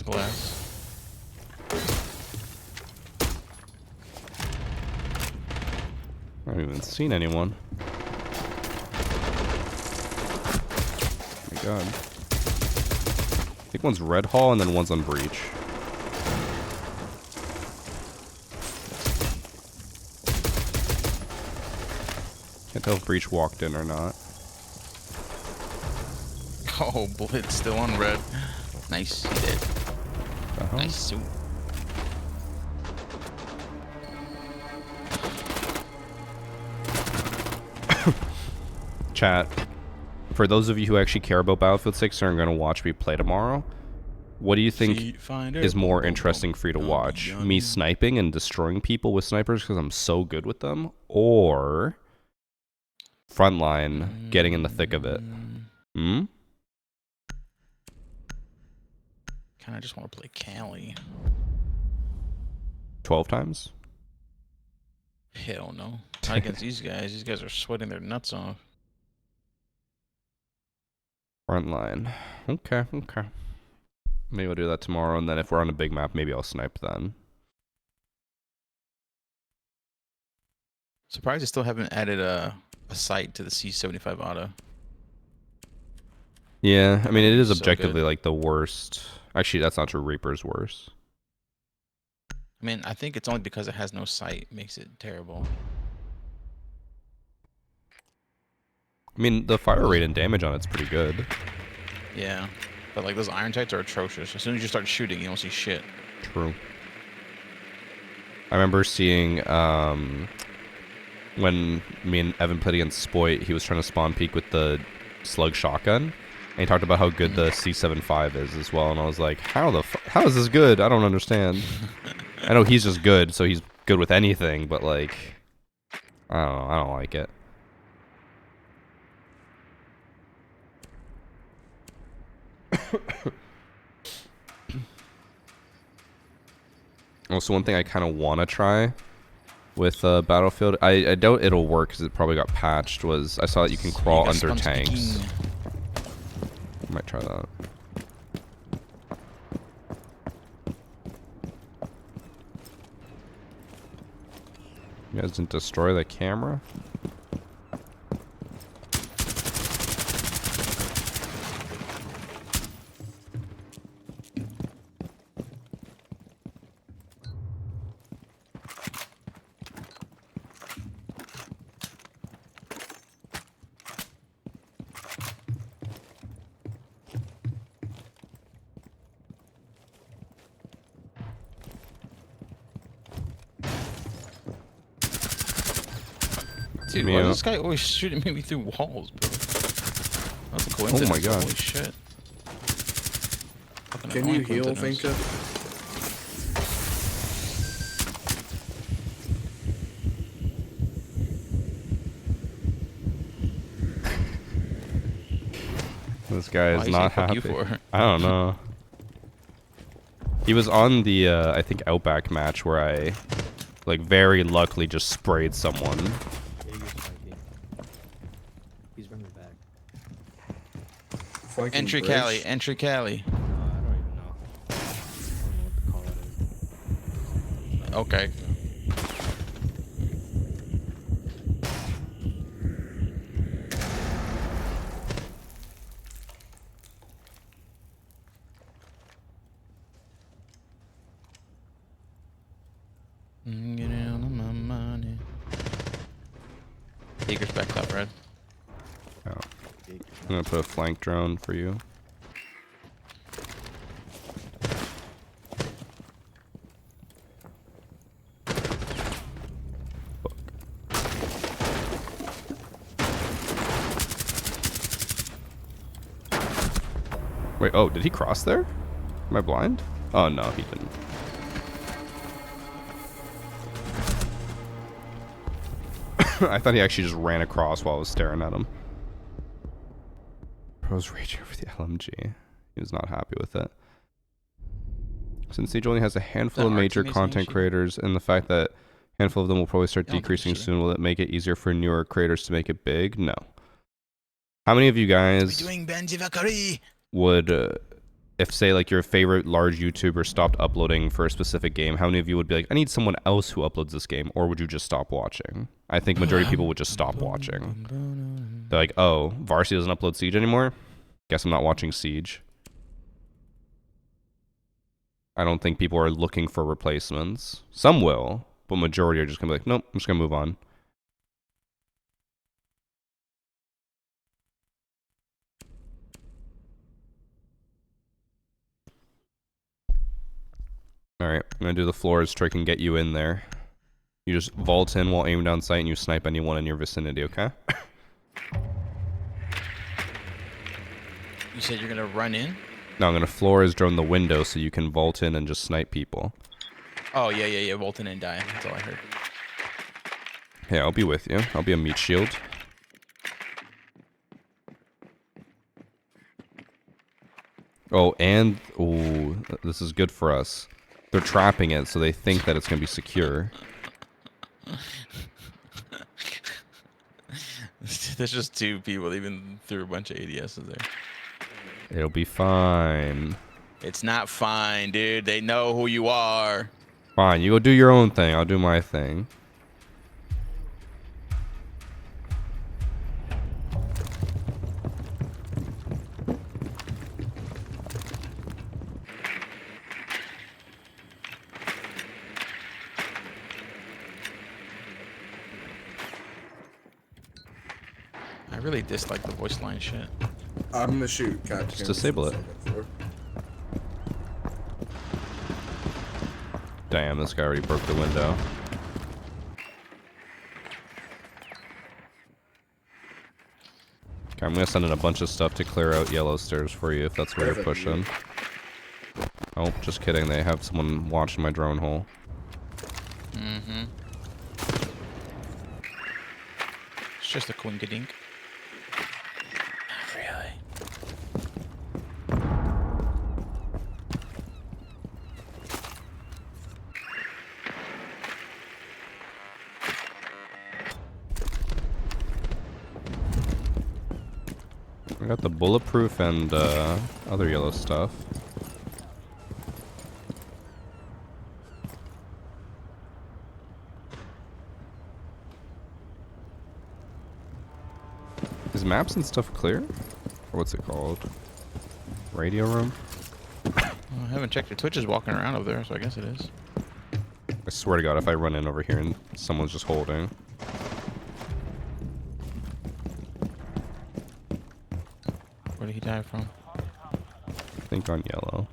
Glass. I haven't even seen anyone. Oh my god. I think one's Red Hall and then one's on Breach. Can't tell if Breach walked in or not. Oh, Blitz still on red. Nice, he did. Uh-huh. Nice suit. Chat. For those of you who actually care about Battlefield 6 and are going to watch me play tomorrow, what do you think is more interesting for you to watch? Me sniping and destroying people with snipers because I'm so good with them? Or Frontline getting in the thick of it? Hmm? Kinda just want to play Cali. 12 times? Hell no. Not against these guys. These guys are sweating their nuts off. Frontline. Okay, okay. Maybe I'll do that tomorrow, and then if we're on a big map, maybe I'll snipe then. Surprised they still haven't added a sight to the C75 auto. Yeah, I mean, it is So objectively good. like the worst. Actually, that's not true. Reaper's worse. I mean, I think it's only because it has no sight makes it terrible. I mean, the fire rate and damage on it's pretty good. Yeah. But like those iron sights are atrocious. As soon as you start shooting, you don't see shit. True. I remember seeing when me and Evan played against Spoit, he was trying to spawn peek with the slug shotgun, and he talked about how good the C75 is as well, and I was like, how the fuck? How is this good? I don't understand. I know he's just good, so he's good with anything, but like, I don't know. I don't like it. Also, one thing I kind of want to try with Battlefield, I doubt it'll work because it probably got patched, was I saw that you can crawl under tanks. I might try that. You guys didn't destroy the camera? Dude, why is this guy always shooting me through walls, bro? That's a coincidence. Oh my god. Holy shit. Fucking Can you annoying heal, coincidence. Finka? This guy is Why is he not fuck happy. you for? I don't know. He was on the, I think, Outback match where I, like, very luckily just sprayed someone. He's running back. Flanking Entry bridge. Cali, entry Cali. I don't even know. I don't know what to call it. Okay. Get out of my money. Eager's back top, red. Oh. I'm gonna put a flank drone for you. Wait, oh, did he cross there? Am I blind? Oh, no, he didn't. I thought he actually just ran across while I was staring at him. I was raging over the LMG. He was not happy with it. Since Siege only has a handful of major content creators, and the fact that a handful of them will probably start decreasing soon, will it make it easier for newer creators to make it big? No. How many of you guys would, if say like your favorite large YouTuber stopped uploading for a specific game, how many of you would be like, I need someone else who uploads this game, or would you just stop watching? I think majority of people would just stop watching. They're like, oh, Varsity doesn't upload Siege anymore? Guess I'm not watching Siege. I don't think people are looking for replacements. Some will, but majority are just gonna be like, nope, I'm just gonna move on. Alright, I'm gonna do the floors trick and get you in there. You just vault in while aiming down sight and you snipe anyone in your vicinity, okay? You said you're gonna run in? No, I'm gonna floor his drone the window so you can vault in and just snipe people. Oh, yeah. Vault in and die. That's all I heard. Hey, I'll be with you. I'll be a meat shield. Oh, and... ooh, this is good for us. They're trapping it, so they think that it's gonna be secure. There's just two people even threw a bunch of ADSs there. It'll be fine. It's not fine, dude. They know who you are. Fine, you go do your own thing. I'll do my thing. I really dislike the voice line shit. I'm gonna shoot. Just disable it. Damn, this guy already broke the window. Okay, I'm gonna send in a bunch of stuff to clear out yellow stairs for you if that's where you're pushing. Oh, just kidding. They have someone watching my drone hole. Mm-hmm. It's just a quinkadink. Really? I got the bulletproof and other yellow stuff. Is maps and stuff clear? Or what's it called? Radio room? Well, I haven't checked. Your Twitch is walking around over there, so I guess it is. I swear to God, if I run in over here and someone's just holding. Where did he die from? I think on yellow.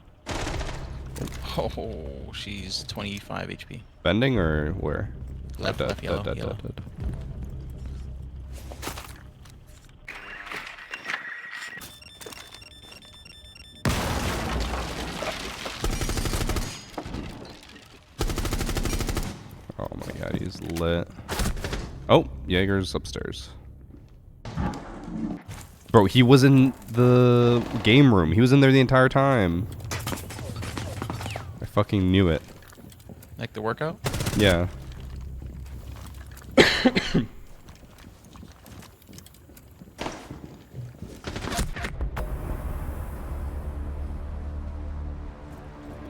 Oh, she's 25 HP. Bending or where? Left, Dead, left, yellow, dead, yellow. dead. Oh my God, he's lit. Oh, Jaeger's upstairs. Bro, he was in the game room. He was in there the entire time. I fucking knew it. Like the workout? Yeah.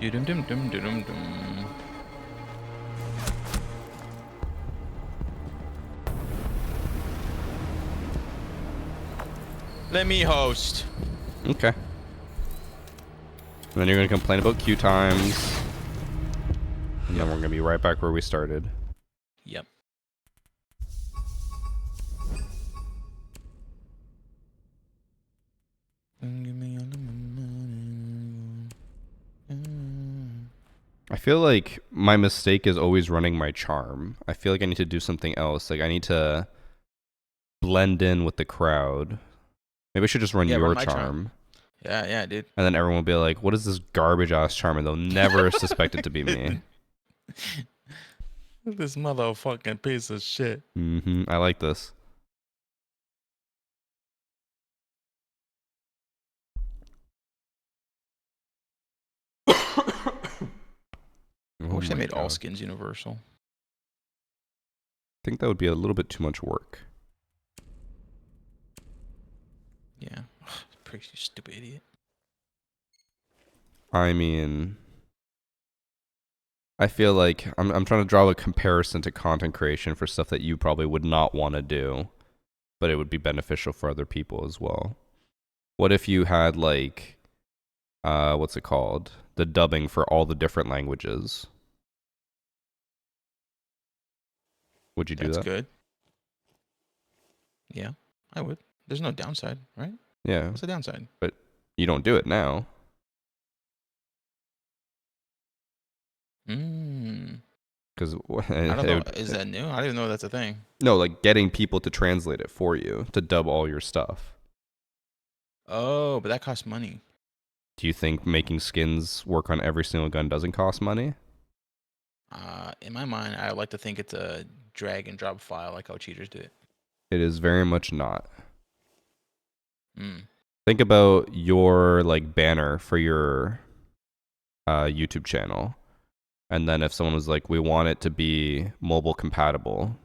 Dum dum dum dum dum. Let me host. Okay. And then you're gonna complain about queue times. And then we're gonna be right back where we started. Yep. I feel like my mistake is always running my charm. I feel like I need to do something else. Like I need to blend in with the crowd. Maybe I should just run Yeah, your run my charm. charm. Yeah, dude. And then everyone will be like, what is this garbage ass charm? And they'll never suspect it to be me. This motherfucking piece of shit. I like this. I wish they my made all God. skins universal. I think that would be a little bit too much work. Yeah. Pretty stupid idiot. I mean, I feel like I'm trying to draw a comparison to content creation for stuff that you probably would not want to do, but it would be beneficial for other people as well. What if you had like, what's it called? The dubbing for all the different languages. Would you do That's that? good. Yeah, I would. There's no downside, right? Yeah, What's the downside? but you don't do it now. Because I don't know. Is that new? I don't even know that's a thing. no, like getting people to translate it for you to dub all your stuff. Oh, but that costs money. Do you think making skins work on every single gun doesn't cost money? In my mind, I like to think it's a drag and drop file like how cheaters do it. It is very much not. Mm. Think about your like banner for your YouTube channel. And then if someone was like, we want it to be mobile compatible.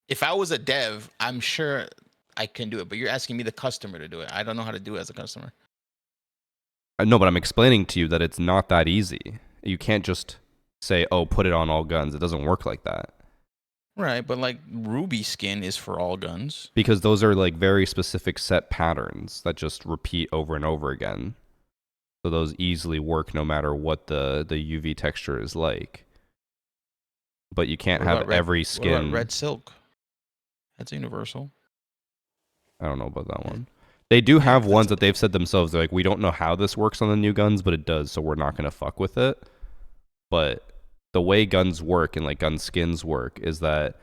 If I was a dev, I'm sure I can do it. But you're asking me, the customer, to do it. I don't know how to do it as a customer. No, but I'm explaining to you that it's not that easy. You can't just say, oh, put it on all guns. It doesn't work like that. Right, but like Ruby skin is for all guns. Because those are like very specific set patterns that just repeat over and over again. So those easily work no matter what the UV texture is like. But you can't What have about red- every What skin. about red silk? That's universal. I don't know about that one. They do have that's ones a- that they've said themselves. They're like, we don't know how this works on the new guns, but it does, so we're not going to fuck with it. But the way guns work and like gun skins work is that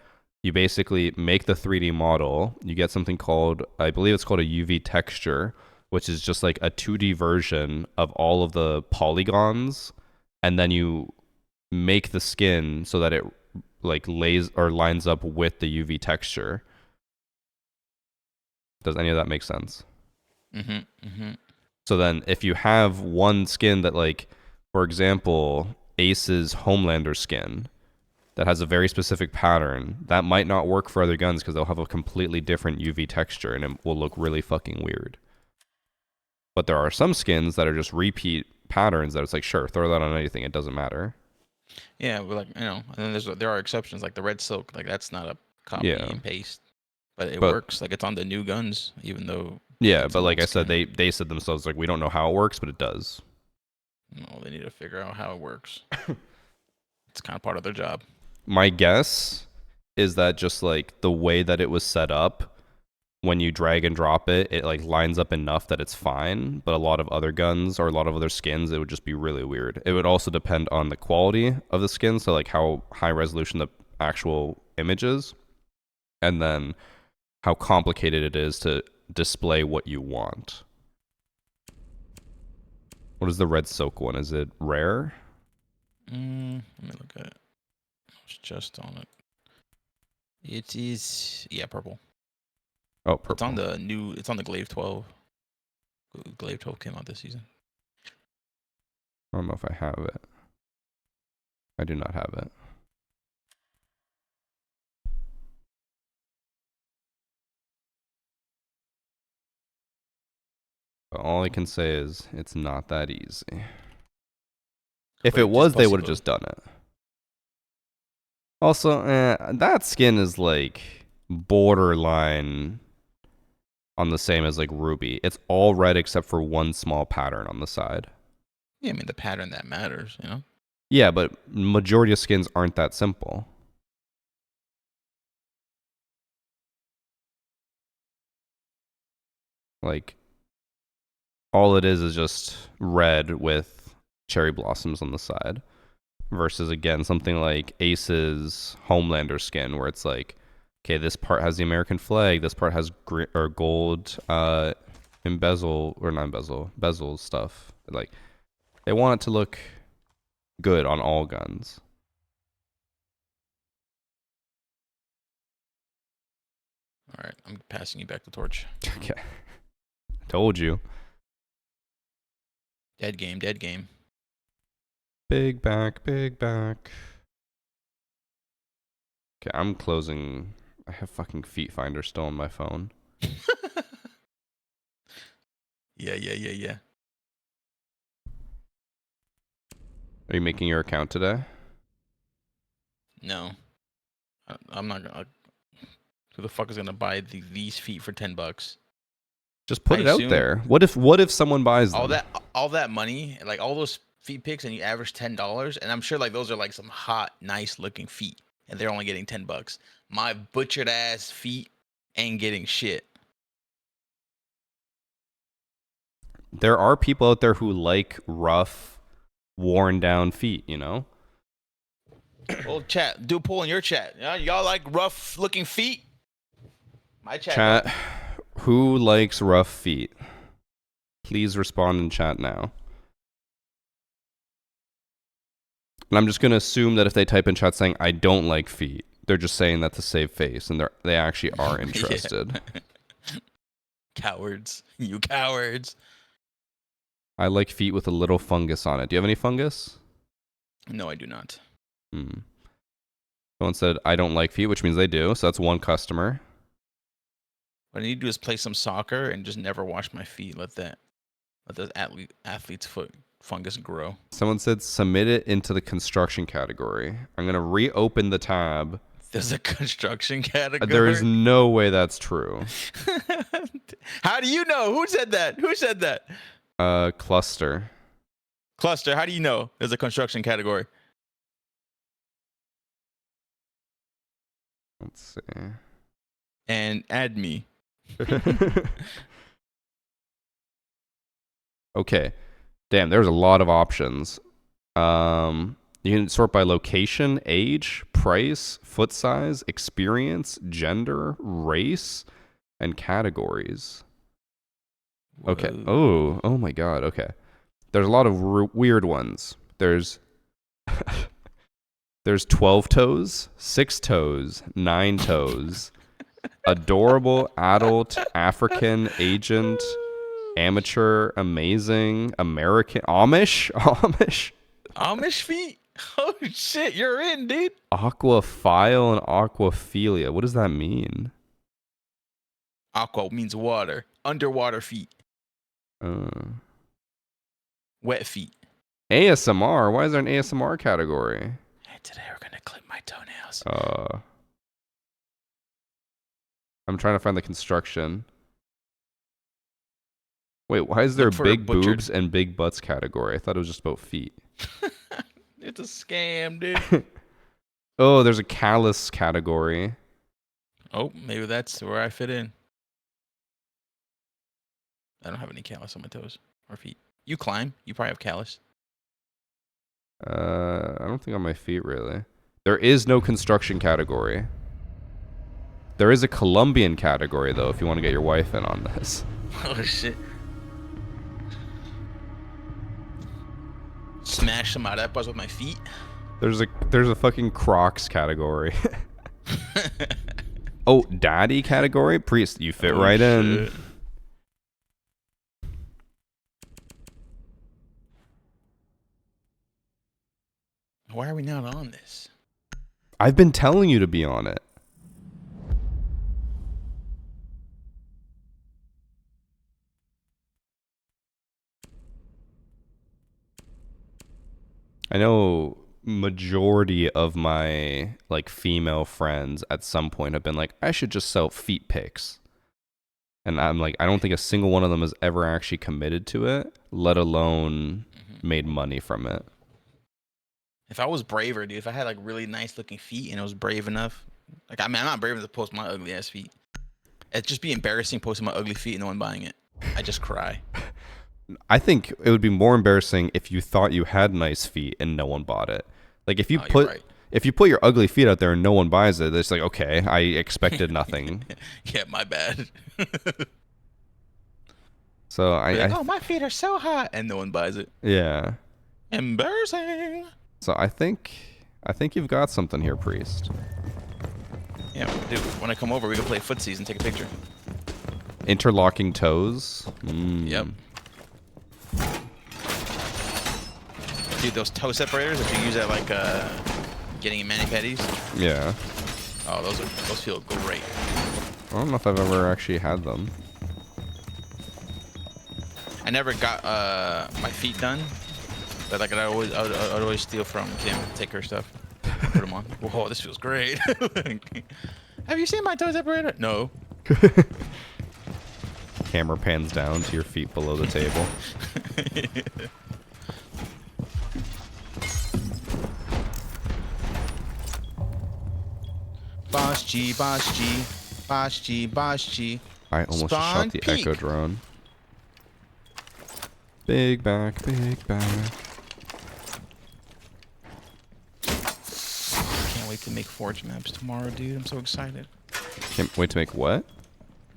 you basically make the 3D model. You get something called, I believe it's called a UV texture. which is just like a 2D version of all of the polygons, and then you make the skin so that it like lays or lines up with the UV texture. Does any of that make sense? So then if you have one skin that, like, for example, Ace's Homelander skin that has a very specific pattern, that might not work for other guns because they'll have a completely different UV texture and it will look really fucking weird. But there are some skins that are just repeat patterns that it's like, sure, throw that on anything, it doesn't matter. Yeah, but like, you know, and then there are exceptions like the red silk, like that's not a copy and paste, but it works. Like it's on the new guns, even though. Yeah, but like I said, they said themselves like, we don't know how it works, but it does. No, they need to figure out how it works. It's kind of part of their job. My guess is that just like the way that it was set up, when you drag and drop it, it like lines up enough that it's fine. But a lot of other guns or a lot of other skins, it would just be really weird. It would also depend on the quality of the skin, so like how high resolution the actual image is, and then how complicated it is to display what you want. What is the red silk one? Is it rare? Let me look at it. I was just on it. It is, yeah, purple. Oh, purple. It's on the Glaive 12. Glaive 12 came out this season. I don't know if I have it. I do not have it. But all I can say is it's not that easy. If it was, they would have just done it. Also, that skin is like borderline on the same as like Ruby. It's all red except for one small pattern on the side. Yeah, I mean the pattern that matters, you know? Yeah, but majority of skins aren't that simple. Like, all it is just red with cherry blossoms on the side. Versus, again, something like Ace's Homelander skin, where it's like, okay, this part has the American flag, this part has gold bezel stuff. Like, they want it to look good on all guns. All right, I'm passing you back the torch. Okay. Told you. Dead game, dead game. Big back, big back. Okay, I'm closing. I have fucking Feet Finder still on my phone. Yeah. Are you making your account today? No. I'm not gonna. Who the fuck is gonna buy these feet for $10? Just put it out there. What if someone buys them? All that money, like all those feet pics, and you average $10, and I'm sure like those are like some hot, nice looking feet, and they're only getting $10. My butchered ass feet ain't getting shit. There are people out there who like rough, worn down feet, you know? Well, chat, do a poll in your chat. Y'all like rough looking feet? My chat. Who likes rough feet? Please respond in chat now. And I'm just going to assume that if they type in chat saying, I don't like feet, they're just saying that to save face, and they actually are interested. Cowards. You cowards. I like feet with a little fungus on it. Do you have any fungus? No, I do not. Someone said, I don't like feet, which means they do. So that's one customer. What I need to do is play some soccer and just never wash my feet. Let the athlete's foot fungus grow. Someone said, submit it into the construction category. I'm going to reopen the tab. There's a construction category? There is no way that's true. How do you know? Who said that? Who said that? Cluster. Cluster, how do you know there's a construction category? Let's see. And add me. Okay. Damn, there's a lot of options. You can sort by location, age, price, foot size, experience, gender, race, and categories. Okay. Whoa. Oh my god. Okay. There's a lot of weird ones. There's 12 toes, 6 toes, 9 toes. Adorable, adult, African, agent, amateur, amazing, American, Amish, Amish, Amish feet? Oh shit, you're in, dude. aquaphile and aquaphilia. What does that mean? Aqua means water. Underwater feet. Uh, Wet feet. ASMR. Why is there an ASMR category? Hey, today we're gonna clip my toenails. I'm trying to find the construction. Wait, why is there Look for big butchered. boobs and big butts category? I thought it was just about feet. It's a scam, dude. Oh, there's a callus category. Oh, maybe that's where I fit in. I don't have any callus on my toes or feet. You climb. You probably have callus. I don't think on my feet really. There is no construction category. There is a Colombian category though, if you want to get your wife in on this. Oh shit. Smash some arepas with my feet. There's a fucking Crocs category. Oh, daddy category? Priest, you fit right in. Shit. Why are we not on this? I've been telling you to be on it. I know majority of my like female friends at some point have been like, I should just sell feet pics. And I'm like, I don't think a single one of them has ever actually committed to it, let alone made money from it. If I was braver, dude, if I had like really nice looking feet and I was brave enough, like I mean, I'm not brave enough to post my ugly ass feet. It'd just be embarrassing posting my ugly feet and no one buying it. I just cry. I think it would be more embarrassing if you thought you had nice feet and no one bought it. Like if you Oh, you're put right. if you put your ugly feet out there and no one buys it, it's like, okay, I expected nothing. Yeah, my bad. So Oh, my feet are so hot, and no one buys it. yeah. Embarrassing. So I think you've got something here, Priest. Yeah, dude. When I come over, we can play footsies and take a picture. Interlocking toes. Yep. Dude, those toe separators that you use at like getting in mani-pedis. Yeah. Oh, those feel great. I don't know if I've ever actually had them. I never got my feet done, but like I'd always steal from Kim, take her stuff, put them on. Whoa, this feels great. Have you seen my toe separator? No. Camera pans down to your feet below the table. Boss G, Boss G, Boss G, Boss G. I almost just Spawn shot the peak. Echo drone. Big back, big back. Can't wait to make forge maps tomorrow, dude. I'm so excited. Can't wait to make what?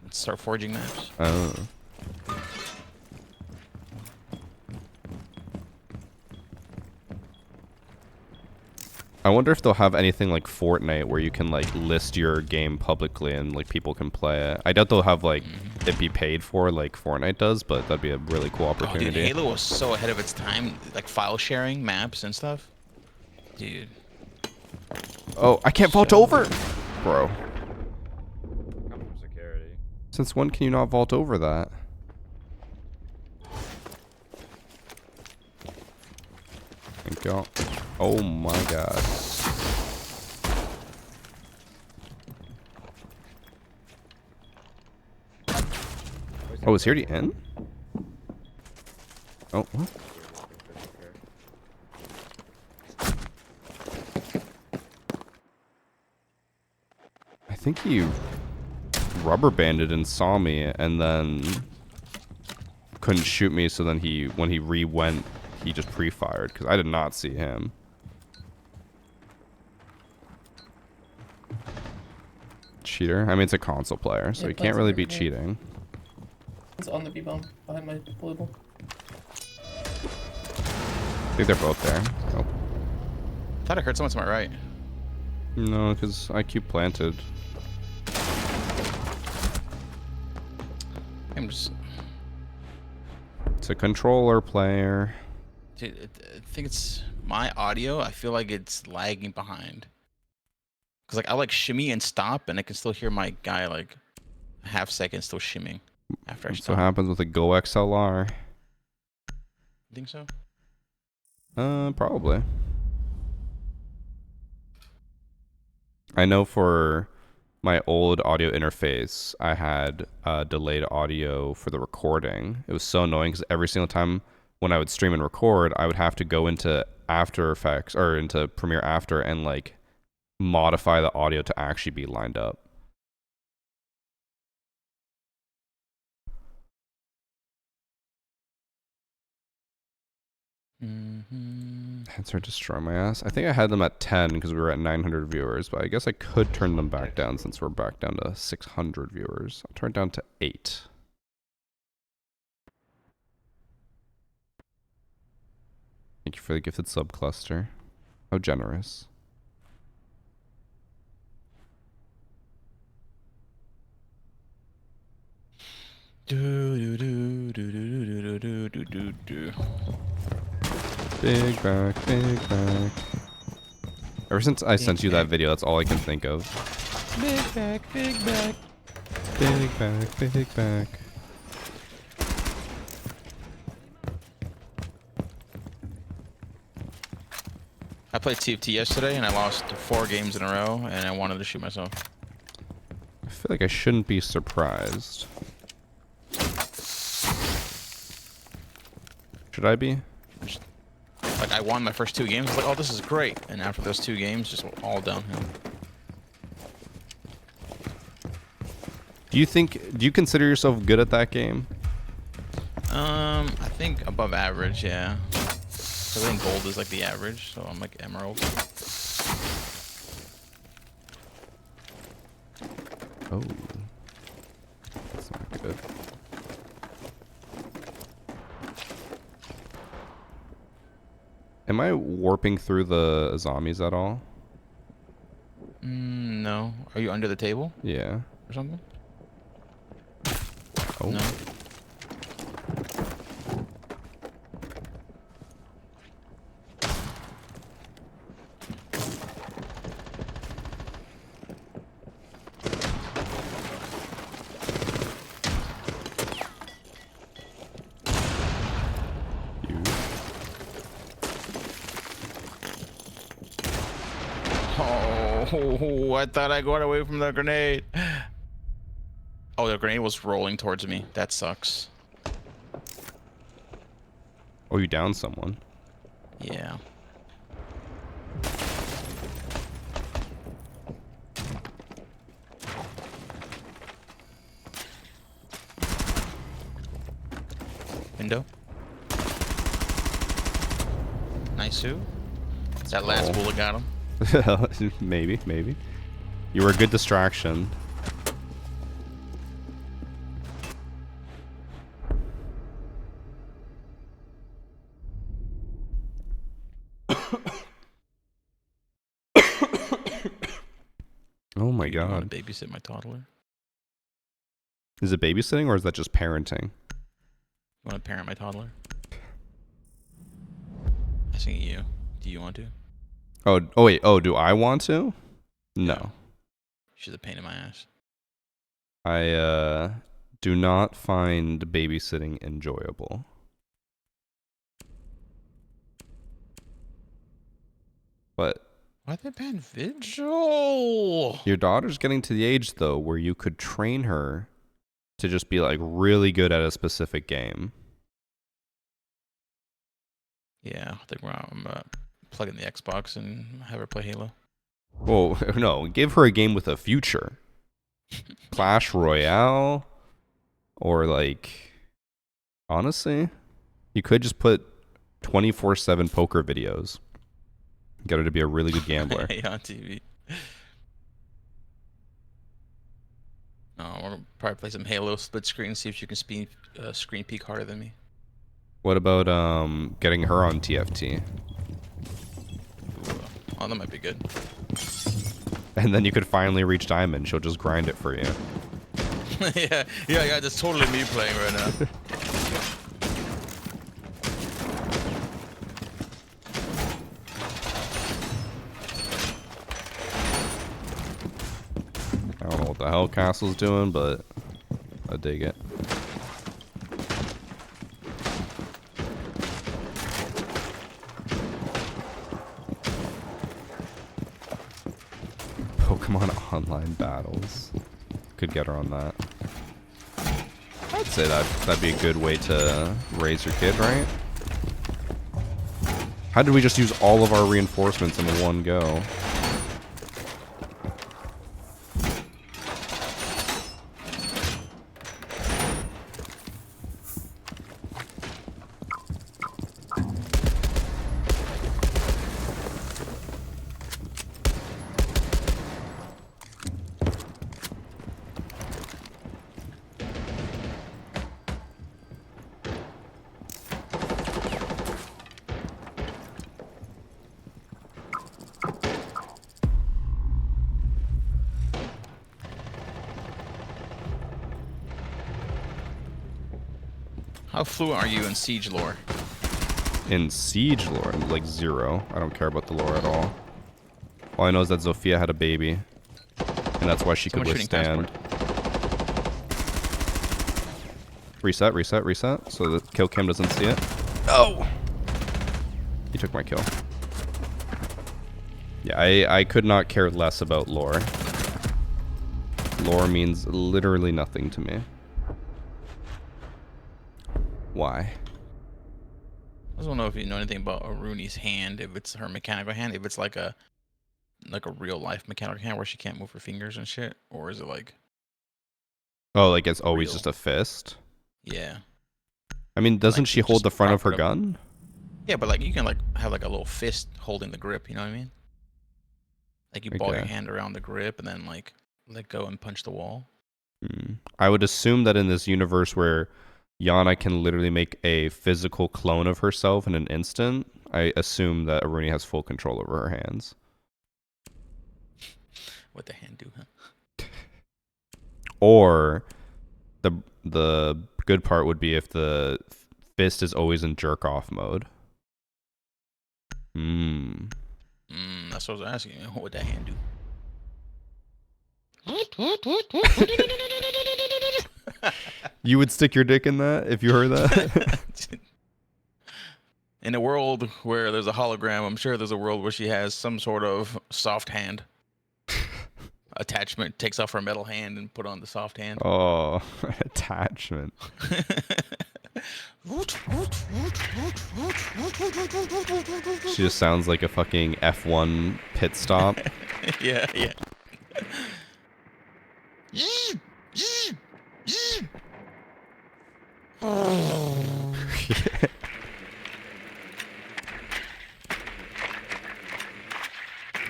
Let's start forging maps. Oh. I wonder if they'll have anything like Fortnite where you can like list your game publicly and like people can play it. I doubt they'll have like it be paid for like Fortnite does, but that'd be a really cool Oh, dude, opportunity. Halo was so ahead of its time, like file sharing maps and stuff. Dude. Oh, I can't vault over, bro. Come from security. Since when can you not vault over that? Thank God. Oh my God. Oh, is here the end? Oh, what? I think he rubber banded and saw me and then couldn't shoot me, so then when he re-went, he just pre-fired because I did not see him. Cheater? I mean, it's a console player, so Yeah, he can't really be yeah. cheating. It's on the B-bomb behind my label. I think they're both there. Oh. I thought I heard someone to my right. No, because IQ planted. I'm just... It's a controller player. Dude, I think it's my audio. I feel like it's lagging behind. Cause like I like shimmy and stop, and I can still hear my guy like a half second still shimming after I That's stop. what happens with a Go XLR. You think so? Probably. I know for my old audio interface, I had delayed audio for the recording. It was so annoying because every single time when I would stream and record, I would have to go into After Effects or into Premiere After and like modify the audio to actually be lined up. Answer destroy my ass. I think I had them at 10 because we were at 900 viewers, but I guess I could turn them back down since we're back down to 600 viewers. I'll turn it down to 8. Thank you for the gifted subcluster. How generous. Do do do do do do do do do do. Big back, big back. Ever since I sent you that video, that's all I can think of. Big back, big back. Big back, big back. I played TFT yesterday and I lost 4 games in a row, and I wanted to shoot myself. I feel like I shouldn't be surprised. Should I be? Like I won my first 2 games. I was like, oh, this is great. And after those 2 games, just all downhill. Do you consider yourself good at that game? I think above average, yeah. Cause I think gold is like the average, so I'm like emerald. Oh. That's not good. Am I warping through the zombies at all? No. Are you under the table Yeah. or something? Oh. No. Oh, I thought I got away from the grenade. Oh, the grenade was rolling towards me. That sucks. Oh, you downed someone. Yeah. Window. Nice, Sue. That last bullet got him. Maybe. You were a good distraction. Oh my You want god. to babysit my toddler? Is it babysitting or is that just parenting? You want to parent my toddler? Asking you. Do you want to? Oh wait, do I want to? No. She's a pain in my ass. I do not find babysitting enjoyable. But Why they ban Vigil? your daughter's getting to the age though where you could train her to just be like really good at a specific game. Yeah, I think I'm plug in the Xbox and have her play Halo. Well, no, give her a game with a future. Clash Royale, or like, honestly, you could just put 24/7 poker videos. Get her to be a really good gambler. Hey, on TV. No, we're gonna probably play some Halo split screen, see if you can screen peek harder than me. What about getting her on TFT? Ooh, oh, that might be good. And then you could finally reach diamond. She'll just grind it for you. yeah, that's totally me playing right now. I don't know what the hell Castle's doing, but I dig it. Pokemon online battles. Could get her on that. I'd say that'd be a good way to raise your kid, right? How did we just use all of our reinforcements in one go? How fluent are you in Siege lore? In Siege lore, like 0. I don't care about the lore at all. All I know is that Zofia had a baby, and that's why she could withstand. Reset, reset, reset, so the kill cam doesn't see it. Oh! He took my kill. Yeah, I could not care less about lore. Lore means literally nothing to me. Why? I just don't know if you know anything about Aruni's hand, if it's her mechanical hand, if it's like a real life mechanical hand where she can't move her fingers and shit, or is it like... Oh, like it's always real? just a fist? Yeah. I mean, doesn't Like, she you hold just the front of prop her it up. gun? Yeah, but like you can like have like a little fist holding the grip, you know what I mean? Like you ball your Okay. hand around the grip and then like let go and punch the wall. I would assume that in this universe where Yana can literally make a physical clone of herself in an instant, I assume that Aruni has full control over her hands. What the hand do, huh? Or the good part would be if the fist is always in jerk off mode. That's what I was asking. What would that hand do? You would stick your dick in that if you heard that? In a world where there's a hologram, I'm sure there's a world where she has some sort of soft hand attachment, takes off her metal hand and put on the soft hand. Oh, attachment. She just sounds like a fucking F1 pit stop. Yeah.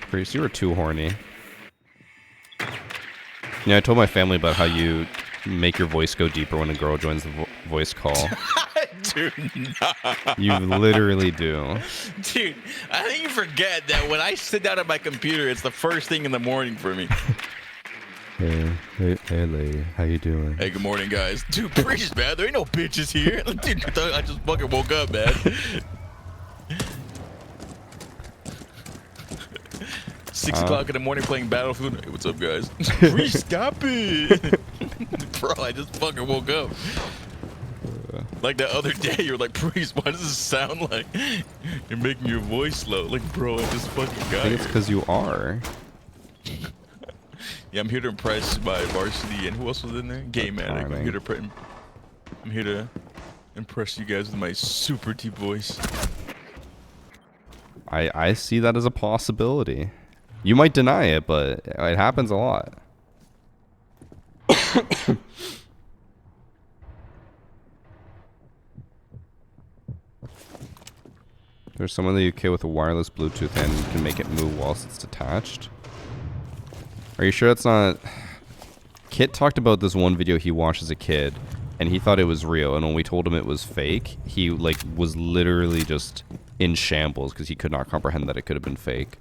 Priest, you were too horny. Yeah, I told my family about how you make your voice go deeper when a girl joins the voice call. Do not. You literally do. Dude, I think you forget that when I sit down at my computer, it's the first thing in the morning for me. Hey, lady, how you doing? Hey, good morning, guys. Dude, Priest, man, there ain't no bitches here. Dude, I just fucking woke up, man. 6 o'clock in the morning playing Battlefield. Hey, what's up, guys? Priest, stop it. Bro, I just fucking woke up. Like that other day, you're like, Priest, why does this sound like you're making your voice low? Like, bro, I just fucking got I think it's here. because you are. Yeah, I'm here to impress my varsity, and who else was in there? Game Addict. I'm here to impress you guys with my super deep voice. I see that as a possibility. You might deny it, but it happens a lot. There's someone in the UK with a wireless Bluetooth and can make it move whilst it's detached. Are you sure it's not Kit talked about this one video he watched as a kid, and he thought it was real. And when we told him it was fake, he like was literally just in shambles because he could not comprehend that it could have been fake.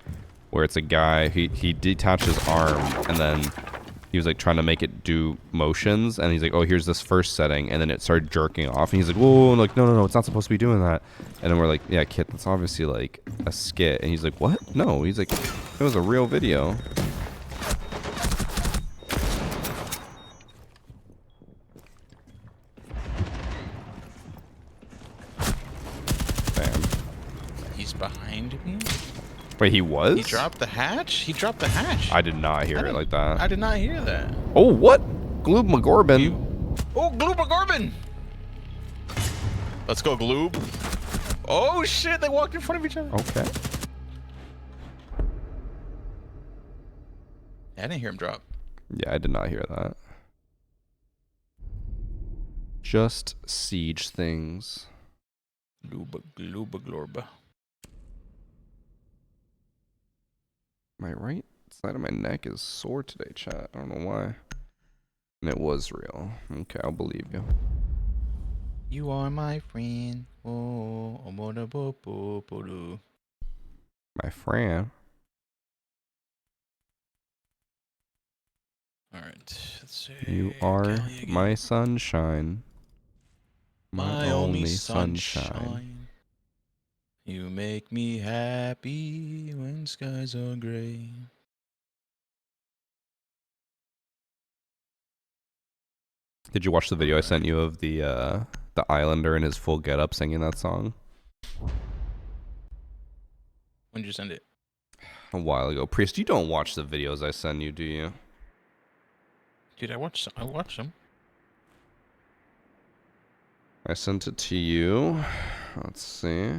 Where it's a guy, he detached his arm, and then he was like trying to make it do motions, and he's like, oh, here's this first setting, and then it started jerking off, and he's like, whoa, and like, no, it's not supposed to be doing that. And then we're like, yeah, Kit, that's obviously like a skit. And he's like, what? No, he's like, it was a real video. Bam. He's behind me. Wait, he was? He dropped the hatch? He dropped the hatch. I did not hear it like that. I did not hear that. Oh, what? Gloob McGorbin. Oh, Gloob McGorbin! Let's go, Gloob. Oh, shit, they walked in front of each other. Okay. I didn't hear him drop. Yeah, I did not hear that. Just siege things. Gloob, Gloob, Glorba. My right side of my neck is sore today, chat. I don't know why. And it was real. Okay, I'll believe you. You are my friend. Oh, My friend. alright, let's see. You are Kelly again. my sunshine. My only sunshine. You make me happy when skies are gray. Did you watch the video I sent you of the Islander in his full getup singing that song? When did you send it? A while ago. Priest, you don't watch the videos I send you, do you? Dude, I watched them. I sent it to you. Let's see.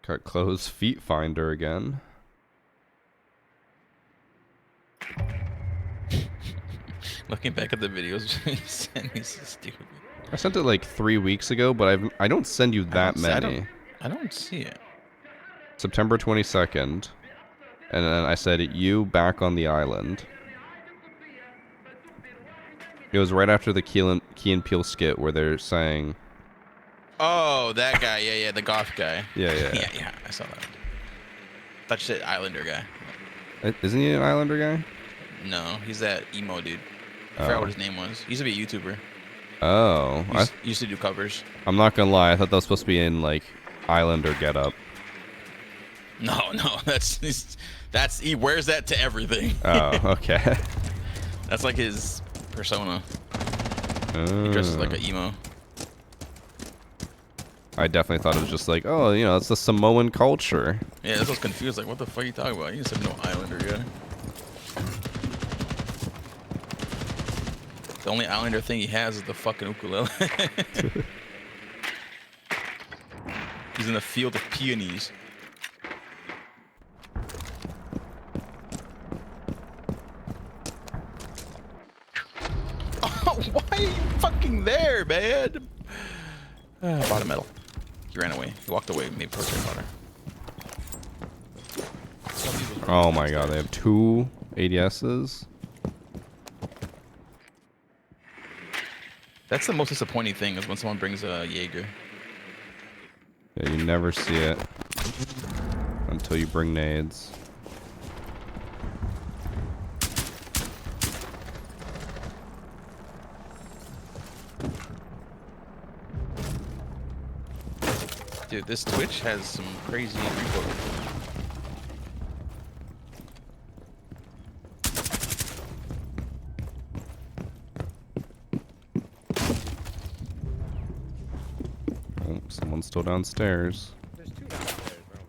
Cut close feet finder again. Looking back at the videos you sent me, so stupid. I sent it like 3 weeks ago, but I don't send you that many. I don't see it. September 22nd. And then I said, you back on the island. It was right after the Key and Peele skit where they're saying... Oh, that guy. Yeah, the goth guy. Yeah. yeah, I saw that. Thought you said Islander guy. Isn't he an Islander guy? No, he's that emo dude. I forgot what his name was. He used to be a YouTuber. Oh. He used to do covers. I'm not gonna lie, I thought that was supposed to be in, like, Islander getup. No, he wears that to everything. Oh, okay. That's like his persona. He dresses like an emo. I definitely thought it was just like, oh, you know, it's the Samoan culture. Yeah, that's what I was confused. Like, what the fuck are you talking about? You said no Islander guy. The only Islander thing he has is the fucking ukulele. He's in the field of peonies. Oh, why are you fucking there, man? Bottom metal. He ran away. He walked away. Made protein water. Oh my god, they have 2 ADSs. That's the most disappointing thing is when someone brings a Jaeger. Yeah, you never see it until you bring nades. Dude, this Twitch has some crazy recoil. Oh, someone's still downstairs. There's 2 downstairs, bro.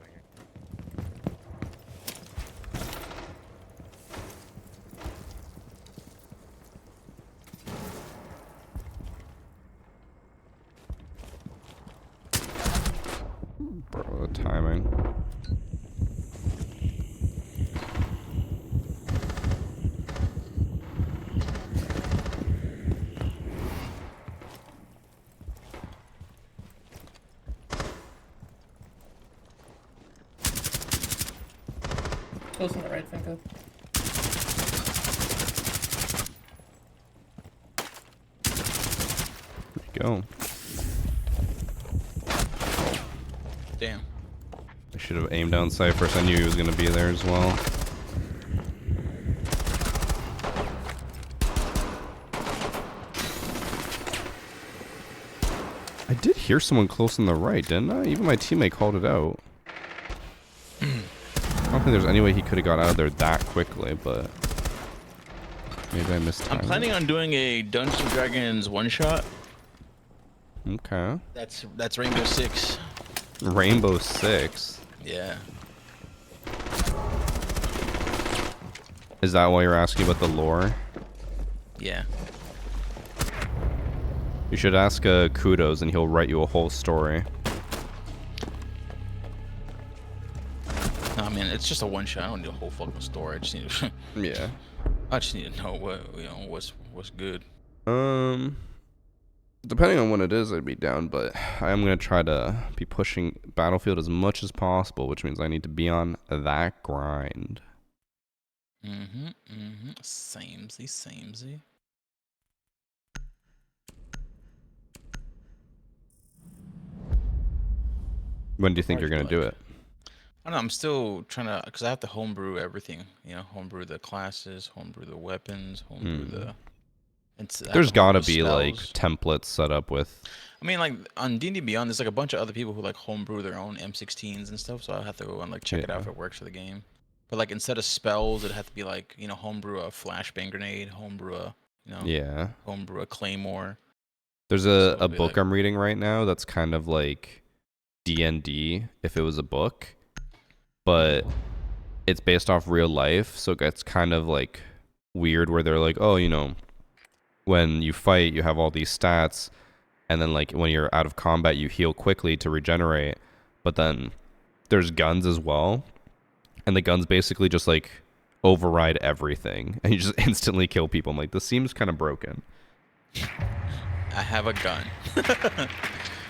Bro, the timing. Close on the right, Finko. go. Damn. I should have aimed down sight first. I knew he was going to be there as well. I did hear someone close on the right, didn't I? Even my teammate called it out. I don't think there's any way he could have got out of there that quickly, but maybe I missed time. I'm planning on doing a Dungeons and Dragons one-shot. Okay. That's Rainbow Six. Rainbow Six? Yeah. Is that why you're asking about the lore? Yeah. You should ask Kudos and he'll write you a whole story. No, I mean, it's just a one-shot. I don't need a whole fucking story. I just need to... Yeah. I just need to know what's good. Depending on what it is, I'd be down, but I am going to try to be pushing Battlefield as much as possible, which means I need to be on that grind. Samey. When do you think you're going to do it? I don't know, I'm still trying to, because I have to homebrew everything, you know, homebrew the classes, homebrew the weapons, homebrew the... There's got to be, like, templates set up with... I mean, like, on D&D Beyond, there's, like, a bunch of other people who, like, homebrew their own M16s and stuff, so I'll have to go and, like, check it out if it works for the game. But, like, instead of spells, it'd have to be, like, you know, homebrew a flashbang grenade, homebrew a, you know... homebrew a claymore. There's a book I'm reading right now that's kind of like D&D if it was a book, but it's based off real life, so it's kind of like weird where they're like, oh, you know, when you fight you have all these stats, and then like when you're out of combat you heal quickly to regenerate, but then there's guns as well, and the guns basically just like override everything and you just instantly kill people. I'm like, this seems kind of broken. I have a gun.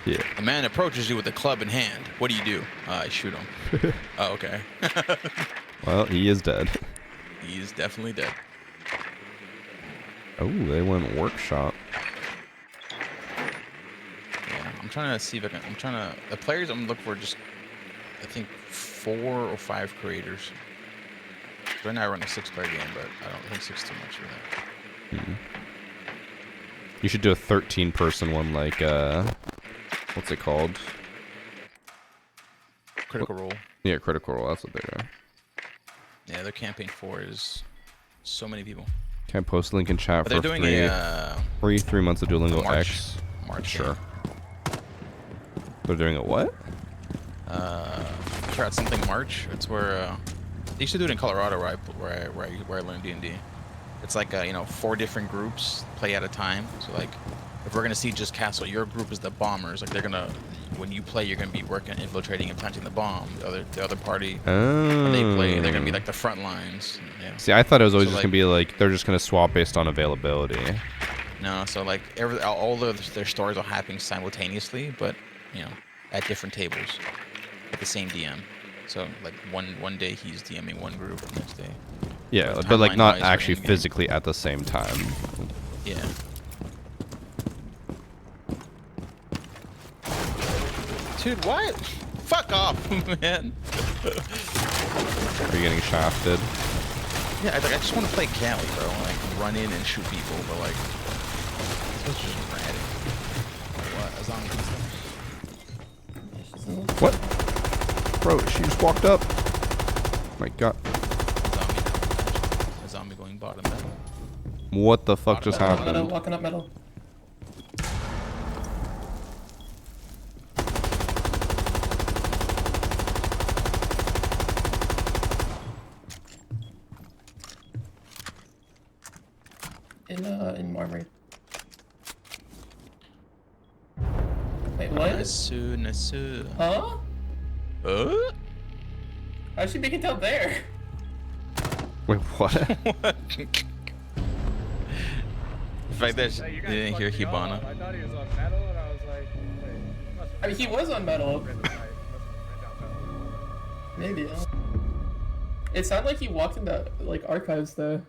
Yeah. A man approaches you with a club in hand. What do? I shoot him. Oh, okay. Well, he is dead. He is definitely dead. Oh, they went workshop. Yeah, I'm trying to see if I can. The players I'm looking for just, I think, 4 or 5 creators. Right now I run a 6-player game, but I don't think 6 is too much for that. You should do a 13-person one, like, what's it called? Critical Role. Yeah, Critical Role, that's what they are. Yeah, their campaign 4 is so many people. Can I post a link in chat But for they're doing 3 months of Duolingo March. X? March. Sure. They're doing a what? Try out something March. It's where they used to do it in Colorado, where I learned D&D. It's like you know, 4 different groups play at a time. So like, if we're gonna siege this castle, your group is the bombers. Like they're gonna, when you play, you're gonna be working, infiltrating, and planting the bomb. The other party, when they play, they're gonna be like the front lines. Yeah. See, I thought it was always So, just like, gonna be like they're just gonna swap based on availability. No, so like all of their stories are happening simultaneously, but you know, at different tables, at the same DM. So like one day he's DMing one group, the next day. Yeah, but like not timeline-wise, actually in-game. physically at the same time. Yeah. Dude, what? Fuck off, man. Are you getting shafted? Yeah, I just want to play Cali, bro. Like run in and shoot people, but like it's just rad. What? A zombie. What? Bro, she just walked up. My god. A zombie going bottom metal. What the fuck just Metal, happened? walking up metal. In Marbury. Wait, what? Nasu. Huh? How'd she make it down there? Wait, what? What? The fact that you didn't hear Hibana. I thought he was on metal, and I was like, wait. I mean, he was on metal. Maybe. It sounded like he walked into like archives though.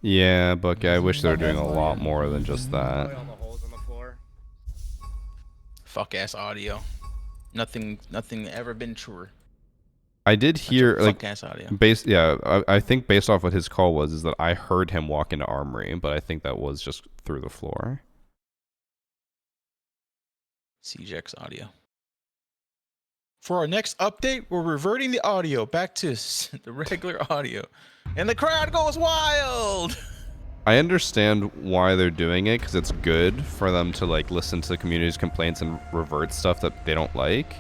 Yeah, but I wish they were doing a lot more than just that. On the holes on the floor. fuck ass audio. Nothing ever been truer. I did hear like fuck ass audio. I think based off what his call was is that I heard him walk into Armory, but I think that was just through the floor. CJX audio. For our next update, we're reverting the audio back to the regular audio, and the crowd goes wild. I understand why they're doing it because it's good for them to like listen to the community's complaints and revert stuff that they don't like.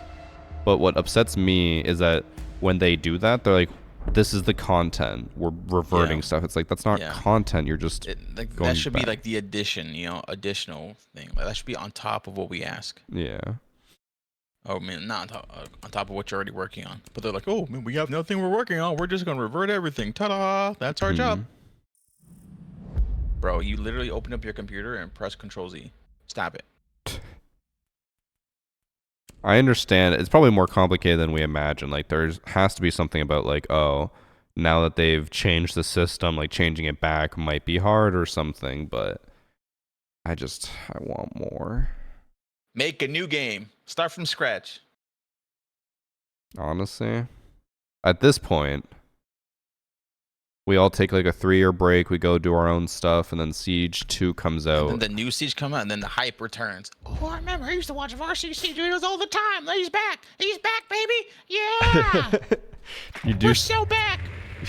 But what upsets me is that when they do that, they're like, "This is the content. We're reverting stuff." It's like that's not content. You're just like, going that should back. be like the addition, additional thing. Like, that should be on top of what we ask. Yeah. Oh man, not on top of what you're already working on. But they're like, "Oh man, we have nothing we're working on. We're just gonna revert everything. Ta-da! That's our job." Bro, you literally open up your computer and press Control Z. Stop it. I understand. It's probably more complicated than we imagine. Like has to be something about like, oh, now that they've changed the system, like changing it back might be hard or something, but I want more. Make a new game. Start from scratch. Honestly, at this point, we all take like a 3-year break. We go do our own stuff, and then Siege 2 comes out. And then the new Siege comes out, and then the hype returns. Oh, I remember I used to watch Varsity Siege videos all the time. He's back. He's back, baby. Yeah. We're so back.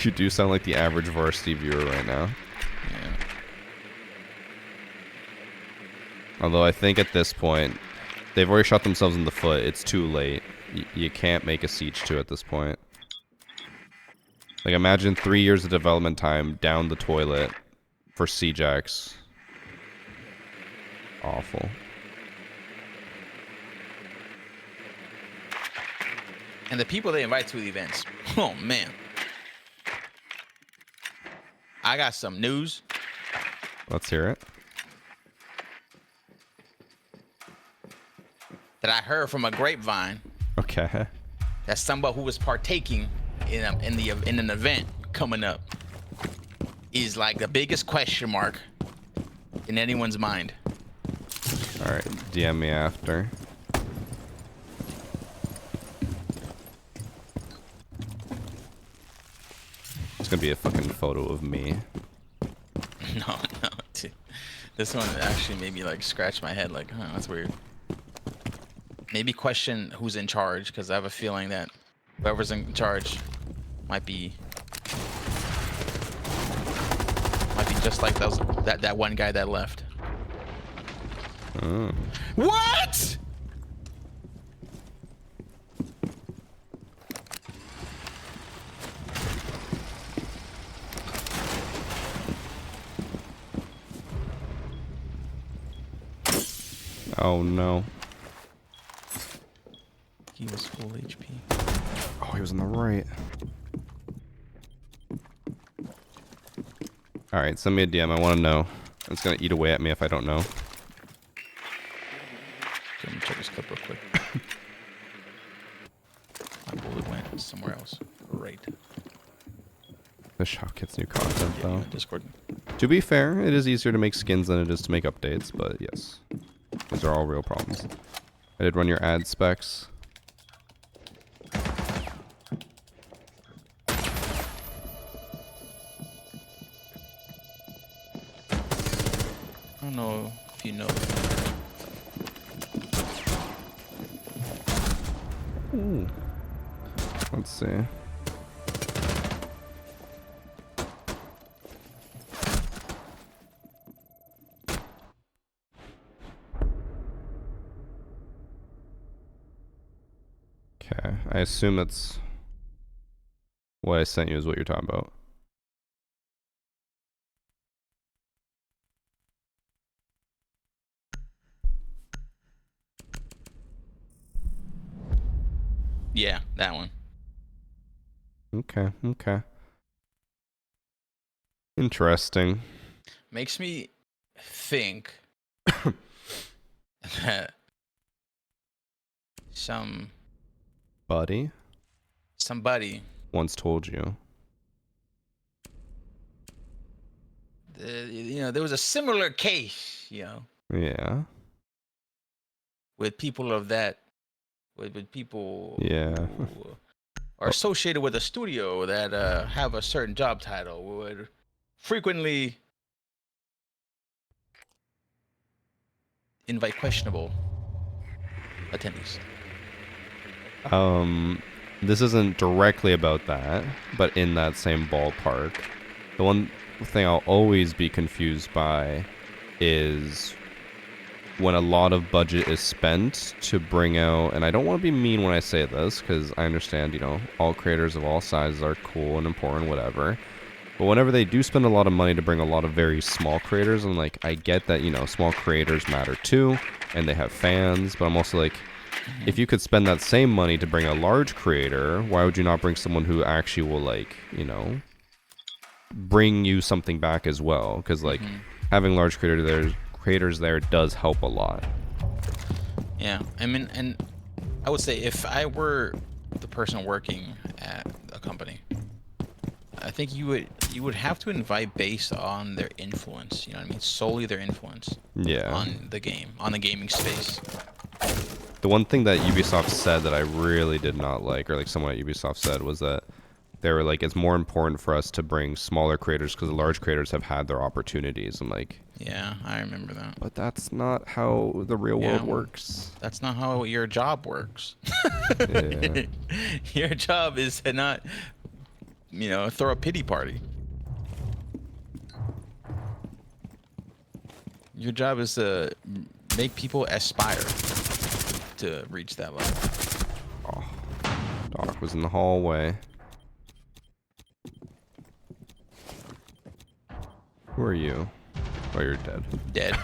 You do sound like the average Varsity viewer right now. Yeah. Although I think at this point, they've already shot themselves in the foot. It's too late. You can't make a Siege 2 at this point. Like, imagine 3 years of development time down the toilet for CJX. Awful. And the people they invite to the events. Oh, man. I got some news. Let's hear it. That I heard from a grapevine. Okay. That somebody who was partaking in an event coming up is like the biggest question mark in anyone's mind. All right, DM me after. It's gonna be a fucking photo of me. No, dude. This one actually made me like scratch my head like, huh, that's weird. Maybe question who's in charge, because I have a feeling that whoever's in charge might be just like that one guy that left. Oh. What? Oh no. He was full HP. Oh, he was on the right. Alright, send me a DM. I want to know. It's going to eat away at me if I don't know. Let me check this clip real quick. My bullet went somewhere else. Right. The Shop Kit's new content, though. Discord. To be fair, it is easier to make skins than it is to make updates, but yes. These are all real problems. I did run your ad specs. I don't know if you know. Ooh. Let's see. Okay, I assume that's what I sent you is what you're talking about. Yeah, that one. Okay, okay. Interesting. Makes me think that somebody Once told you. there was a similar case, Yeah. with people of that, with people Yeah. who are associated with a studio that have a certain job title would frequently invite questionable attendees. This isn't directly about that, but in that same ballpark. The one thing I'll always be confused by is when a lot of budget is spent to bring out, and I don't want to be mean when I say this, because I understand, you know, all creators of all sizes are cool and important, whatever. But whenever they do spend a lot of money to bring a lot of very small creators, and like, I get that, you know, small creators matter too, and they have fans, but I'm also like, if you could spend that same money to bring a large creator, why would you not bring someone who actually will, like, you know, bring you something back as well? Because like having large creators there does help a lot. Yeah, I mean, and I would say if I were the person working at a company, I think you would have to invite based on their influence. You know what I mean? Solely their influence. Yeah. On the game, on the gaming space. The one thing that Ubisoft said that I really did not like, or like someone at Ubisoft said, was that they were like, it's more important for us to bring smaller creators because the large creators have had their opportunities. And like, Yeah, I remember that. but that's not how the real world Yeah. works. That's not how your job works. Yeah. Your job is to not, you know, throw a pity party. Your job is to make people aspire to reach that level. Oh, Doc was in the hallway. Who are you? Oh, you're dead. Dead.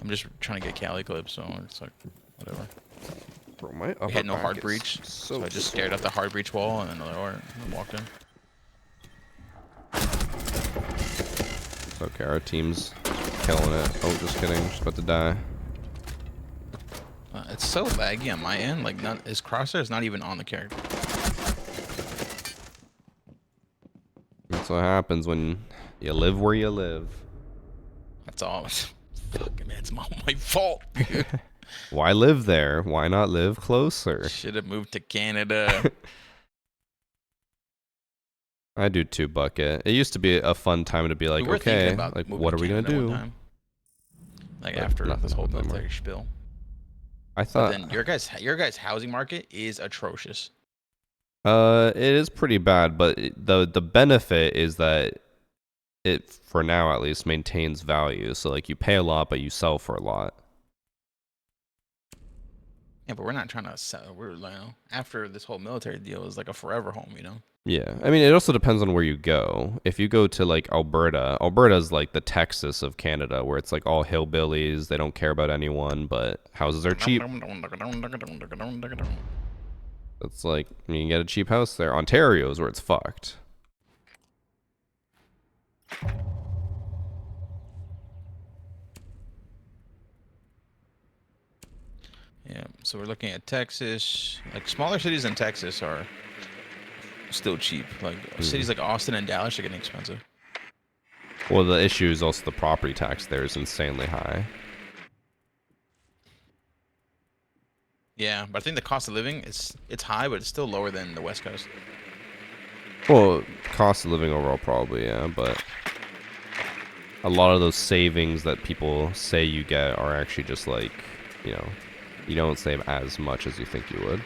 I'm just trying to get Cali clips, so it's like, whatever. Bro, my upper We had no back hard is breach, so so I just stared at the hard breach wall and then another door and walked in. It's okay, our team's killing it. Oh, just kidding. Just about to die. It's so laggy on my end. Like, not his crosshair is not even on the character. That's what happens when you live where you live. That's all. Fucking man, it's my fault. Why live there? Why not live closer? Should have moved to Canada. I do too, Bucket. It used to be a fun time to be like, We were thinking okay, about like moving what are to we gonna Canada one do? time. Like But after nothing this whole happened military anymore. spill. I But thought then your guys' housing market is atrocious. it is pretty bad, but the benefit is that it, for now at least, maintains value. So like you pay a lot, but you sell for a lot. Yeah, but we're not trying to sell. We're, you know, after this whole military deal is like a forever home, you know? Yeah, I mean, it also depends on where you go. If you go to like Alberta's like the Texas of Canada, where it's like all hillbillies. They don't care about anyone, but houses are cheap. It's like you can get a cheap house there. Ontario is where it's fucked. Yeah, so we're looking at Texas. Like smaller cities in Texas are still cheap. Like cities like Austin and Dallas are getting expensive. Well, the issue is also the property tax there is insanely high. Yeah, but I think the cost of living it's high, but it's still lower than the West Coast. Well, cost of living overall probably, yeah, but a lot of those savings that people say you get are actually just like, you know, you don't save as much as you think you would.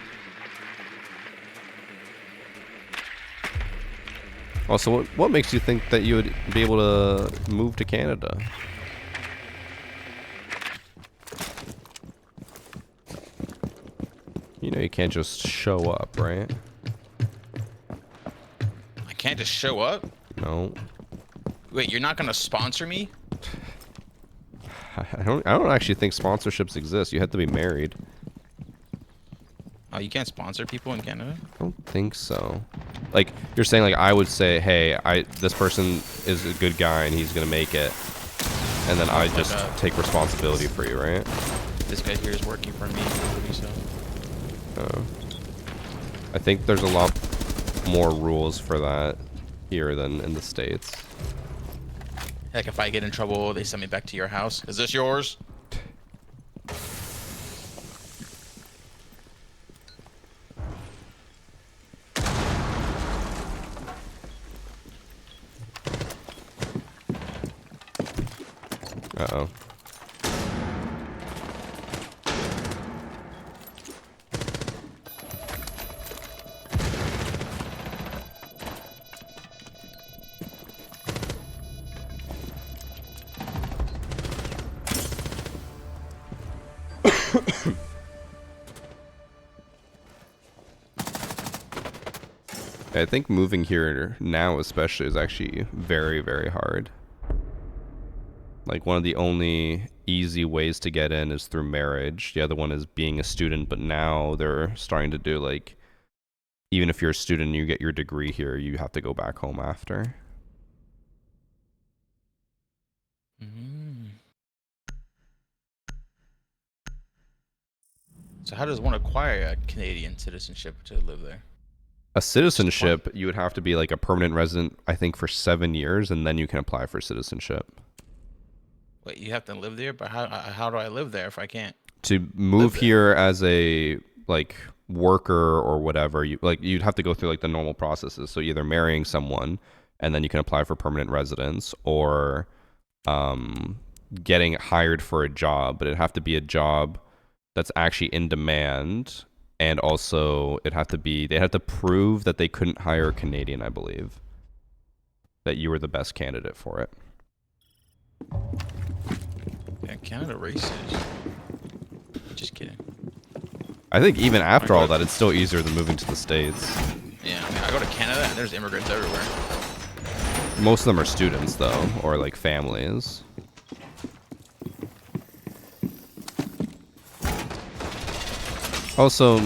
Also, what makes you think that you would be able to move to Canada? You know, you can't just show up, right? I can't just show up? No. Wait, you're not gonna sponsor me? I don't actually think sponsorships exist. You have to be married. Oh, you can't sponsor people in Canada? I don't think so. Like you're saying, like I would say, hey, this person is a good guy and he's gonna make it, and then I just take responsibility for you, right? This guy here is working for me. So. I think there's a lot more rules for that here than in the States. Like if I get in trouble, they send me back to your house. Is this yours? Uh-oh. I think moving here now especially is actually very, very hard. Like, one of the only easy ways to get in is through marriage. The other one is being a student, but now they're starting to do, like, even if you're a student and you get your degree here, you have to go back home after. So how does one acquire a Canadian citizenship to live there? A citizenship, you would have to be like a permanent resident, I think, for 7 years, and then you can apply for citizenship. Wait, you have to live there, but how do I live there if I can't? To move here as a like worker or whatever, you'd have to go through like the normal processes. So either marrying someone, and then you can apply for permanent residence, or getting hired for a job. But it'd have to be a job that's actually in demand. And also, they have to prove that they couldn't hire a Canadian, I believe. That you were the best candidate for it. Yeah, Canada racist. Just kidding. I think even after all that, it's still easier than moving to the States. Yeah, I mean, I go to Canada and there's immigrants everywhere. Most of them are students, though, or like families. Also,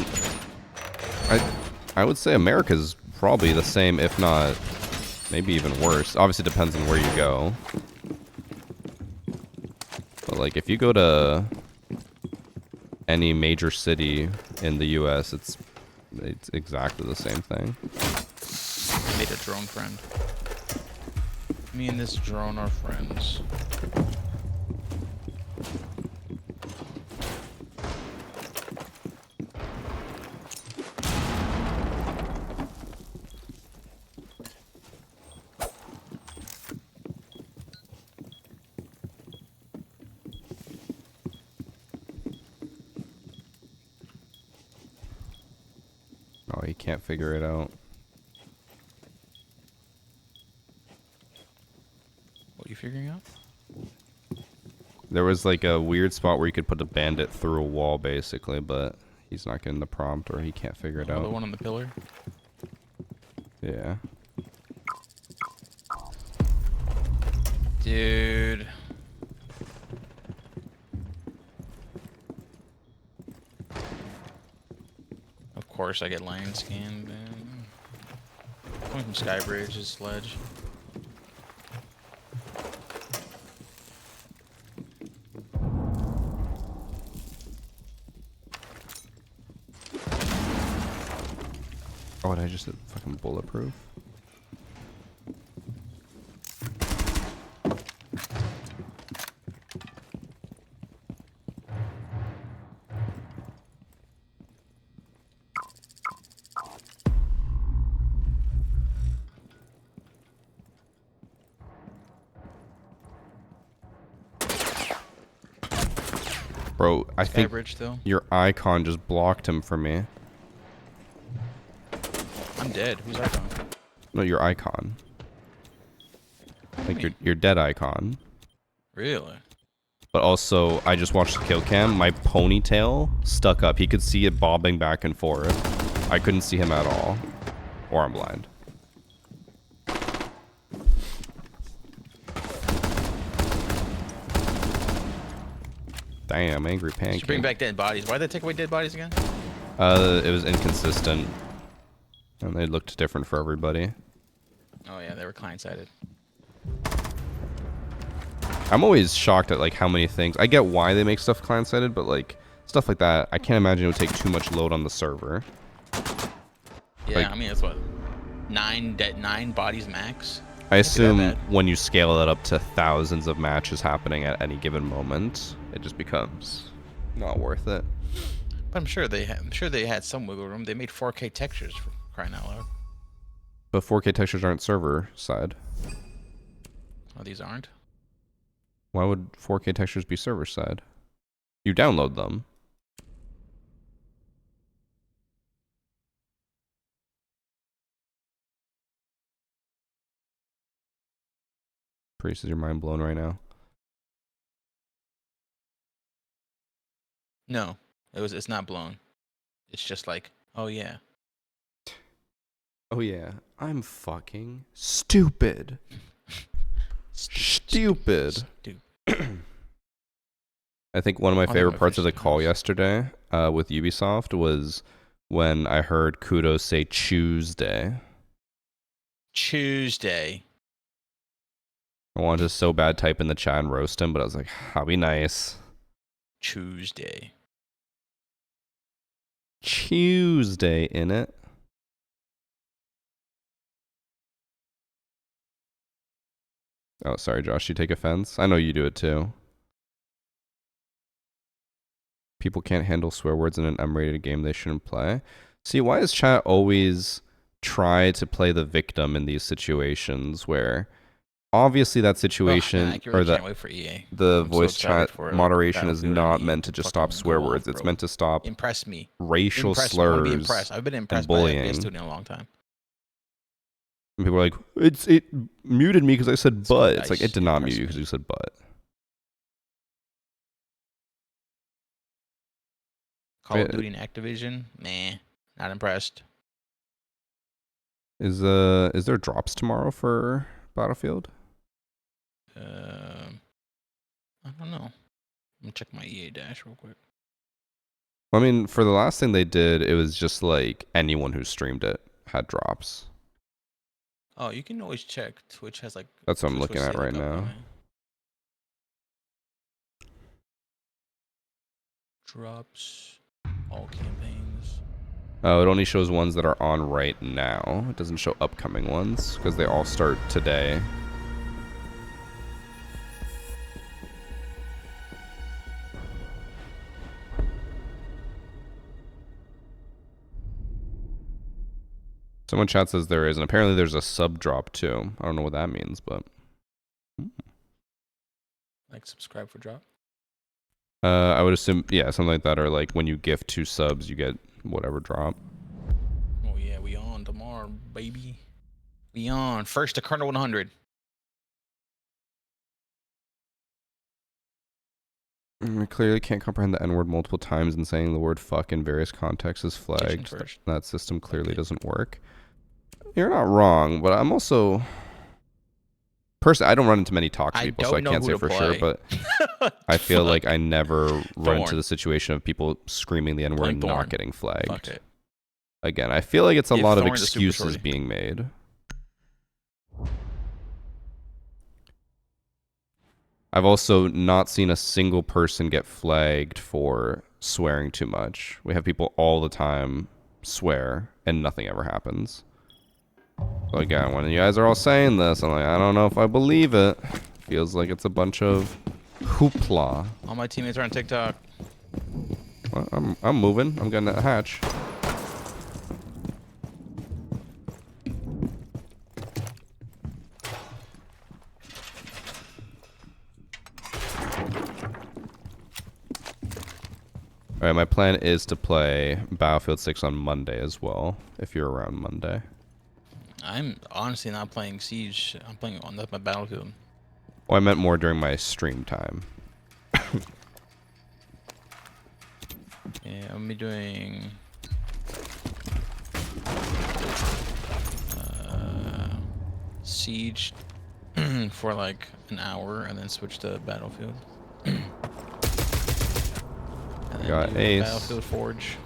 I would say America's probably the same, if not maybe even worse. Obviously, it depends on where you go. But like, if you go to any major city in the U.S., it's exactly the same thing. I made a drone friend. Me and this drone are friends. Oh, he can't figure it out. What are you figuring out? There was like a weird spot where you could put a bandit through a wall, basically, but he's not getting the prompt, or he can't figure it out. The one on the pillar? Yeah. Dude. Of course I get line scanned. Coming from Skybridge is Sledge. Oh, and I just hit fucking bulletproof. Bro, I think still? your icon just blocked him for me. I'm dead. Who's icon? No, your icon. Like your dead icon. Really? But also, I just watched the kill cam. My ponytail stuck up. He could see it bobbing back and forth. I couldn't see him at all. Or I'm blind. Damn, angry pancake. Should bring back dead bodies. Why'd they take away dead bodies again? It was inconsistent. And they looked different for everybody. Oh yeah, they were client-sided. I'm always shocked at like how many things. I get why they make stuff client-sided, but like stuff like that, I can't imagine it would take too much load on the server. Yeah, like, I mean, that's what, 9 bodies max? I assume when you scale that up to thousands of matches happening at any given moment, it just becomes not worth it. But I'm sure they had some wiggle room. They made 4K textures, for crying out loud. But 4K textures aren't server side. Oh, these aren't? Why would 4K textures be server side? You download them. Priest, is your mind blown right now? No, it's not blown. It's just like, oh yeah. Oh yeah, I'm fucking stupid. Stupid. I think one of my favorite parts of the call yesterday with Ubisoft was when I heard Kudos say Tuesday. Tuesday. I wanted to so bad type in the chat and roast him, but I was like, "I'll be nice." Tuesday. Tuesday in it. Oh, sorry, Josh. You take offense? I know you do it too. People can't handle swear words in an M-rated game they shouldn't play. See, why does chat always try to play the victim in these situations where obviously that situation or the voice chat moderation is not meant to just stop swear words. It's meant to stop impress me. Racial slurs. I've been impressed and by bullying. FPS student in a long time. And people are like, it muted me because I said but. It's like, it did not mute Impress you me. because you said but. Call of Duty and Activision, nah, not impressed. Is there drops tomorrow for Battlefield? I don't know. I'm gonna check my EA dash real quick. I mean, for the last thing they did, it was just like anyone who streamed it had drops. Oh, you can always check. Twitch has like. That's what I'm Twitch looking will at say, right like, now. upcoming drops, all campaigns. Oh, it only shows ones that are on right now. It doesn't show upcoming ones because they all start today. Someone chat says there is, and apparently there's a sub drop too. I don't know what that means, but Like subscribe for drop. I would assume, yeah, something like that, or like when you gift 2 subs, you get whatever drop. Oh yeah, we on tomorrow, baby. We on first to Colonel 100. I clearly can't comprehend the N-word multiple times, and saying the word fuck in various contexts is flagged. First. That system clearly Okay. doesn't work. You're not wrong, but I'm also... Personally, I don't run into many toxic people, so I can't say for sure, but I feel like I never run into the situation of people screaming the N-word and not getting flagged. Fuck it. Again, I feel like it's a Give lot of Thorn the super excuses shorty. being made. I've also not seen a single person get flagged for swearing too much. We have people all the time swear, and nothing ever happens. So again, when you guys are all saying this, I'm like, I don't know if I believe it. Feels like it's a bunch of hoopla. All my teammates are on TikTok. Well, I'm moving. I'm getting that hatch. Alright, my plan is to play Battlefield 6 on Monday as well, if you're around Monday. I'm honestly not playing Siege. I'm playing on my Battlefield. Well, I meant more during my stream time. Yeah, I'm gonna be doing Siege for like an hour and then switch to Battlefield. And then Got do Ace. Battlefield Forge.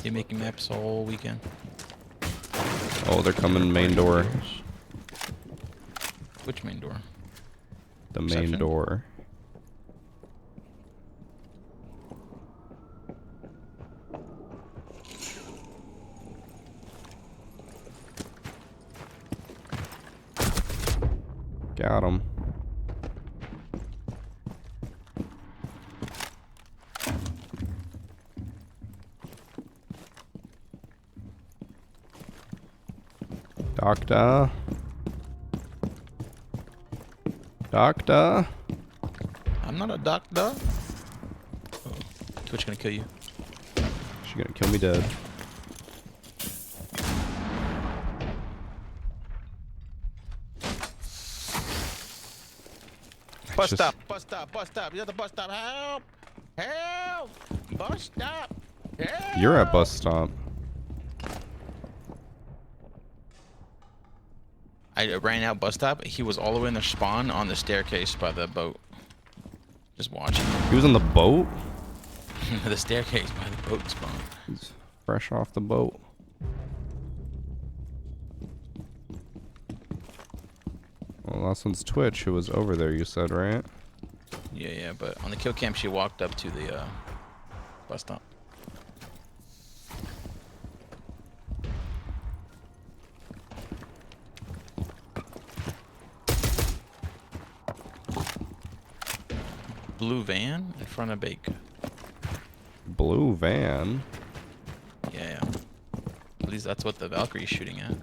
Be making maps all weekend. Oh, they're coming main door. Which main door? The main Reception? door. Got him. Doctor. Doctor. I'm not a doctor. Oh, Twitch gonna kill you. She's gonna kill me dead. Bus just- stop, bus stop, bus stop. You're at the bus stop. Help! Help! Bus stop! Help! You're at bus stop. I ran out bus stop. He was all the way in the spawn on the staircase by the boat. Just watching. He was on the boat? The staircase by the boat spawn. He's fresh off the boat. Well, last one's Twitch, who was over there, you said, right? Yeah, but on the kill cam, she walked up to the bus stop. Blue van in front of Bake. Blue van? Yeah. At least that's what the Valkyrie's shooting at.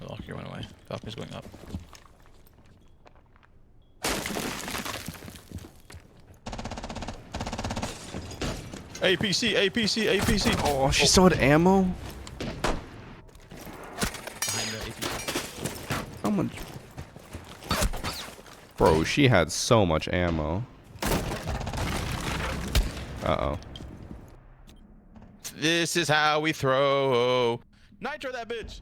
Oh, Valkyrie went away. Valkyrie's going up. APC, APC, APC. Oh, she still had ammo? Behind the APC. How much? Bro, she had so much ammo. Uh-oh. This is how we throw. Nitro that bitch.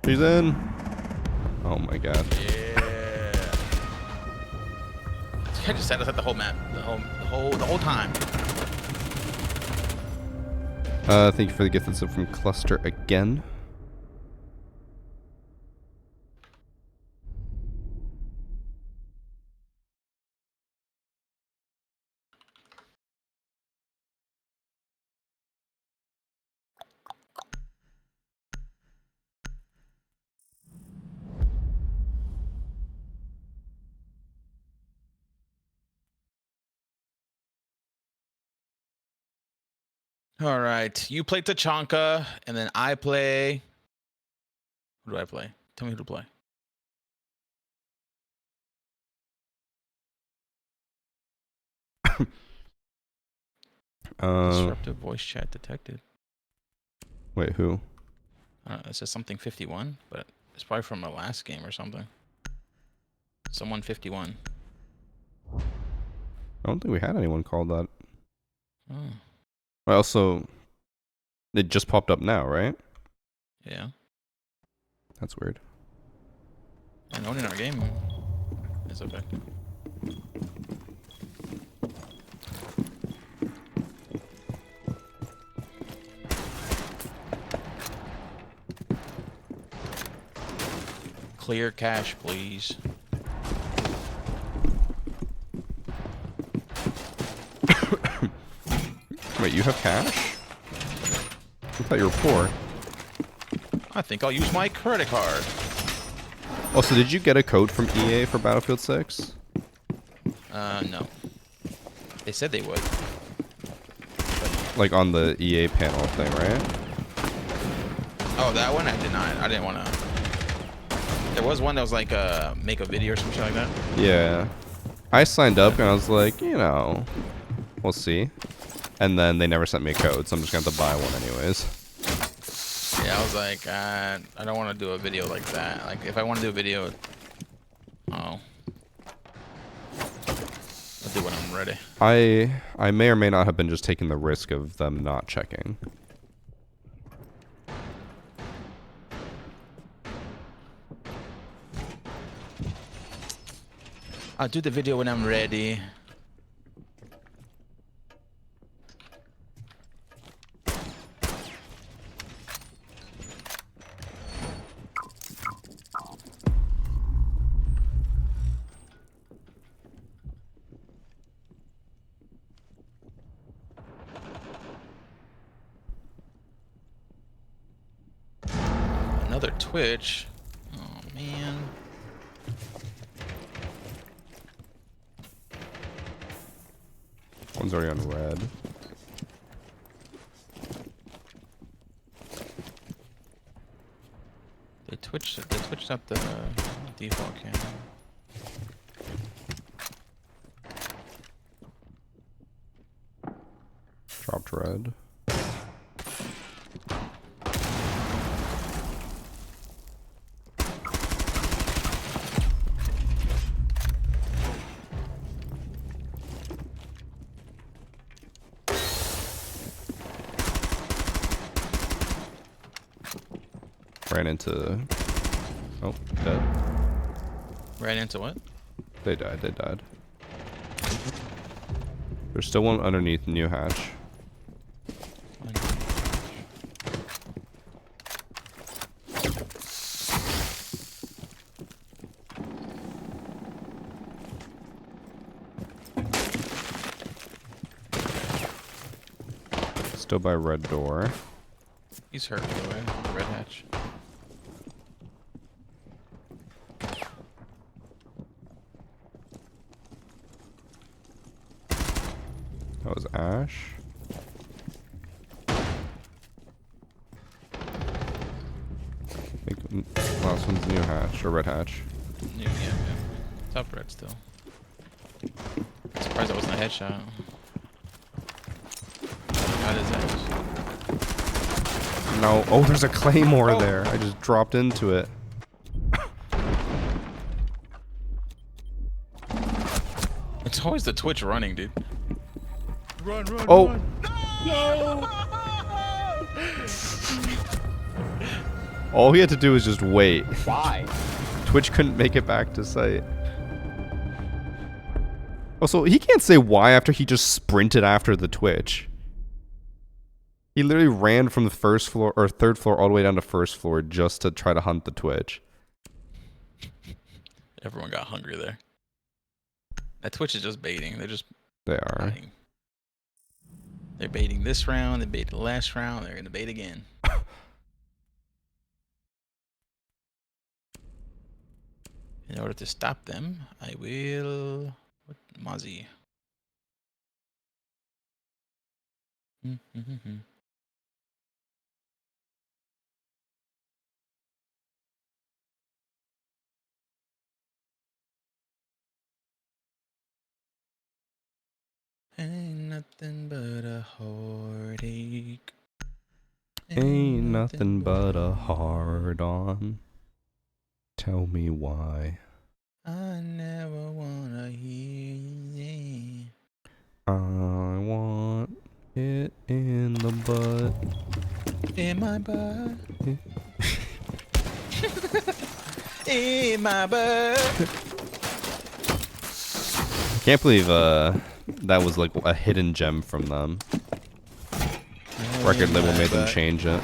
She's in. Oh my god. Yeah. I just set us at the whole map. The whole time. Thank you for the gift that's from Cluster again. All right. You play Tachanka, and then I play. Who do I play? Tell me who to play. Disruptive voice chat detected. Wait, who? It says something 51, but it's probably from the last game or something. Someone 51. I don't think we had anyone called that. Oh, Well, also, it just popped up now, right? yeah. That's weird. And owning our game is effective. Clear cache, please. Wait, you have cash? I thought you were poor. I think I'll use my credit card. Also, did you get a code from EA for Battlefield 6? No. They said they would. Like on the EA panel thing, right? Oh, that one I did not. I didn't want to. There was one that was like make a video or some shit like that. Yeah. I signed up and I was like, you know, we'll see. And then they never sent me a code, so I'm just going to have to buy one anyways. Yeah, I was like, I don't want to do a video like that. Like, if I want to do a video, I'll do when I'm ready. I may or may not have been just taking the risk of them not checking. I'll do the video when I'm ready. Another Twitch. Oh man. One's already on red. They switched up the default cam. Dropped red. Ran into... Oh, dead. Ran into what? They died, they died. There's still one underneath new hatch. Still by red door. He's hurt, by the way. Red hatch. That was Ash. I think last one's new hatch or red hatch. Yeah. Top red still. Surprised that wasn't a headshot. How does that? No. Oh, there's a claymore Oh. there. I just dropped into it. It's always the Twitch running, dude. Run, Oh. run. All he had to do was just wait. Why? Twitch couldn't make it back to site. Also, he can't say why after he just sprinted after the Twitch. He literally ran from the first floor or third floor all the way down to first floor just to try to hunt the Twitch. Everyone got hungry there. That Twitch is just baiting. They're just They are. baiting. They're baiting this round. They baited the last round. They're gonna bait again. In order to stop them, I will... What? Mozzie. Ain't nothing but a heartache. Ain't nothing but a hard on. Tell me why. I never wanna hear you. I want it in the butt. In my butt. In my butt. I can't believe that was like a hidden gem from them. Record label made them change it.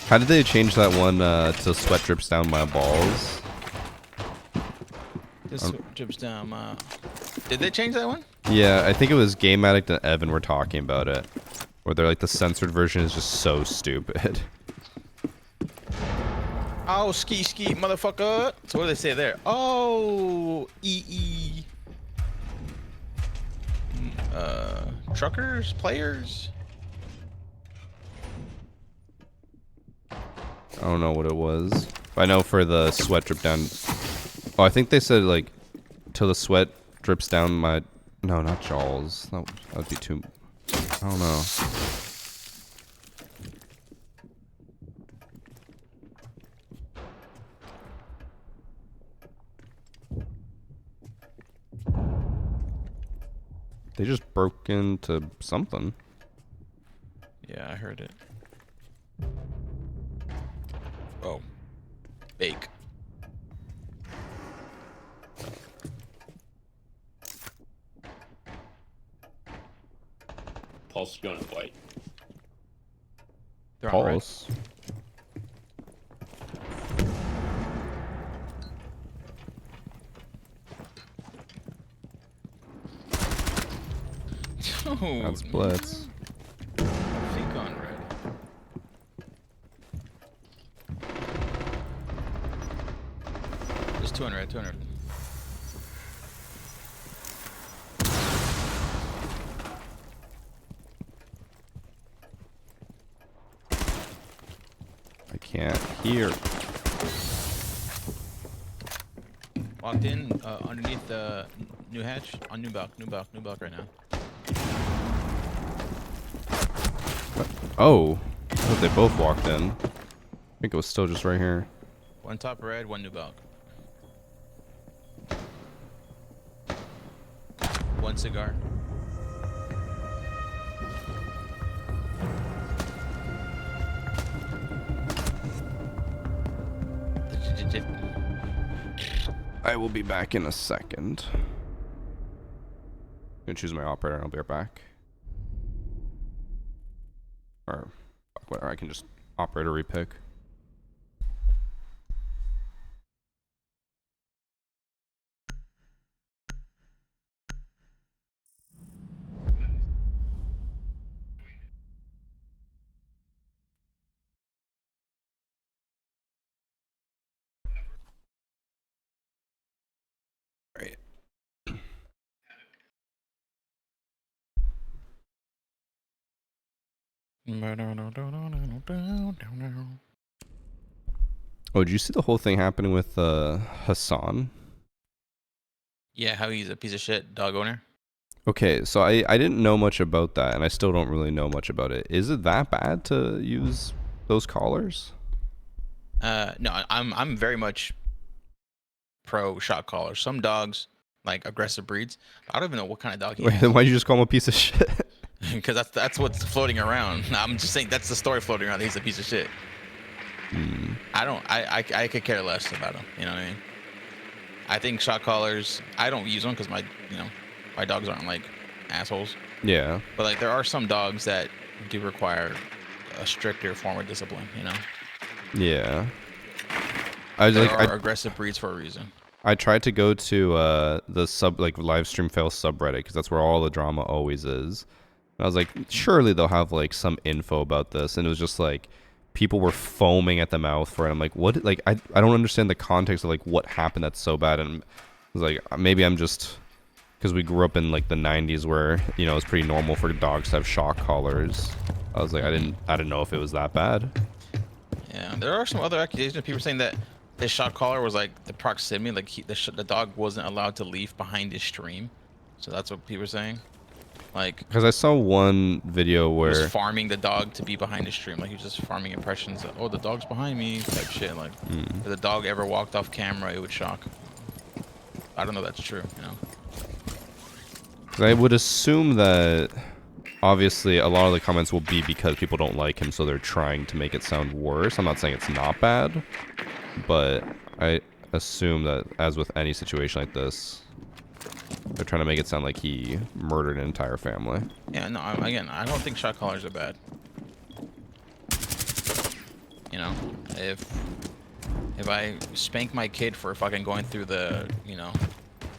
How did they change that one to sweat drips down my balls? This drips down my... Did they change that one? Yeah, I think it was Game Addict and Evan were talking about it. Where they're like, the censored version is just so stupid. Oh, ski, motherfucker. So what do they say there? Oh, EE. Truckers? Players? I don't know what it was. I know for the sweat drip down... Oh, I think they said, like, till the sweat drips down my... No, not jaws. That would be too... I don't know. They just broke into something. Yeah, I heard it. Oh. Bake. Pulse going to white. They're on red. Pulse. Oh, That's Blitz. Think on red. There's 200, 200. can't hear. Walked in underneath the new hatch on new balk right now. Oh, I thought they both walked in. I think it was still just right here. One top red, one new balk. One cigar. I will be back in a second. I'm gonna choose my operator and I'll be right back. Or whatever, I can just operator repick. Right. Oh, did you see the whole thing happening with Hassan? Yeah, how he's a piece of shit dog owner. Okay, so I didn't know much about that, and I still don't really know much about it. Is it that bad to use those collars? No, I'm very much pro shot collars. Some dogs, like aggressive breeds, I don't even know what kind of dog he Wait, is. then why'd you just call him a piece of shit? Because that's what's floating around. I'm just saying that's the story floating around. He's a piece of shit. I could care less about him. You know what I mean? I think shot collars. I don't use them because my dogs aren't like assholes. Yeah. But like there are some dogs that do require a stricter form of discipline. You know? Yeah. I was There like, are aggressive breeds for a reason. I tried to go to the live stream fail subreddit because that's where all the drama always is. And I was like, surely they'll have like some info about this, and it was just like people were foaming at the mouth for it. I'm like, what? Like, I don't understand the context of like what happened that's so bad. And I was like, maybe I'm just because we grew up in like the 90s where it's pretty normal for dogs to have shock collars. I was like, I didn't know if it was that bad. Yeah, there are some other accusations of people saying that his shock collar was like the proximity, like the dog wasn't allowed to leave behind his stream. So that's what people are saying. Like, because I saw one video he where was farming the dog to be behind his stream. Like he was just farming impressions. Of, oh, the dog's behind me, type shit. Like, if the dog ever walked off camera, it would shock. I don't know if that's true. 'Cause I would assume that obviously a lot of the comments will be because people don't like him, so they're trying to make it sound worse. I'm not saying it's not bad, but I assume that as with any situation like this, they're trying to make it sound like he murdered an entire family. Yeah, no, again, I don't think shot collars are bad. If I spank my kid for fucking going through the,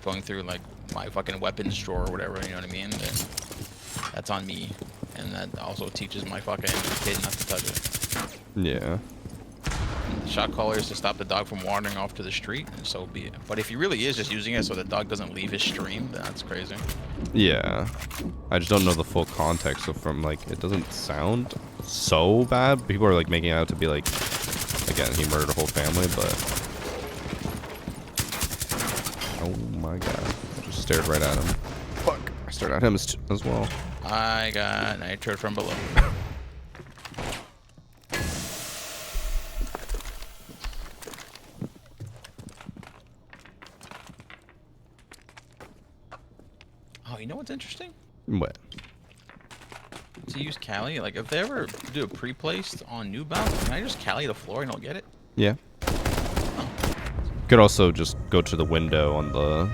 going through like my fucking weapons drawer or whatever, you know what I mean? Then that's on me. And that also teaches my fucking kid not to touch it. Yeah. Shot collars to stop the dog from wandering off to the street, and so be it. But if he really is just using it so the dog doesn't leave his stream, then that's crazy. Yeah. I just don't know the full context. So from like, it doesn't sound so bad. People are like making it out to be like, again, he murdered a whole family, but oh my god, I just stared right at him. Fuck, I stared at him as well. I got nitro from below. Oh, you know what's interesting? What? To use Cali, like if they ever do a pre-placed on new bounce, can I just Cali the floor and I'll get it? Yeah. Could also just go to the window on the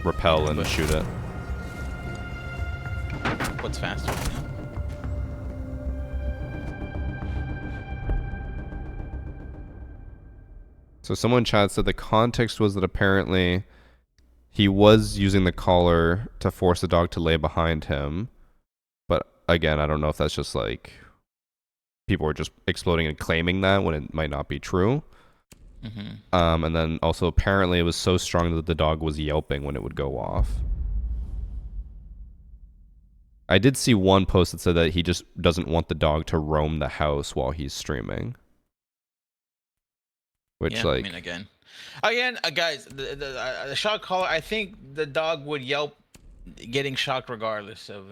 rappel and shoot it. What's faster? So someone in chat said the context was that apparently he was using the collar to force the dog to lay behind him. But again, I don't know if that's just like people were just exploding and claiming that when it might not be true. And then also apparently it was so strong that the dog was yelping when it would go off. I did see one post that said that he just doesn't want the dog to roam the house while he's streaming. Which Yeah, like I mean, again, guys, the shock collar. I think the dog would yelp, getting shocked regardless of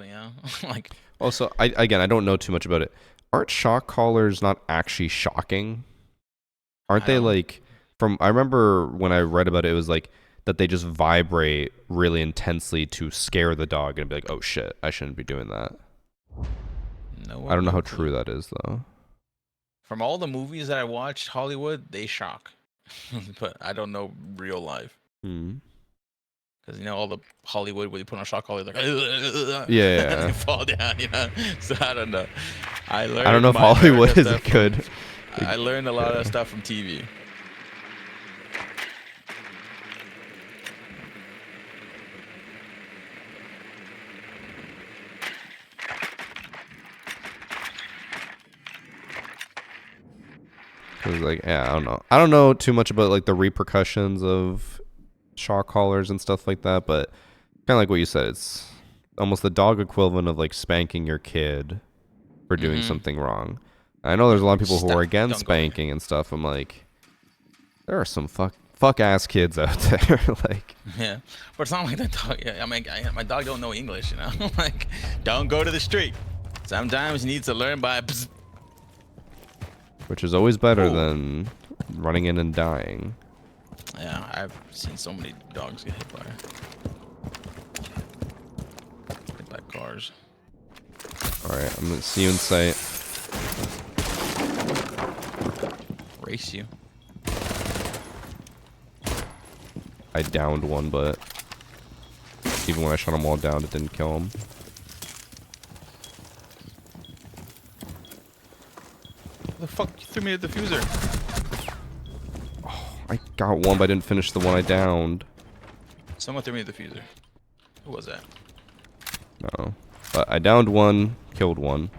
like. also I don't know too much about it. Aren't shock collars not actually shocking? Aren't I they don't- like I remember when I read about it, it was like that they just vibrate really intensely to scare the dog and be like, oh shit, I shouldn't be doing that. No, I don't know no how clue. true that is though. From all the movies that I watched, Hollywood, they shock, but I don't know real life. Hmm. Because all the Hollywood where you put on a shock collar, like Yeah. and they fall down, So I don't know. I learned. I don't know if I learned Hollywood that is stuff good. I learned a lot of stuff from TV. Cause like, yeah, I don't know. I don't know too much about like the repercussions of shock collars and stuff like that, but kind of like what you said, it's almost the dog equivalent of like spanking your kid for doing something wrong. I know there's a lot of people who Stop. are against Don't go there. spanking and stuff. I'm like, there are some fuck ass kids out there. Like, Yeah, but it's not like the dog. Yeah, I mean, my dog don't know English, Like, don't go to the street. Sometimes you need to learn by. Psst. which is always better Oh. than running in and dying. Yeah, I've seen so many dogs get hit by cars. All right, I'm gonna see you in sight. Race you. I downed one, but even when I shot them all down, it didn't kill him. The fuck you threw me a diffuser? I got one, but I didn't finish the one I downed. Someone threw me a diffuser. Who was that? No. But I downed one, killed one.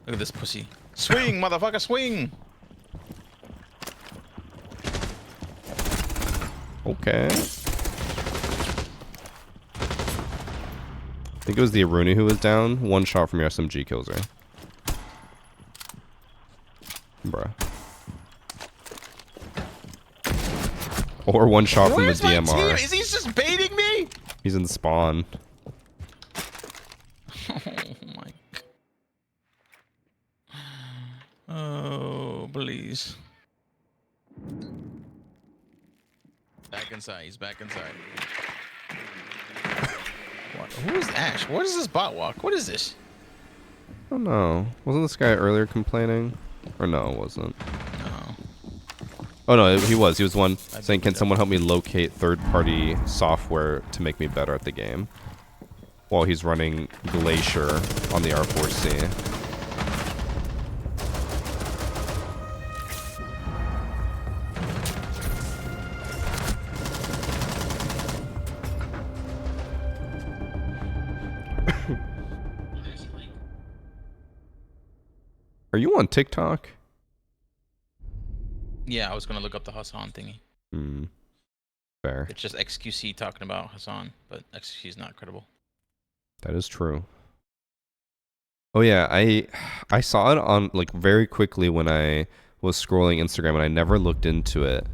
Look at this pussy. Swing, motherfucker, swing! Okay. I think it was the Aruni who was down. One shot from your SMG kills her. Bruh. Or one shot from the Where's my team? DMR. Is he just baiting me? He's in spawn. Oh my. Oh, please. Back inside. He's back inside. What? Who is Ash? What is this bot walk? What is this? Oh no. Wasn't this guy earlier complaining? Or no, it wasn't. No. Oh no, he was. He was one saying, can believe someone help me locate third-party software to make me better at the game? While he's running Glacier on the R4C. Are you on TikTok? Yeah, I was gonna look up the Hassan thingy. Hmm. Fair. It's just XQC talking about Hassan, but XQC is not credible. That is true. Oh yeah, I saw it on like very quickly when I was scrolling Instagram and I never looked into it.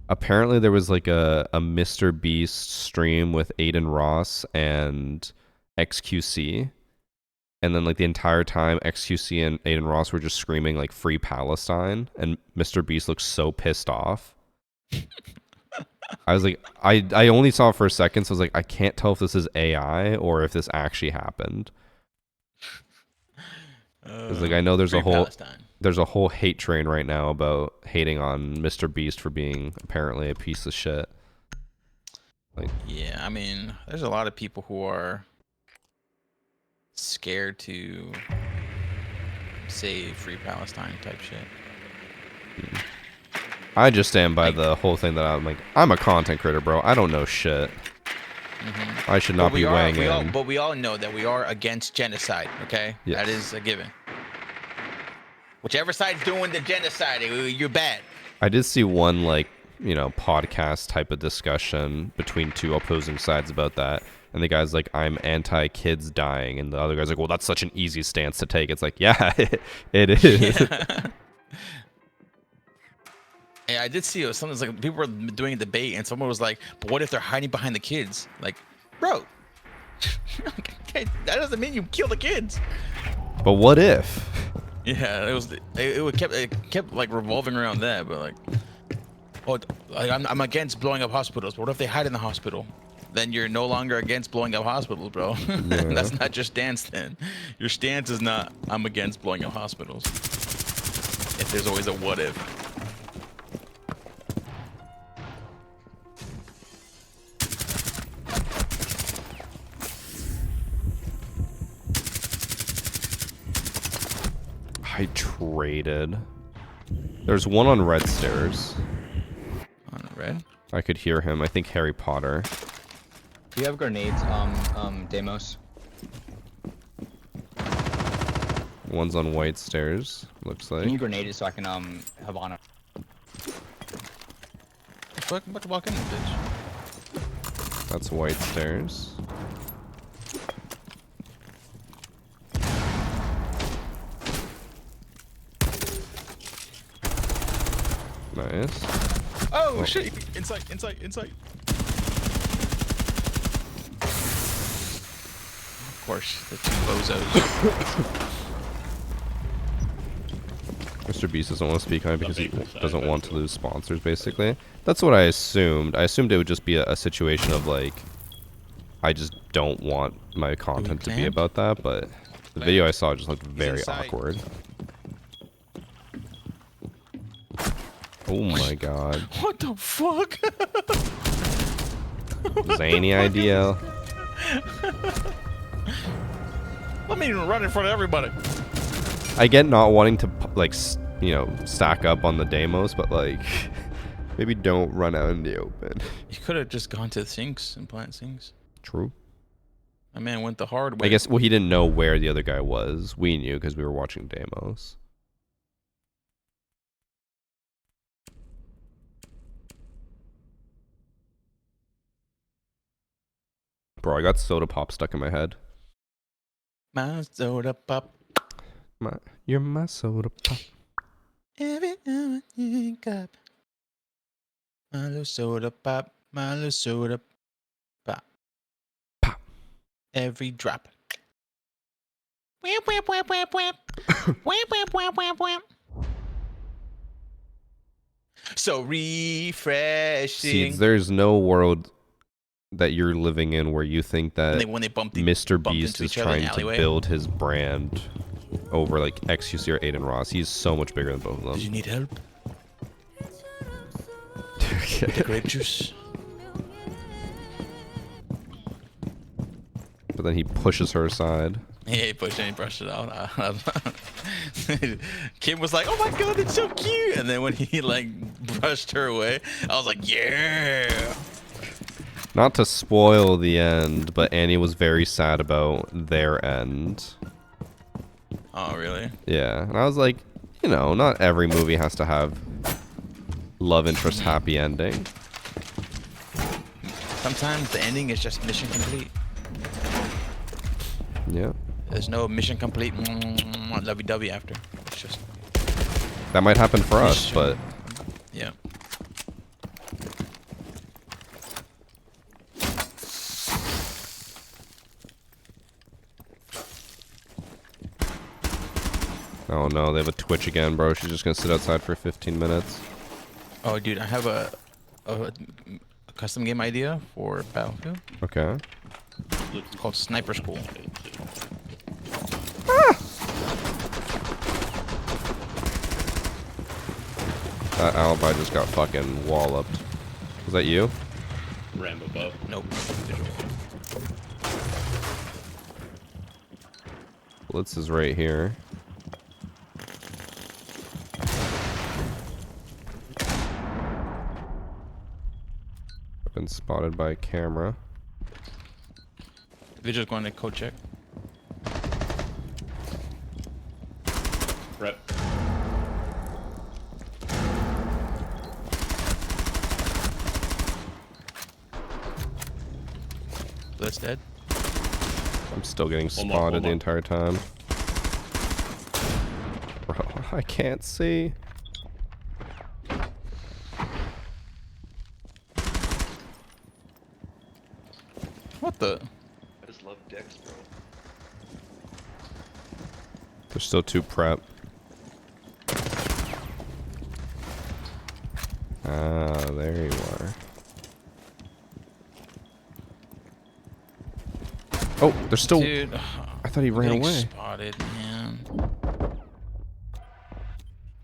Apparently there was like a Mr. Beast stream with Aiden Ross and XQC. And then like the entire time XQC and Aiden Ross were just screaming like free Palestine and Mr. Beast looked so pissed off. I was like, I only saw it for a second, so I was like, I can't tell if this is AI or if this actually happened. Because like I know there's Free a whole Palestine. there's a whole hate train right now about hating on Mr. Beast for being apparently a piece of shit. Like, Yeah, I mean, there's a lot of people who are scared to say free Palestine type shit. I just stand by the whole thing that I'm like, I'm a content creator, bro. I don't know shit. I should not be weighing in. But we all know that we are against genocide, okay? Yes. That is a given. Whichever side's doing the genocide, you're bad. I did see one like, you know, podcast type of discussion between two opposing sides about that. And the guy's like, I'm anti-kids dying. And the other guy's like, well, that's such an easy stance to take. It's like, yeah, it is. Yeah. Yeah, I did see it. Something like people were doing a debate, and someone was like, "But what if they're hiding behind the kids?" Like, bro, okay, that doesn't mean you kill the kids. But what if? Yeah, it kept like revolving around that, but like, oh, like, I'm against blowing up hospitals. But what if they hide in the hospital? Then you're no longer against blowing up hospitals, bro. Yeah. That's not your stance then. Your stance is not, I'm against blowing up hospitals. If there's always a what if. I traded. There's one on red stairs. On red? I could hear him. I think Harry Potter. Do you have grenades, Demos? One's on white stairs, looks Can like. you grenade it so I can, have on it? Fuck, I'm about to walk in, bitch. That's white stairs. Nice. Oh, shit! Inside. Of course, the two bozos. Mr. Beast doesn't want to speak on it because he doesn't want to lose sponsors, basically. That's what I assumed. I assumed it would just be a situation of, like, I just don't want my content to be camp? about that, but the video I saw just looked very inside. awkward. Oh my god. What the fuck? Zany idea. Let me run in front of everybody. I get not wanting to, like, you know, stack up on the demos, but, like, maybe don't run out in the open. You could have just gone to the sinks and plant sinks. True. My man went the hard way. I guess, well, he didn't know where the other guy was. We knew because we were watching demos. Bro, I got soda pop stuck in my head. My soda pop. You're my soda pop. Every time I think up. My little soda pop. My little soda pop. Pop. Every drop. Wham, wham, wham, wham, wham. Wham, wham, wham, wham, wham. So refreshing. Seeds, there's no world that you're living in where you think that when they bumped Mr. bumped Beast into is each other in trying the to alleyway. build his brand over like XQC or Aiden Ross. He's so much bigger than both of Did you them. need help? The grape juice. But then he pushes her aside. He pushed and he brushed it out. Kim was like, "Oh my god, it's so cute!" And then when he like brushed her away, I was like, "Yeah." Not to spoil the end, but Annie was very sad about their end. Oh really? Yeah, and I was like, you know, not every movie has to have love interest happy ending. Sometimes the ending is just mission complete. Yeah, There's no mission complete, lovey-dovey after. It's just, that might happen for us, Mission. but yeah. oh no, they have a Twitch again, bro. She's just gonna sit outside for 15 minutes. Oh, dude, I have a custom game idea for Battlefield. Okay. It's called Sniper School. That alibi just got fucking walloped. Was that you? Rambo buff. Nope. Blitz is right here. Been spotted by a camera. Vigil's going to code check. Rep. Blitz dead. I'm still getting One more, spotted one the more. entire time. Bro, I can't see. What the? I just love Dex, bro. There's still 2 prep. Ah, there you are. Oh, there's still. Dude, I thought he ran getting away. Spotted, man.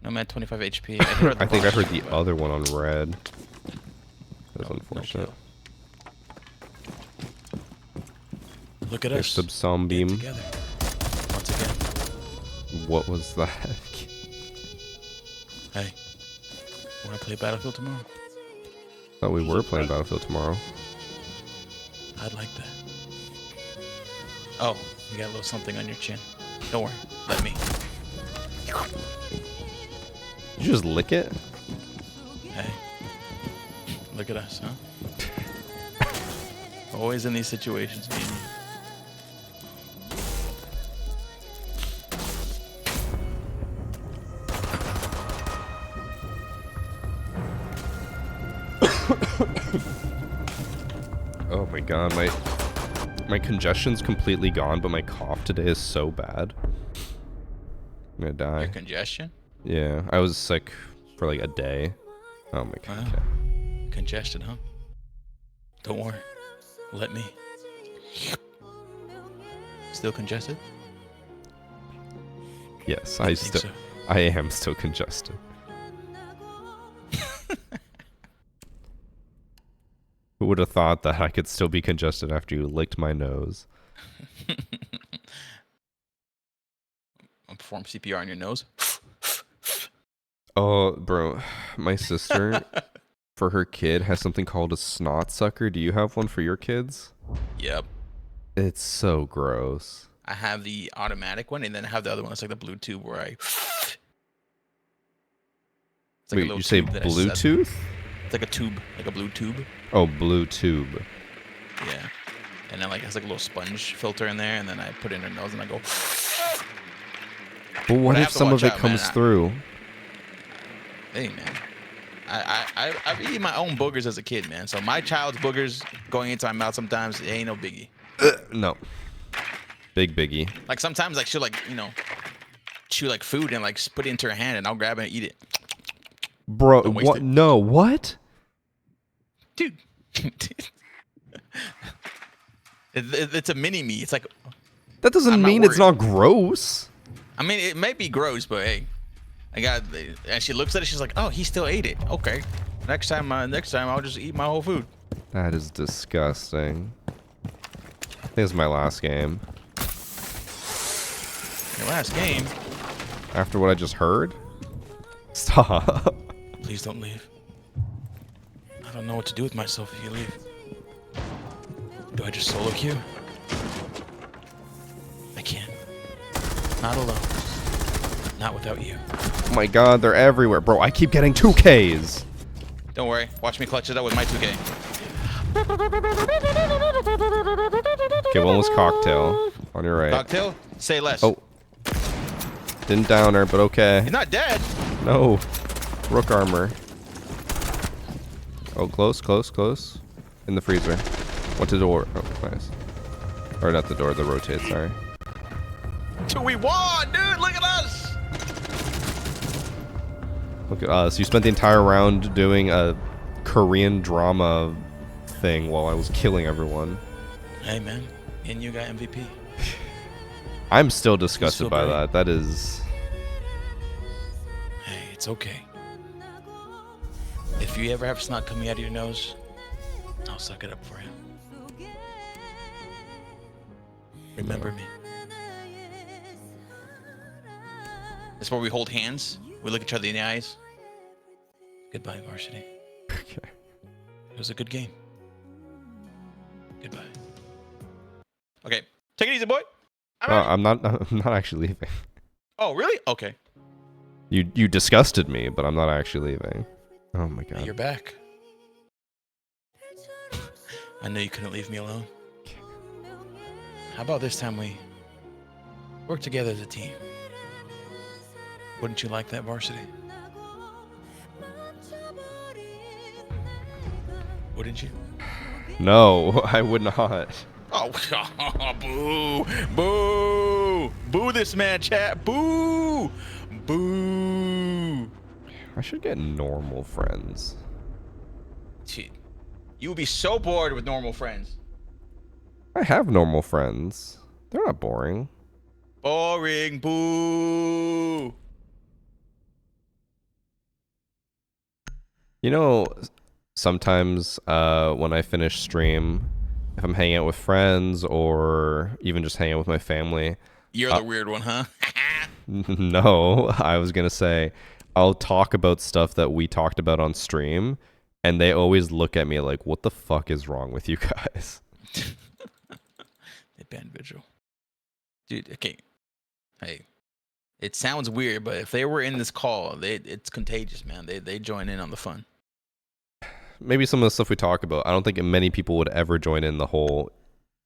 No, I'm at 25 HP. I, heard I think I heard the but- other one on red. That's No, unfortunate. no kill. Look at There's us. some sunbeam. Together. Once again. What was that? Hey, wanna play Battlefield tomorrow? Thought we were playing Battlefield tomorrow. I'd like that. Oh, you got a little something on your chin. Don't worry. Let me. Did you just lick it? Hey, look at us, huh? Always in these situations, me and you. Oh my god, my congestion's completely gone, but my cough today is so bad. I'm gonna die. Your congestion? Yeah, I was sick for like a day. Oh my god. Wow. Okay. Congested, huh? Don't worry. Let me. Still congested? Yes, I I think still I am still congested. Who would have thought that I could still be congested after you licked my nose? I'll perform CPR on your nose. Oh, bro, my sister, for her kid, has something called a snot sucker. Do you have one for your kids? Yep. It's so gross. I have the automatic one, and then I have the other one. It's like the blue tube where I. It's like Wait, you say tube that I set- Bluetooth? It's like a tube, like a blue tube. Oh, blue tube. Yeah. And then like it has like a little sponge filter in there, and then I put it in her nose, and I go. But what I if have to some watch of it out, comes man. through? Hey man, I've eaten my own boogers as a kid, man. So my child's boogers going into my mouth sometimes it ain't no biggie. No. Big biggie. Like sometimes like she'll like chew like food and like put it into her hand, and I'll grab it and eat it. Bro, Don't waste what? it. No, what? Dude. It's a mini me. It's like, That doesn't I'm not mean it's worried. not gross. I mean, it may be gross, but hey, I got. And she looks at it. She's like, "Oh, he still ate it. Okay, next time I'll just eat my whole food." That is disgusting. I think it's my last game. Your last game. After what I just heard? Stop. Please don't leave. I don't know what to do with myself if you leave. Do I just solo queue? I can't. Not alone. Not without you. Oh my god, they're everywhere. Bro, I keep getting 2Ks. Don't worry. Watch me clutch it up with my 2K. Okay, one was cocktail. On your right. Cocktail? Say less. Oh. Didn't down her, but okay. He's not dead. No. Rook armor. Oh, close, close, close. In the freezer. Went to the door. Oh, nice. Or not the door, the rotate, sorry. We won, dude. Look at us. Look at us. You spent the entire round doing a Korean drama thing while I was killing everyone. Hey, man. And you got MVP. I'm still disgusted so by great. that. That is... Hey, it's okay. If you ever have snot coming out of your nose, I'll suck it up for you. Remember me. It's where we hold hands. We look each other in the eyes. Goodbye, varsity. Okay. It was a good game. Goodbye. Okay, take it easy, boy. I'm not actually leaving. Oh, really? Okay. You disgusted me, but I'm not actually leaving. Oh my god. You're back. I knew you couldn't leave me alone. How about this time we work together as a team? Wouldn't you like that, varsity? Wouldn't you? No, I would not. Oh, boo, boo, boo this man, chat. Boo, boo. I should get normal friends. Dude, you would be so bored with normal friends. I have normal friends. They're not boring. Boring, boo. You know, sometimes when I finish stream, if I'm hanging out with friends or even just hanging out with my family. You're the weird one, huh? No, I was going to say, I'll talk about stuff that we talked about on stream, and they always look at me like, what the fuck is wrong with you guys? They banned Vigil. Dude, okay. Hey, it sounds weird, but if they were in this call, it's contagious, man. They join in on the fun. Maybe some of the stuff we talk about, I don't think many people would ever join in the whole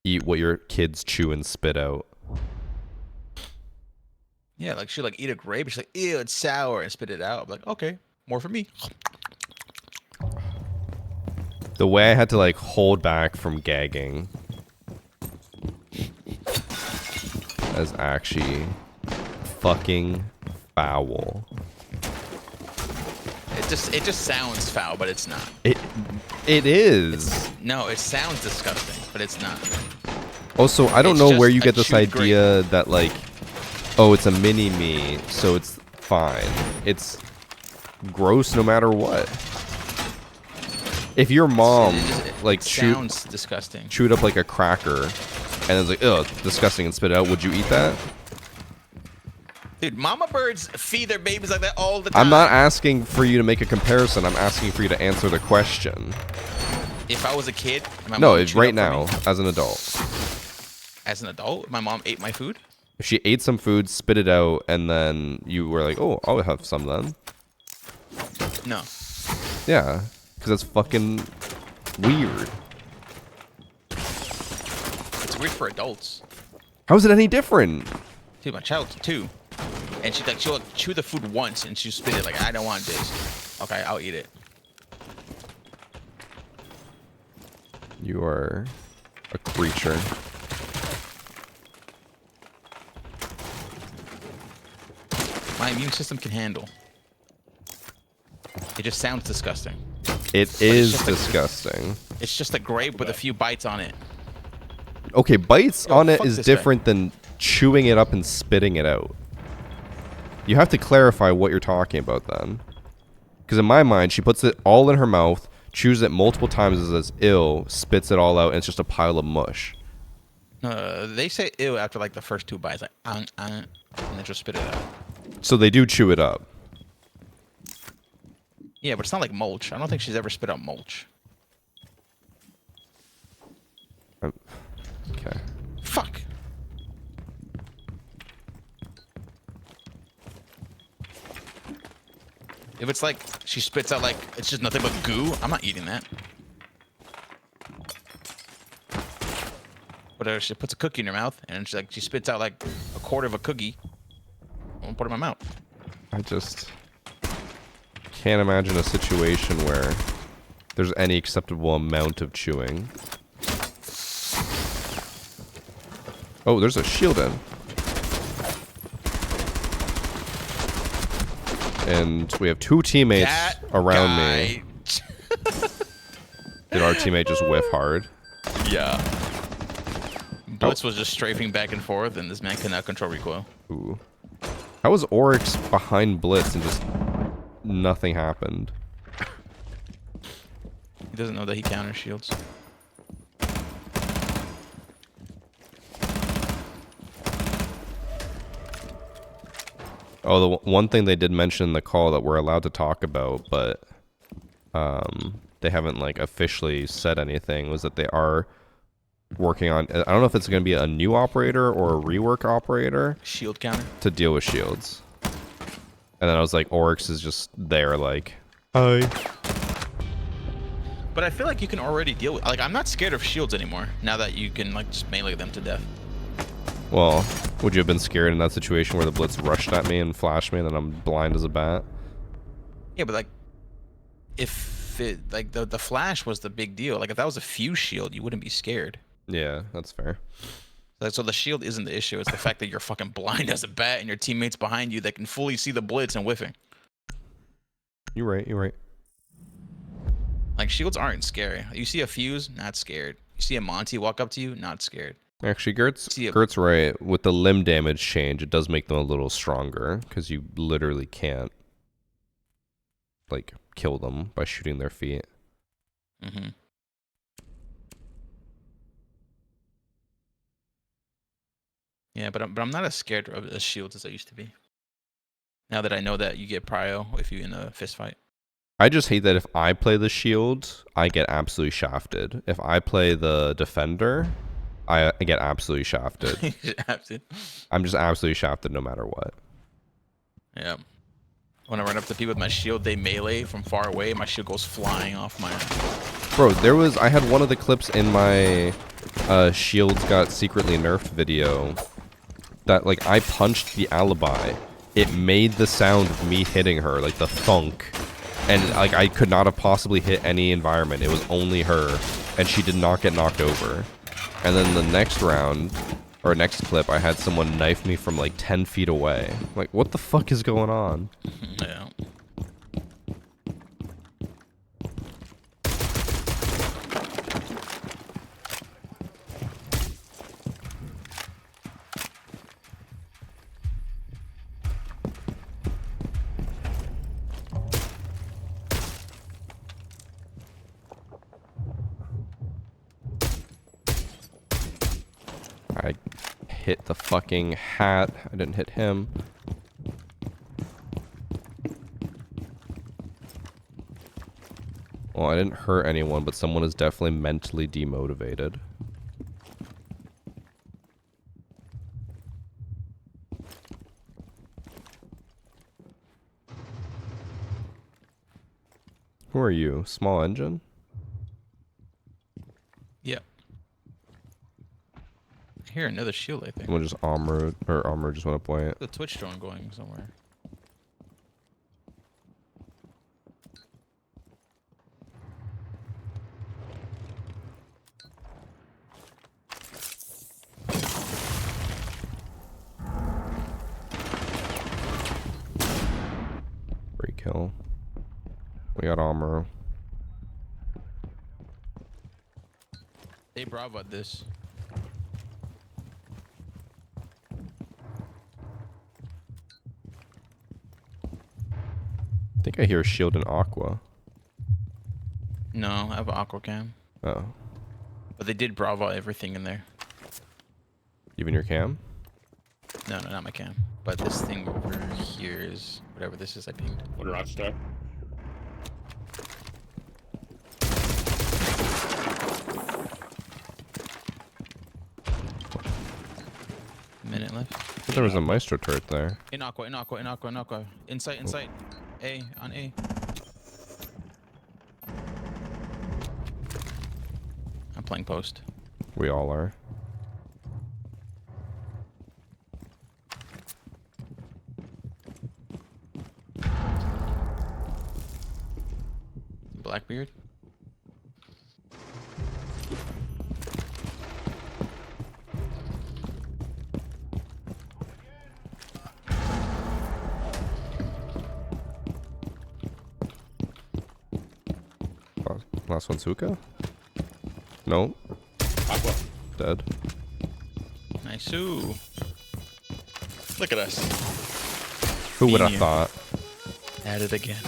eat what your kids chew and spit out. Yeah, like she'll like eat a grape, she's like, ew, it's sour, and spit it out. I'm like, okay, more for me. The way I had to like hold back from gagging is actually fucking foul. It just sounds foul, but it's not. It is. No, it sounds disgusting, but it's not. Also, I don't It's know just where you a get this chewed grape. idea that like, oh, it's a mini me, so it's fine. It's gross no matter what. If your mom like sounds disgusting. chewed up like a cracker and it's like, ugh, disgusting, and spit it out, would you eat that? Dude, mama birds feed their babies like that all the time. I'm not asking for you to make a comparison. I'm asking for you to answer the question. If I was a kid, and my No, mom it's chewed right up for now, me, as an adult. as an adult, my mom ate my food. If she ate some food, spit it out, and then you were like, oh, I'll have some then. No. Yeah, because it's fucking weird. It's weird for adults. How is it any different? Dude, my child's 2. And she'll like chew the food once and she'll spit it like, I don't want this. Okay, I'll eat it. You are a creature. My immune system can handle. It just sounds disgusting. It is just like- disgusting. It's just a grape with a few bites on it. Okay, bites Yo, on it fuck is this guy. different than chewing it up and spitting it out. You have to clarify what you're talking about then. Because in my mind, she puts it all in her mouth, chews it multiple times as it's ill, spits it all out, and it's just a pile of mush. They say ew after like the first 2 bites, like and then just spit it out. So they do chew it up. Yeah, but it's not like mulch. I don't think she's ever spit out mulch. Okay. Fuck. If it's like she spits out like it's just nothing but goo, I'm not eating that. But if she puts a cookie in her mouth and she spits out like a quarter of a cookie, I won't put it in my mouth. I just can't imagine a situation where there's any acceptable amount of chewing. Oh, there's a shield in. And we have 2 teammates That around guy. me. Did our teammate just whiff hard? Yeah. Blitz was just strafing back and forth, and this man cannot control recoil. Ooh. How was Oryx behind Blitz and just nothing happened? He doesn't know that he counter shields. Oh, the one thing they did mention in the call that we're allowed to talk about, but they haven't like officially said anything, was that they are working on, I don't know if it's going to be a new operator or a rework operator Shield counter. to deal with shields. And then I was like, Oryx is just there like, hi. But I feel like you can already deal with, like, I'm not scared of shields anymore now that you can like just melee them to death. Well, would you have been scared in that situation where the Blitz rushed at me and flashed me and then I'm blind as a bat? Yeah, but like, if it, like the flash was the big deal, like if that was a fuse shield, you wouldn't be scared. Yeah, that's fair. Like, so the shield isn't the issue. It's the fact that you're fucking blind as a bat and your teammates behind you that can fully see the blitz and whiffing. You're right. You're right. Like, shields aren't scary. You see a fuse, not scared. You see a Monty walk up to you, not scared. Actually, Gert's See a- Gert's right. With the limb damage change, it does make them a little stronger because you literally can't like kill them by shooting their feet. Mm-hmm. Yeah, but I'm not as scared of the shields as I used to be. Now that I know that you get prio if you in a fist fight. I just hate that if I play the shield, I get absolutely shafted. If I play the defender, I get absolutely shafted. I'm just absolutely shafted no matter what. Yeah. When I run up to people with my shield, they melee from far away. My shield goes flying off my. Bro, I had one of the clips in my shields got secretly nerfed video that like I punched the alibi. It made the sound of me hitting her, like the thunk. And like I could not have possibly hit any environment. It was only her, and she did not get knocked over. And then the next round, or next clip, I had someone knife me from like 10 feet away. Like, what the fuck is going on? Yeah. I hit the fucking hat. I didn't hit him. Well, I didn't hurt anyone, but someone is definitely mentally demotivated. Who are you? Small engine? Yeah. I hear another shield, I think. Someone just armored, or armor just went up white. The Twitch drone going somewhere. Free kill. We got armor. They bravo at this. I think I hear shield and aqua. No, I have an aqua cam. Oh. But they did bravo everything in there. Even your cam? No, not my cam. But this thing over here is whatever this is I pinged. What Rockstar? Minute left. I thought there was a maestro turret there. In aqua, in aqua, in aqua, in aqua. Insight, insight. A, on A. I'm playing post. We all are. Blackbeard. Last one, Suka? No. Aqua. Dead. Nice. Ooh. Look at us. Who would have Meteor. thought? At it again.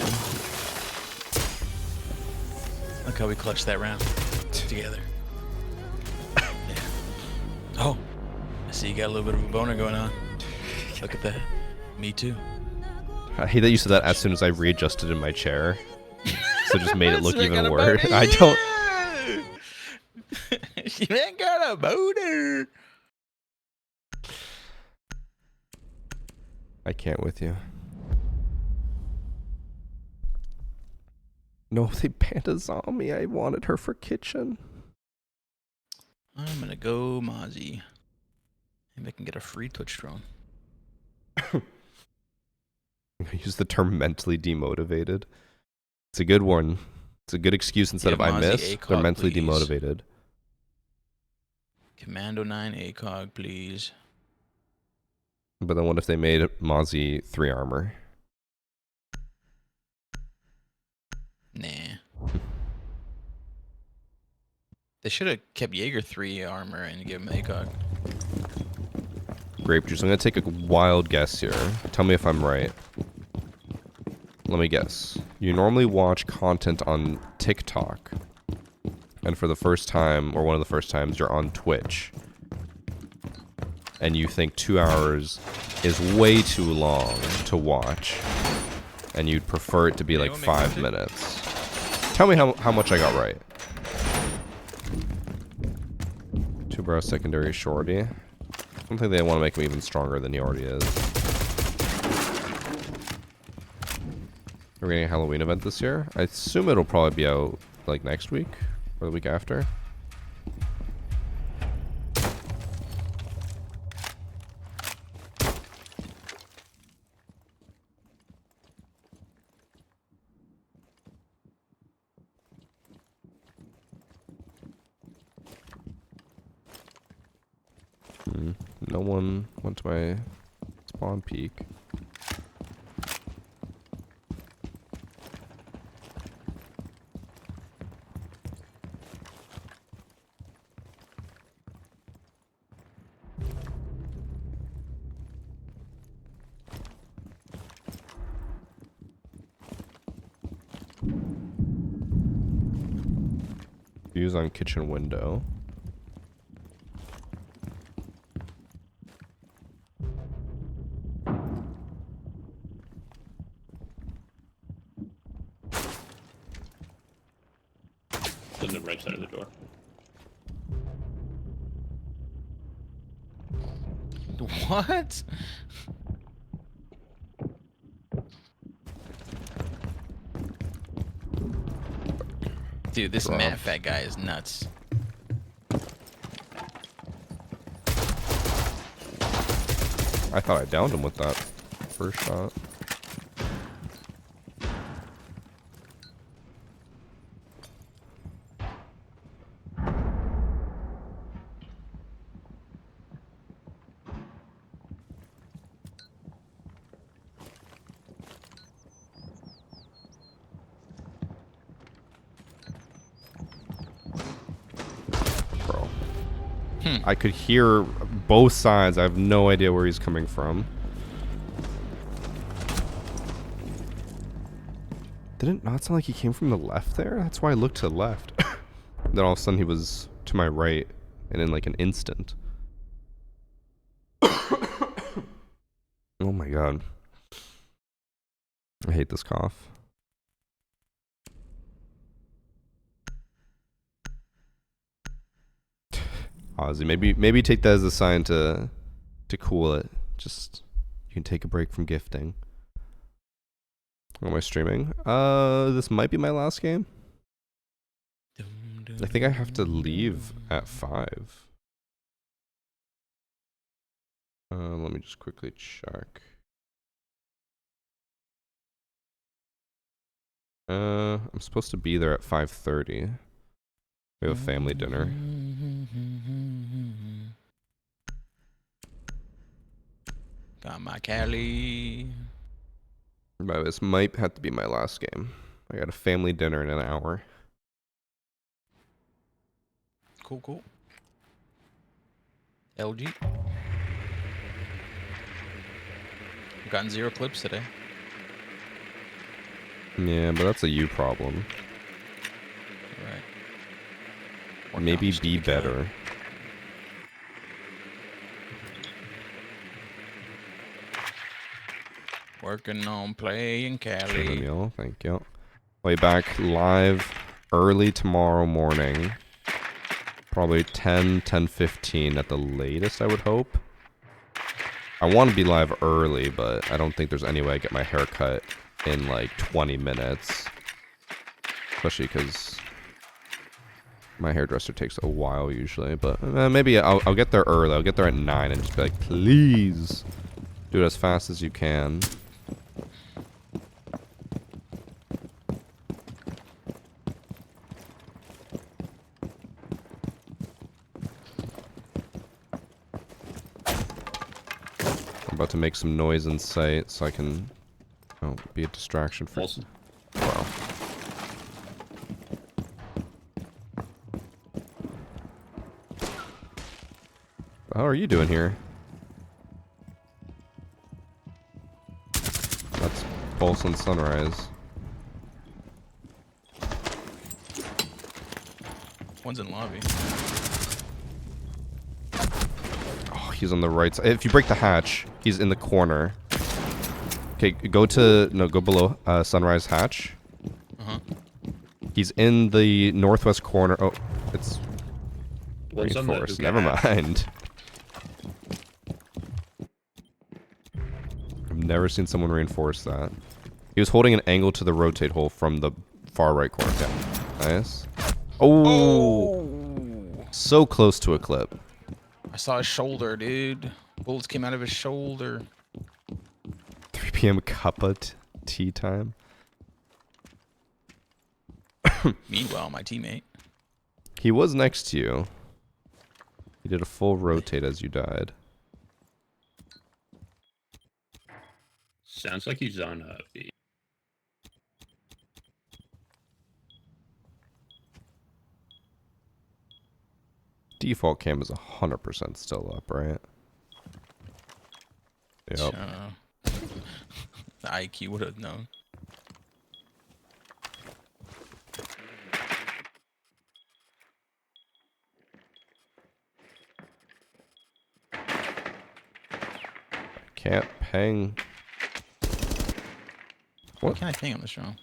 Look how we clutched that round together. Yeah. Oh, I see you got a little bit of a boner going on. Look at that. Me too. I hate that you said that as soon as I readjusted in my chair. So it just made it look So I got even a worse. boner, I don't. yeah! You ain't got a boner. I can't with you. No, they banned a zombie. I wanted her for kitchen. I'm gonna go Mozzie. Maybe I can get a free Twitch drone. Use the term mentally demotivated. It's a good one. It's a good excuse instead Yeah, of I Mozzie miss. ACOG, They're mentally please. demotivated. Commando 9 ACOG, please. But then what if they made Mozzie 3 armor? Nah. They should have kept Jaeger 3 armor and give him ACOG. Grape juice. I'm gonna take a wild guess here. Tell me if I'm right. Let me guess. You normally watch content on TikTok, and for the first time, or one of the first times, you're on Twitch, and you think 2 hours is way too long to watch, and you'd prefer it to be like 5 minutes. Tell me how much I got right. 2-bro secondary shorty. I don't think they want to make him even stronger than he already is. We're getting a Halloween event this year. I assume it'll probably be out like next week or the week after. No one went to my spawn peak. Views on kitchen window. In the right side of the door. What? Dude, this Rough. Matt fat guy is nuts. I thought I downed him with that first shot. Bro. I could hear both sides. I have no idea where he's coming from. Did it not sound like he came from the left there? That's why I looked to the left. Then all of a sudden he was to my right, and in like an instant. Oh my god. I hate this cough. Ozzy, maybe take that as a sign to cool it. Just you can take a break from gifting. Am I streaming? This might be my last game. I think I have to leave at 5. Let me just quickly check. I'm supposed to be there at 5:30. We have a family dinner. Got my Cali. But this might have to be my last game. I got a family dinner in an hour. Cool, cool. LG. I've gotten 0 clips today. Yeah, but that's a you problem. Right. Or maybe be better. Working on playing Cali. Y'all, thank you. I'll be back live early tomorrow morning. Probably 10:15 at the latest, I would hope. I want to be live early, but I don't think there's any way I get my hair cut in like 20 minutes. Especially because my hairdresser takes a while usually. But maybe I'll get there early. I'll get there at 9 and just be like, please do it as fast as you can. about to make some noise in sight so I can be a distraction for... Olsen. Wow. How are you doing here? That's Pulse and Sunrise. One's in lobby. Oh, he's on the right side. If you break the hatch, he's in the corner. Okay, go below Sunrise hatch. Uh-huh. He's in the northwest corner. Oh, it's One's on the reinforced. hookah Never hatch. mind. I've never seen someone reinforce that. He was holding an angle to the rotate hole from the far right corner. Yeah. Nice. Oh! So close to a clip. I saw his shoulder, dude. Bullets came out of his shoulder. 3 p.m. cuppa tea time. Meanwhile, my teammate. He was next to you. He did a full rotate as you died. Sounds like he's on B. Default cam is 100% still up, right? Yep. The IQ would have known. Can't ping. What can I ping on this round?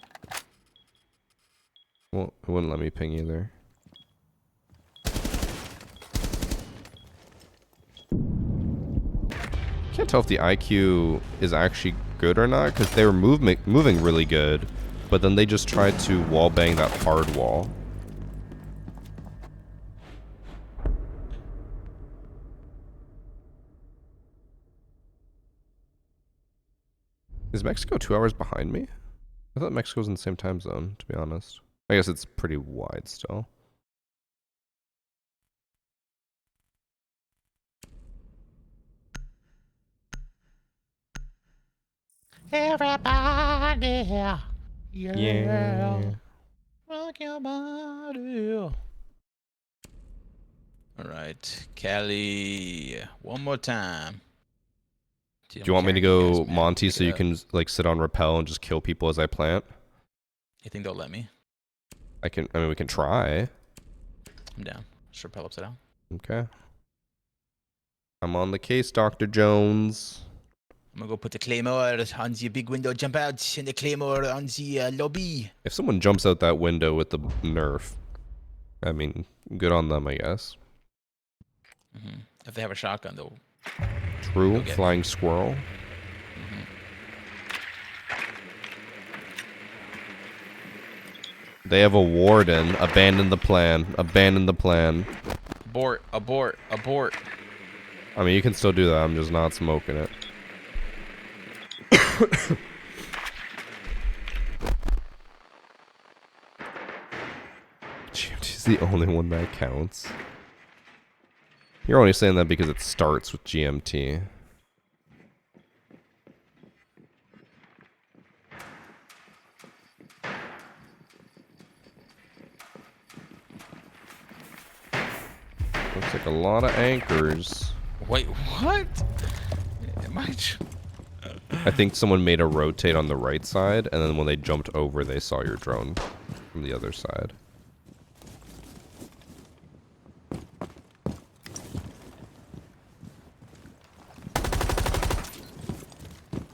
Well, it wouldn't let me ping either. Can't tell if the IQ is actually good or not, because they were moving really good, but then they just tried to wall bang that hard wall. Is Mexico 2 hours behind me? I thought Mexico was in the same time zone, to be honest. I guess it's pretty wide still. Everybody, Yeah. rock your body. All right, Cali, one more time. Do you want me to go Monty so you can like sit on rappel and just kill people as I plant? You think they'll let me? I mean, we can try. I'm down. Sure, pell upside down. Okay. I'm on the case, Dr. Jones. I'm gonna go put the claymore on the big window, jump out, and the claymore on the lobby. If someone jumps out that window with the nerf, I mean, good on them, I guess. If they have a shotgun, they'll. True, flying squirrel. They have a warden. Abandon the plan. Abandon the plan. Abort, abort, abort. I mean, you can still do that. I'm just not smoking it. GMT's the only one that counts. You're only saying that because it starts with GMT. Looks like a lot of anchors. Wait, what? Am I? I think someone made a rotate on the right side, and then when they jumped over, they saw your drone from the other side.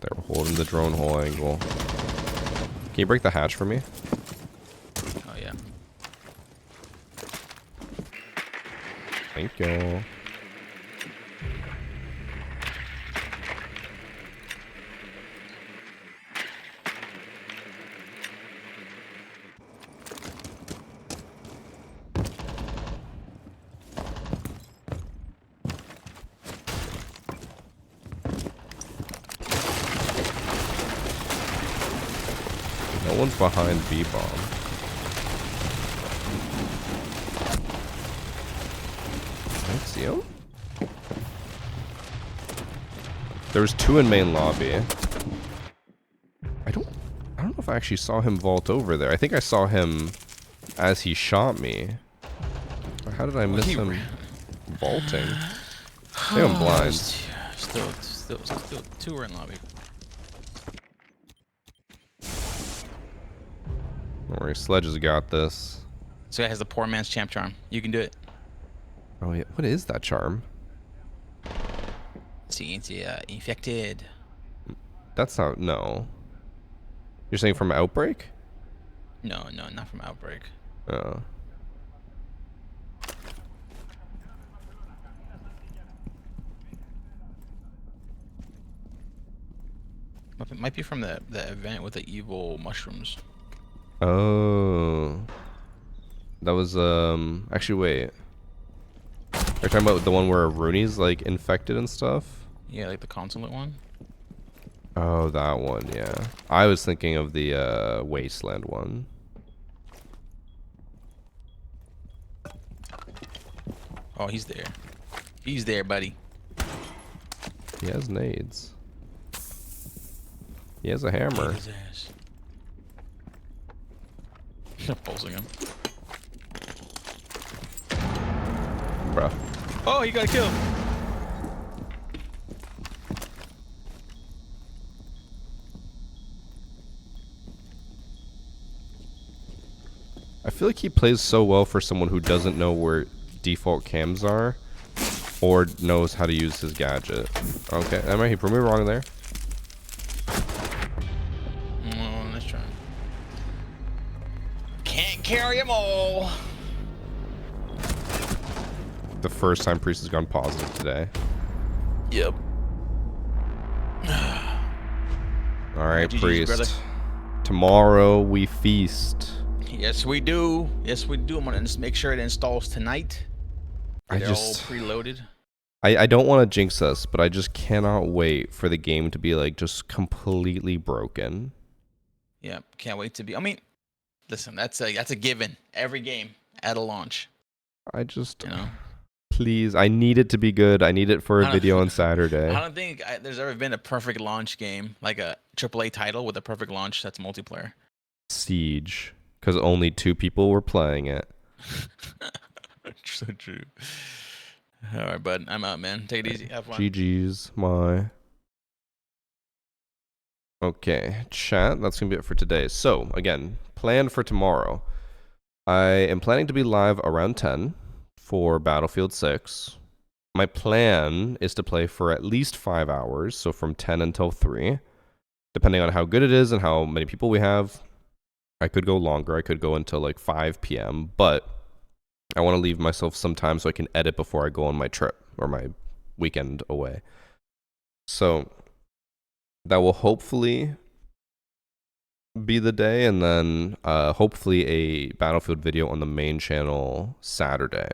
They were holding the drone hole angle. Can you break the hatch for me? Oh yeah. Thank you. No one's behind B-bomb. I see him. There was 2 in main lobby. I don't know if I actually saw him vault over there. I think I saw him as he shot me. But how did I miss him vaulting? I think I'm blind. Still 2 were in lobby. Don't worry, Sledge has got this. This guy has the poor man's champ charm. You can do it. Oh yeah, what is that charm? See, it's infected. That's not, no. You're saying from Outbreak? No, not from Outbreak. Oh. It might be from the event with the evil mushrooms. Oh. That was, actually, wait. Are you talking about the one where Rooney's, like, infected and stuff? Yeah, like the consulate one. Oh, that one, yeah. I was thinking of the, Wasteland one. Oh, he's there. He's there, buddy. He has nades. He has a hammer. His ass. Pulsing him. Bruh. Oh, you got killed. I feel like he plays so well for someone who doesn't know where default cams are or knows how to use his gadget. Okay, he proved me wrong there. Let's try. Can't carry them all. The first time Priest has gone positive today. Yep. Alright, GG's, Priest. brother. Tomorrow we feast. Yes, we do. Yes, we do. I'm gonna just make sure it installs tonight. They're all preloaded. I don't want to jinx us, but I just cannot wait for the game to be like just completely broken. Yeah, can't wait to be. I mean, listen, that's a given. Every game at a launch. I just, You know. please, I need it to be good. I need it for a video on Saturday. I don't think there's ever been a perfect launch game, like a AAA title with a perfect launch that's multiplayer. Siege, because only 2 people were playing it. So true. All right, bud. I'm out, man. Take it easy. Have fun. GG's, my. Okay, chat, that's going to be it for today. So, again, plan for tomorrow. I am planning to be live around 10 for Battlefield 6. My plan is to play for at least 5 hours, so from 10 until 3. Depending on how good it is and how many people we have, I could go longer. I could go until like 5 p.m., but I want to leave myself some time so I can edit before I go on my trip or my weekend away. So that will hopefully be the day, and then hopefully a Battlefield video on the main channel Saturday.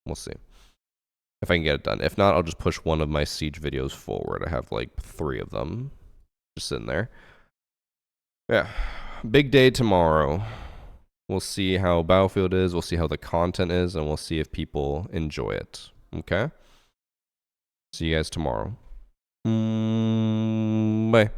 We'll see if I can get it done. If not, I'll just push one of my Siege videos forward. I have like 3 of them just sitting there. Yeah, big day tomorrow. We'll see how Battlefield is, we'll see how the content is, and we'll see if people enjoy it. Okay? See you guys tomorrow. Bye.